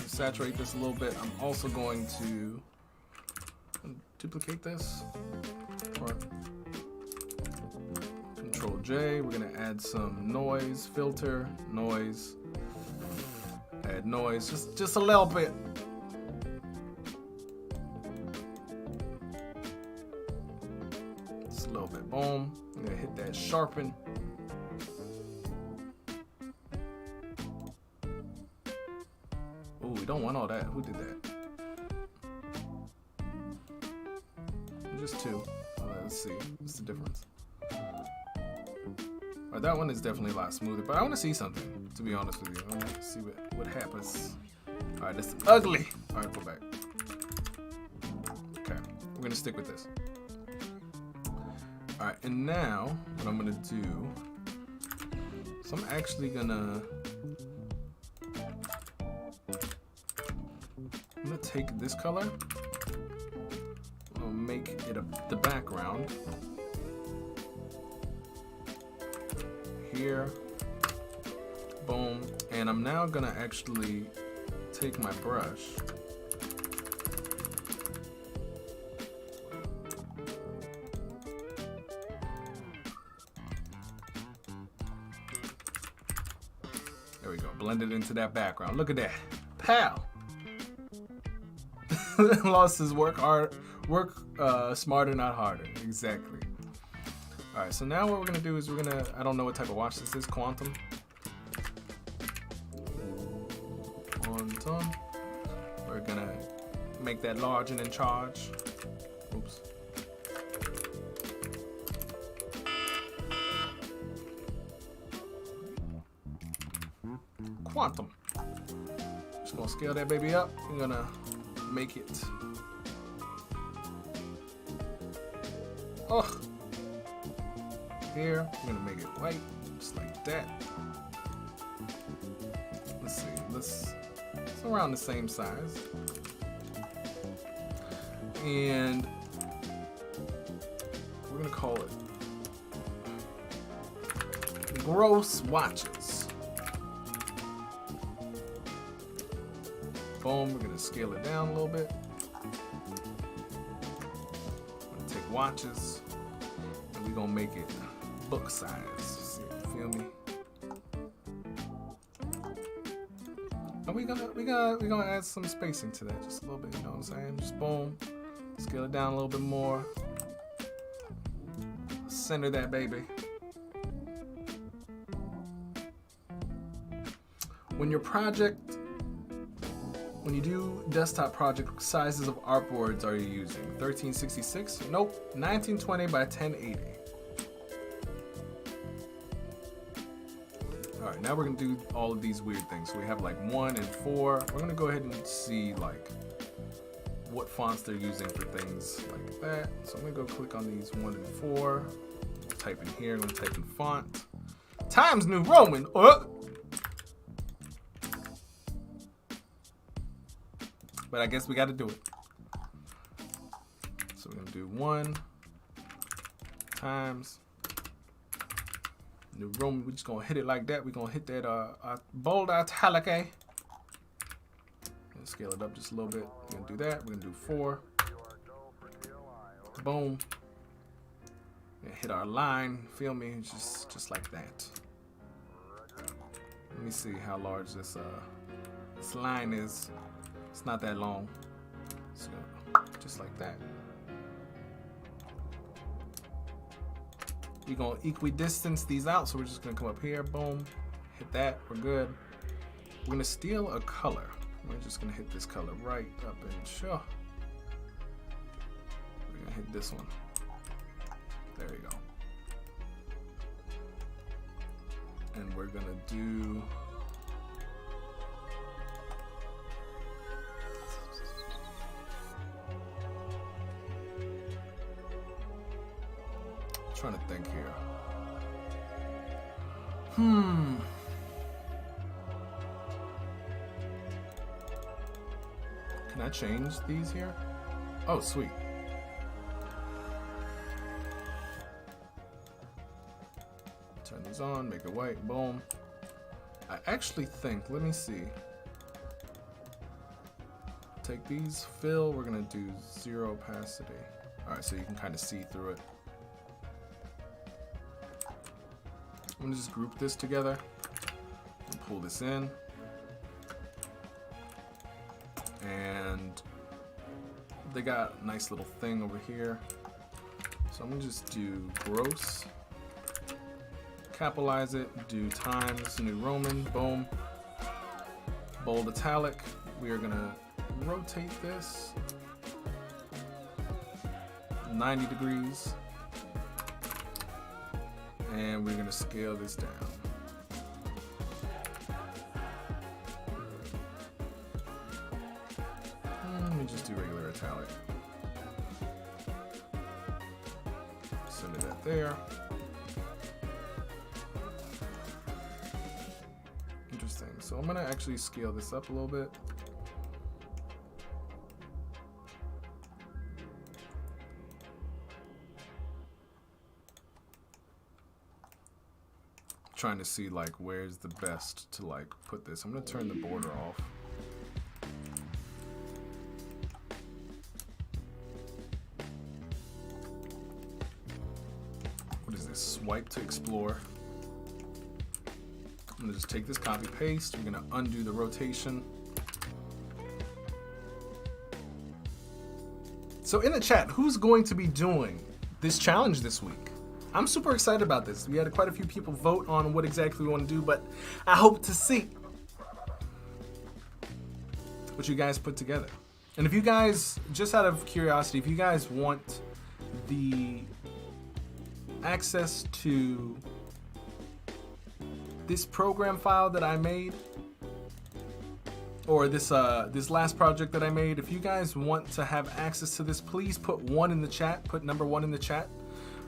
Saturate this a little bit. I'm also going to duplicate this. Or Control J. We're gonna add some noise, filter, noise. Add noise, just a little bit. Just a little bit. Boom. I'm gonna hit that sharpen. Ooh, we don't want all that. Who did that? Just two. Let's see. What's the difference? Alright, that one is definitely a lot smoother, but I want to see something, to be honest with you. I want to see what happens. Alright, that's ugly. Alright, go back. Okay, we're going to stick with this. Alright, and now, what I'm going to do, so I'm actually going to take this color, I'll make it the background. Here, boom, and I'm now gonna actually take my brush there we go, blend it into that background. Look at that, pow. Lost his work smarter, not harder. Exactly. Alright, so now what we're gonna do is we're gonna, I don't know what type of watch this is, quantum. We're gonna make that large and in charge. Oops. Quantum. Just gonna scale that baby up. I'm gonna make it. Oh. Here, I'm gonna make it white, just like that. Let's see, it's around the same size. And we're gonna call it Groce Watches. Boom, we're gonna scale it down a little bit. I'm gonna take watches, and we're gonna make it book size. See, feel me? And we gonna add some spacing to that, just a little bit. You know what I'm saying? Just boom, scale it down a little bit more. Center that baby. When you do desktop project, sizes of artboards are you using? 1366? Nope. 1920 by 1080. All right, now we're gonna do all of these weird things. So we have like 1 and 4. We're gonna go ahead and see like what fonts they're using for things like that. So I'm gonna go click on these 1 and 4. Type in here. I'm gonna type in font. Times New Roman. But I guess we got to do it. So we're gonna do 1 times New Roman. We're just gonna hit it like that. We're gonna hit that bold italic. Gonna scale it up just a little bit. We're gonna do that. We're gonna do 4. Boom. We're gonna hit our line. Feel me? Just like that. Let me see how large this line is. It's not that long. So just like that. We're gonna equidistance these out, so we're just gonna come up here, boom, hit that, we're good. We're gonna steal a color. We're just gonna hit this color right up and sure. We're gonna hit this one. There you go. And we're gonna do trying to think here. Can I change these here? Oh, sweet. Turn these on, make it white, boom. I actually think, let me see. Take these, fill, we're gonna do 0 opacity. All right, so you can kind of see through it. I'm gonna just group this together and pull this in. And they got a nice little thing over here. So I'm gonna just do gross, capitalize it, do times New Roman, boom, bold italic. We are gonna rotate this 90 degrees. And we're gonna scale this down. Let me just do regular italic. Center that there. Interesting. So I'm gonna actually scale this up a little bit. Trying to see like where's the best to like put this. I'm gonna turn the border off. What is this? Swipe to explore. I'm gonna just take this, copy paste. We're gonna undo the rotation. So in the chat, who's going to be doing this challenge this week? I'm super excited about this. We had quite a few people vote on what exactly we want to do, but I hope to see what you guys put together. And if you guys, just out of curiosity, if you guys want the access to this program file that I made, or this last project that I made, if you guys want to have access to this, please put 1 in the chat, put number 1 in the chat.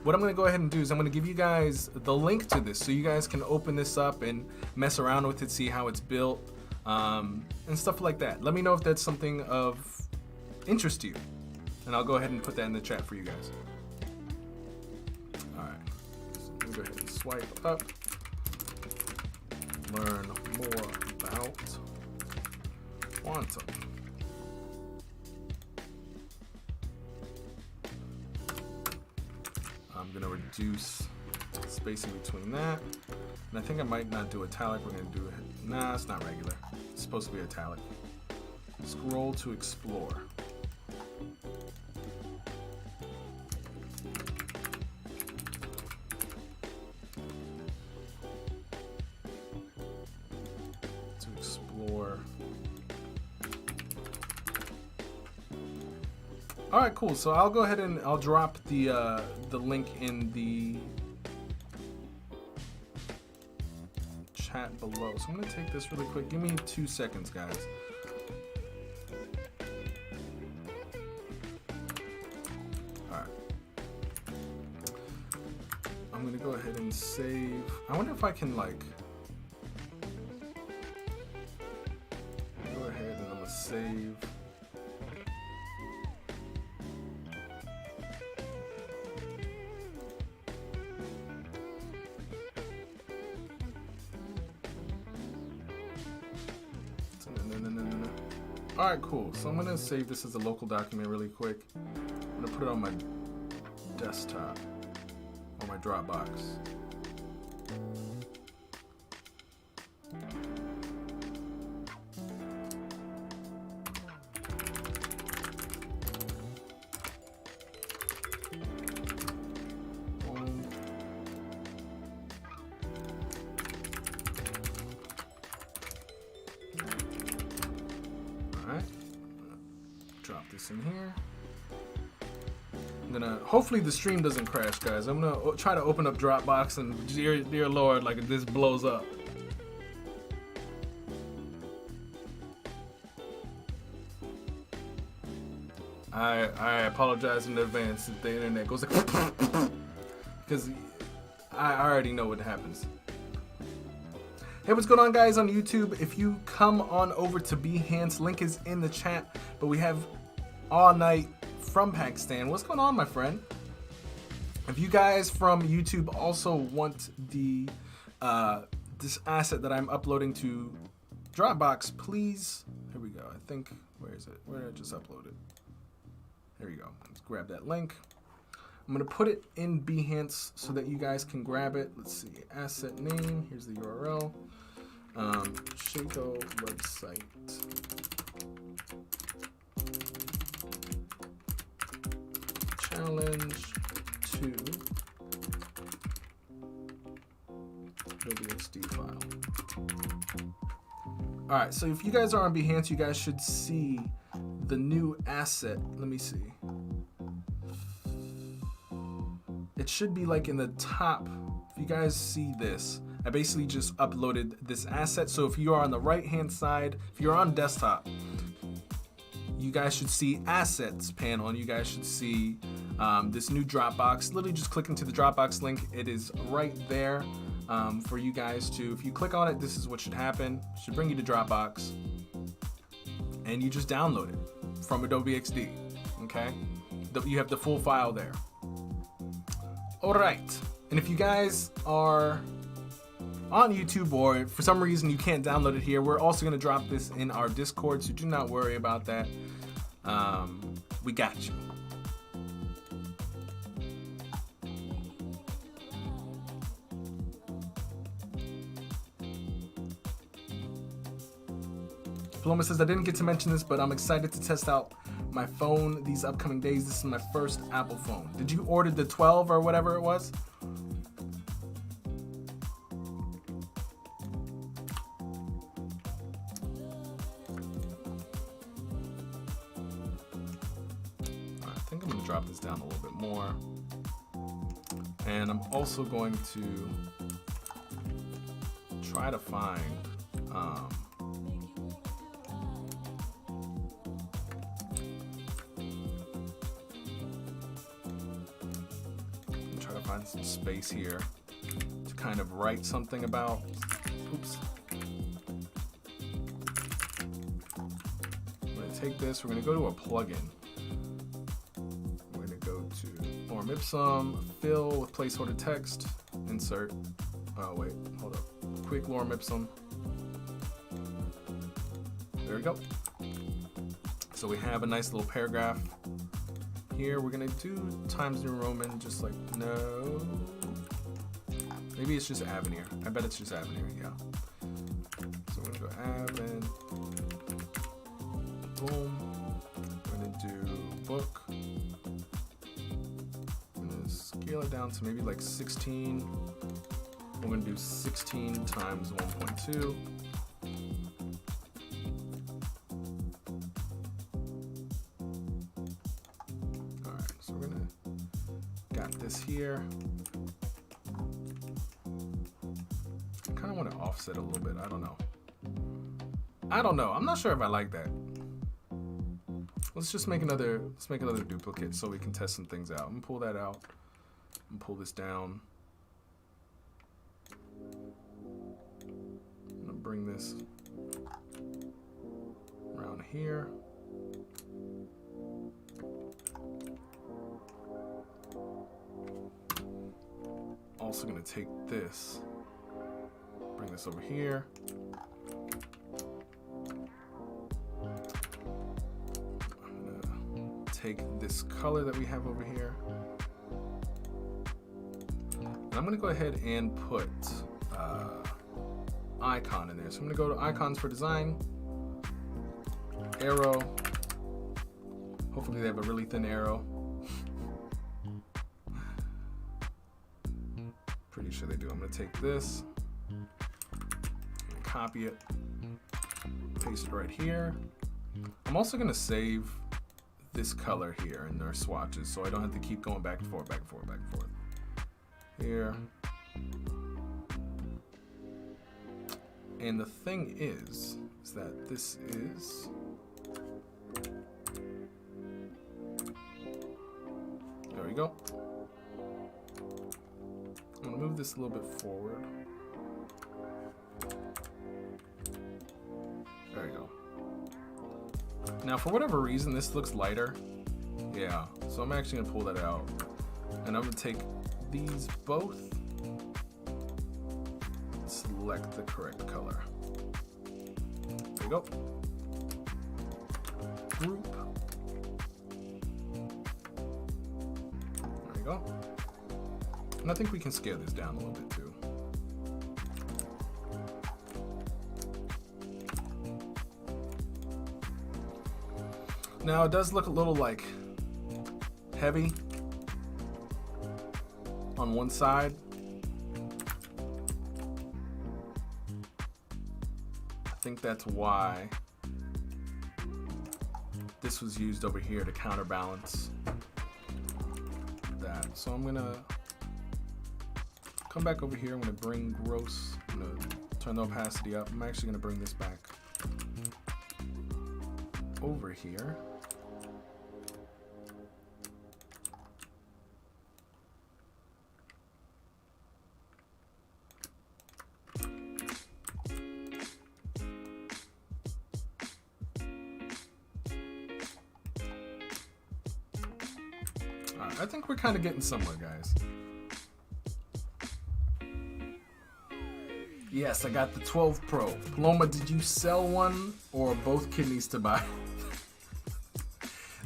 What I'm gonna go ahead and do is I'm gonna give you guys the link to this so you guys can open this up and mess around with it, see how it's built, and stuff like that. Let me know if that's something of interest to you, and I'll go ahead and put that in the chat for you guys. All right, so let me go ahead and swipe up, learn more about quantum. I'm gonna reduce spacing between that. And I think I might not do italic, we're gonna do Nah, it's not regular. It's supposed to be italic. Scroll to explore. To explore. All right, cool. So I'll go ahead and I'll drop the link in the chat below. So I'm gonna take this really quick. Give me 2 seconds, guys. All right. I'm gonna go ahead and save. I wonder if I can like go ahead and I'm gonna save. All right, cool. So I'm gonna save this as a local document really quick. I'm gonna put it on my desktop or my Dropbox. Drop this in here. I'm gonna, hopefully the stream doesn't crash, guys. I'm gonna try to open up Dropbox and dear Lord, like this blows up. I apologize in advance if the internet goes like because I already know what happens. Hey, what's going on, guys, on YouTube? If you come on over to Behance, link is in the chat. But we have All Night from Pakistan. What's going on, my friend? If you guys from YouTube also want the this asset that I'm uploading to Dropbox, please. Here we go. I think, where is it? Where did I just upload it? There you go. Let's grab that link. I'm gonna put it in Behance so that you guys can grab it. Let's see, asset name, here's the URL. Shaco website. Challenge to WXD file. All right, so if you guys are on Behance, you guys should see the new asset. Let me see. It should be like in the top. If you guys see this, I basically just uploaded this asset. So if you are on the right hand side, if you're on desktop, you guys should see assets panel and you guys should see this new Dropbox. Literally just click into the Dropbox link. It is right there for you guys to, if you click on it, this is what should happen. It should bring you to Dropbox and you just download it from Adobe XD, okay? You have the full file there. All right, and if you guys are on YouTube or for some reason you can't download it here, we're also gonna drop this in our Discord, so do not worry about that. We got you. Paloma says, I didn't get to mention this, but I'm excited to test out my phone these upcoming days. This is my first Apple phone. Did you order the 12 or whatever it was? I think I'm gonna drop this down a little bit more. And I'm also going to try to find some space here to kind of write something about. Oops. I'm going to take this, we're going to go to a plugin. We're going to go to Lorem Ipsum, fill with placeholder text, insert. Oh wait, hold up. Quick Lorem Ipsum. There we go. So we have a nice little paragraph. Here we're gonna do Times New Roman, just like, no. Maybe it's just Avenir. I bet it's just Avenir, yeah. So we're boom. We're gonna do book. I'm gonna scale it down to maybe like 16. We're gonna do 16 times 1.2. All right, so we're gonna got this here. I kind of want to offset a little bit. I don't know. I'm not sure if I like that. Let's just make another. Let's make another duplicate so we can test some things out. I'm gonna pull that out and pull this down. I'm gonna bring this around here. Also gonna take this, bring this over here. Take this color that we have over here, and I'm gonna go ahead and put icon in there. So I'm gonna go to icons for design, arrow. Hopefully they have a really thin arrow. Pretty sure they do. I'm gonna take this, copy it, paste it right here. I'm also gonna save this color here in our swatches, so I don't have to keep going back and forth, back and forth, back and forth. Here. And the thing is that this is, there we go. I'm gonna move this a little bit forward. There we go. Now, for whatever reason, this looks lighter. Yeah, so I'm actually gonna pull that out. And I'm gonna take these both, select the correct color. There we go. Group. There we go. And I think we can scale this down a little bit too. Now it does look a little like heavy on one side. I think that's why this was used over here to counterbalance that. So I'm gonna come back over here. I'm gonna bring Groce. I'm gonna turn the opacity up. I'm actually gonna bring this back over here. I think we're kind of getting somewhere, guys. Yes, I got the 12 Pro. Paloma, did you sell one or both kidneys to buy?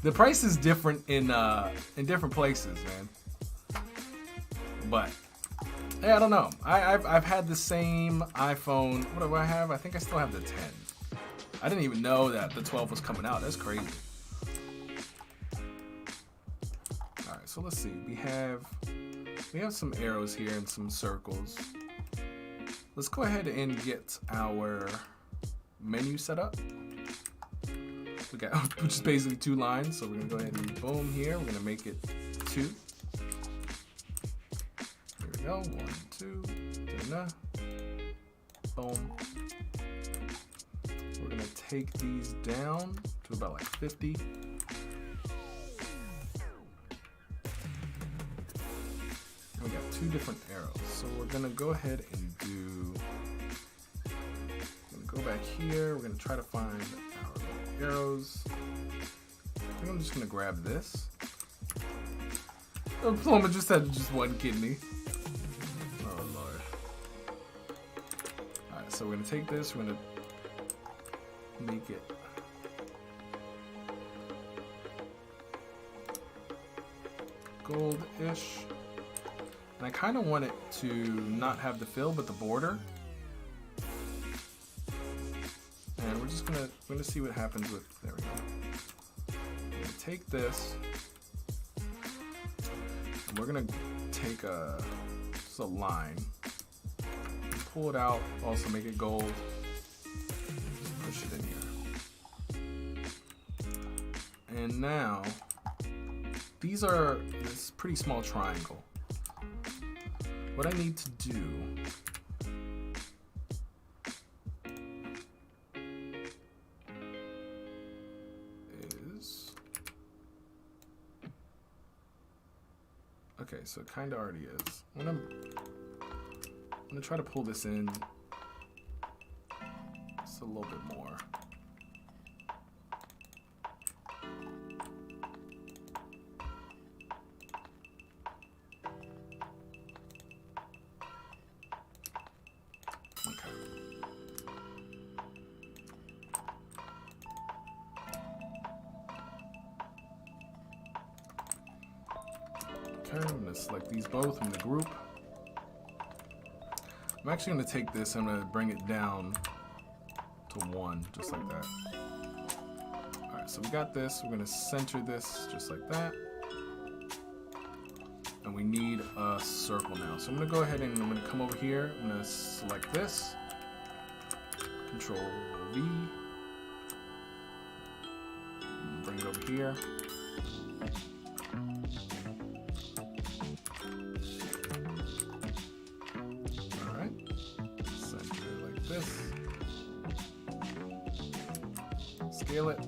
The price is different in different places, man. But hey, I don't know. I've had the same iPhone. What do I have? I think I still have the 10. I didn't even know that the 12 was coming out. That's crazy. So let's see, we have some arrows here and some circles. Let's go ahead and get our menu set up. We got, which is basically 2 lines. So we're gonna go ahead and boom here. We're gonna make it 2. Here we go, 1, 2, boom. We're gonna take these down to about like 50. We got 2 different arrows, so we're gonna go ahead and do. I'm gonna go back here. We're gonna try to find our arrows. I think I'm just gonna grab this. Oh, Paloma just had just 1 kidney. Oh lord. All right, so we're gonna take this. We're gonna make it. Gold-ish. And I kind of want it to not have the fill, but the border. And we're just just gonna see what happens with, there we go. I'm gonna take this, and we're gonna take just a line, pull it out, also make it gold, push it in here. And now, these are this pretty small triangle. What I need to do is, okay, so it kind of already is. I'm gonna try to pull this in just a little bit more. Okay, I'm gonna select these both. I'm gonna group. I'm actually gonna take this. I'm gonna bring it down to 1, just like that. All right, so we got this. We're gonna center this just like that, and we need a circle now. So I'm gonna go ahead and I'm gonna come over here. I'm gonna select this. Control V. Bring it over here. Scale it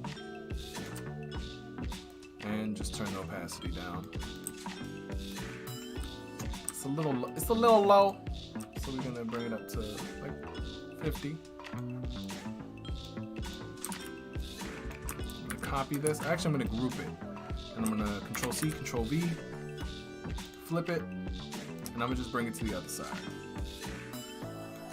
and just turn the opacity down. It's a little low, so we're gonna bring it up to like 50. I'm gonna copy this. Actually, I'm gonna group it, and I'm gonna Control C, Control V, flip it, and I'm gonna just bring it to the other side.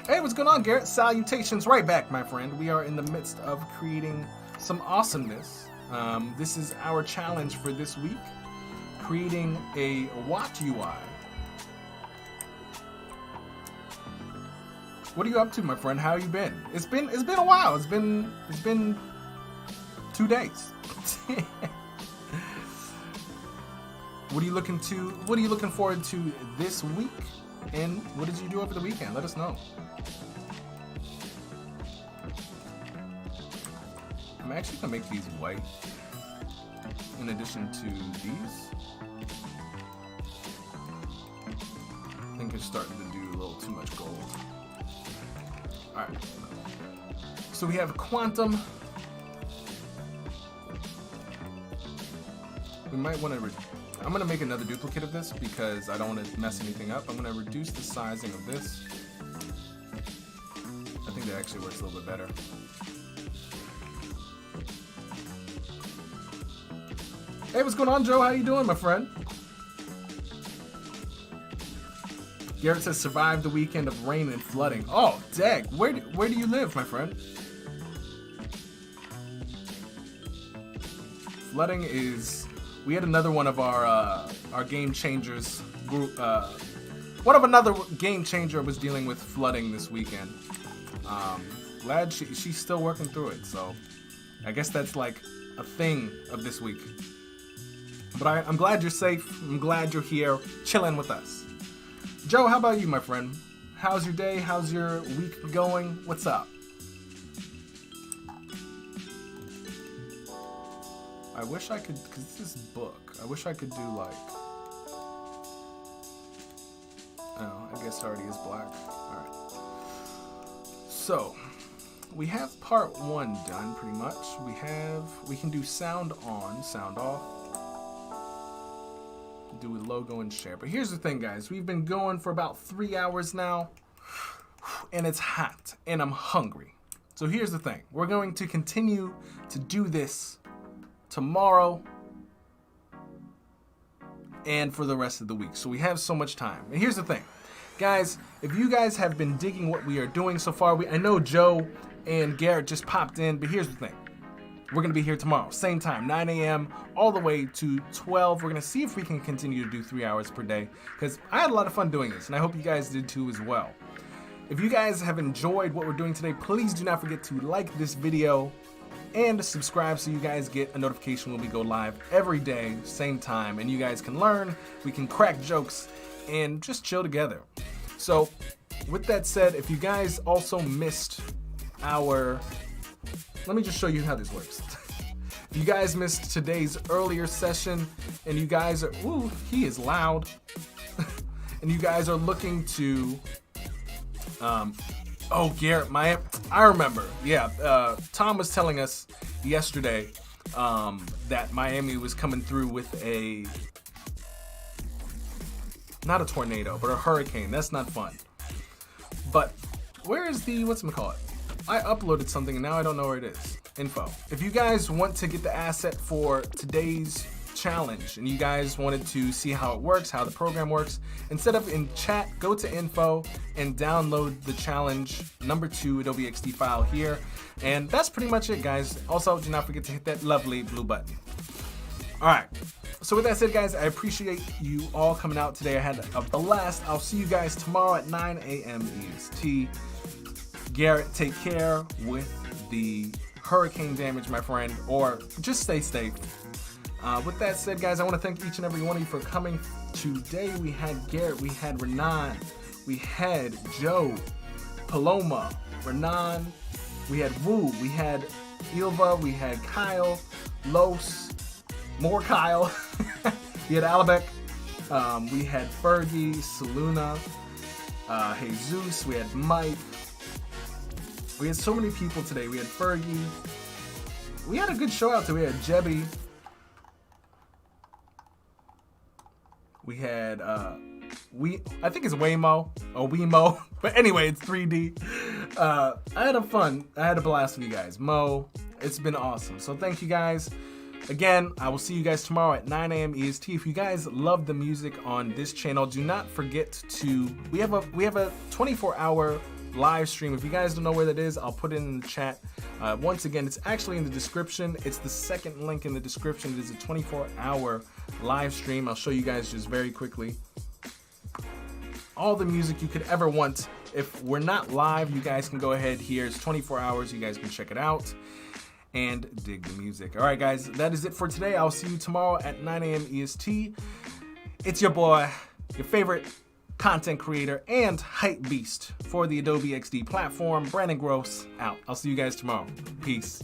Hey, what's going on, Garrett? Salutations right back, my friend. We are in the midst of creating some awesomeness. This is our challenge for this week, creating a watch UI. What are you up to, my friend? How you been? It's been a while. It's been 2 days. What are you looking forward to this week? And what did you do over the weekend? Let us know. I'm actually gonna make these white in addition to these. I think it's starting to do a little too much gold. Alright. So we have quantum. We might want to I'm gonna make another duplicate of this because I don't want to mess anything up. I'm gonna reduce the sizing of this. I think that actually works a little bit better. Hey, what's going on, Joe? How you doing, my friend? Garrett says, survived the weekend of rain and flooding. Oh, dang. Where do you live, my friend? Flooding is... We had another one of our game changers group. One of another game changer was dealing with flooding this weekend. Glad she's still working through it. So I guess that's like a thing of this week. But I'm glad you're safe. I'm glad you're here chilling with us. Joe, how about you, my friend? How's your day? How's your week going? What's up? I wish I could, because this book, I wish I could do like, oh, I guess it already is black. Alright. So, we have part 1 done pretty much. We can do sound on, sound off. Do a logo and share. But here's the thing, guys. We've been going for about 3 hours now, and it's hot, and I'm hungry. So here's the thing. We're going to continue to do this tomorrow and for the rest of the week. So we have so much time. And here's the thing. Guys, if you guys have been digging what we are doing so far, I know Joe and Garrett just popped in, but here's the thing. We're going to be here tomorrow, same time, 9 a.m. all the way to 12. We're going to see if we can continue to do 3 hours per day because I had a lot of fun doing this, and I hope you guys did too as well. If you guys have enjoyed what we're doing today, please do not forget to like this video and subscribe so you guys get a notification when we go live every day, same time, and you guys can learn, we can crack jokes, and just chill together. So, with that said, if you guys also missed our... Let me just show you how this works. If you guys missed today's earlier session, and you guys are... Ooh, he is loud. And you guys are looking to... Oh, Garrett, I remember. Yeah, Tom was telling us yesterday that Miami was coming through with a... Not a tornado, but a hurricane. That's not fun. But where is the... whatchamacallit? I uploaded something and now I don't know where it is. Info. If you guys want to get the asset for today's challenge and you guys wanted to see how it works, how the program works, instead of in chat, go to info and download the challenge number 2 Adobe XD file here. And that's pretty much it, guys. Also, do not forget to hit that lovely blue button. All right. So with that said, guys, I appreciate you all coming out today. I had a blast. I'll see you guys tomorrow at 9 a.m. EST. Garrett, take care with the hurricane damage, my friend, or just stay safe. With that said, guys, I want to thank each and every one of you for coming. Today we had Garrett, we had Renan, we had Joe, Paloma, Renan, we had Wu, we had Ilva, we had Kyle, Los, more Kyle, we had Alabek, we had Fergie, Saluna, Jesus, we had Mike. We had so many people today. We had Fergie. We had a good show out today. We had Jebby. We had, I think it's Waymo or Wemo. But anyway, it's 3D. I had a blast with you guys. Mo, it's been awesome. So thank you guys. Again, I will see you guys tomorrow at 9 a.m. EST. If you guys love the music on this channel, do not forget to, we have a 24-hour live stream. If you guys don't know where that is, I'll put it in the chat. Once again, it's actually in the description. It's the second link in the description. It is a 24-hour live stream. I'll show you guys just very quickly. All the music you could ever want. If we're not live, you guys can go ahead here. It's 24 hours. You guys can check it out and dig the music. All right, guys, that is it for today. I'll see you tomorrow at 9 a.m. EST. It's your boy, your favorite content creator and hype beast for the Adobe XD platform, Brandon Groce, out. I'll see you guys tomorrow. Peace.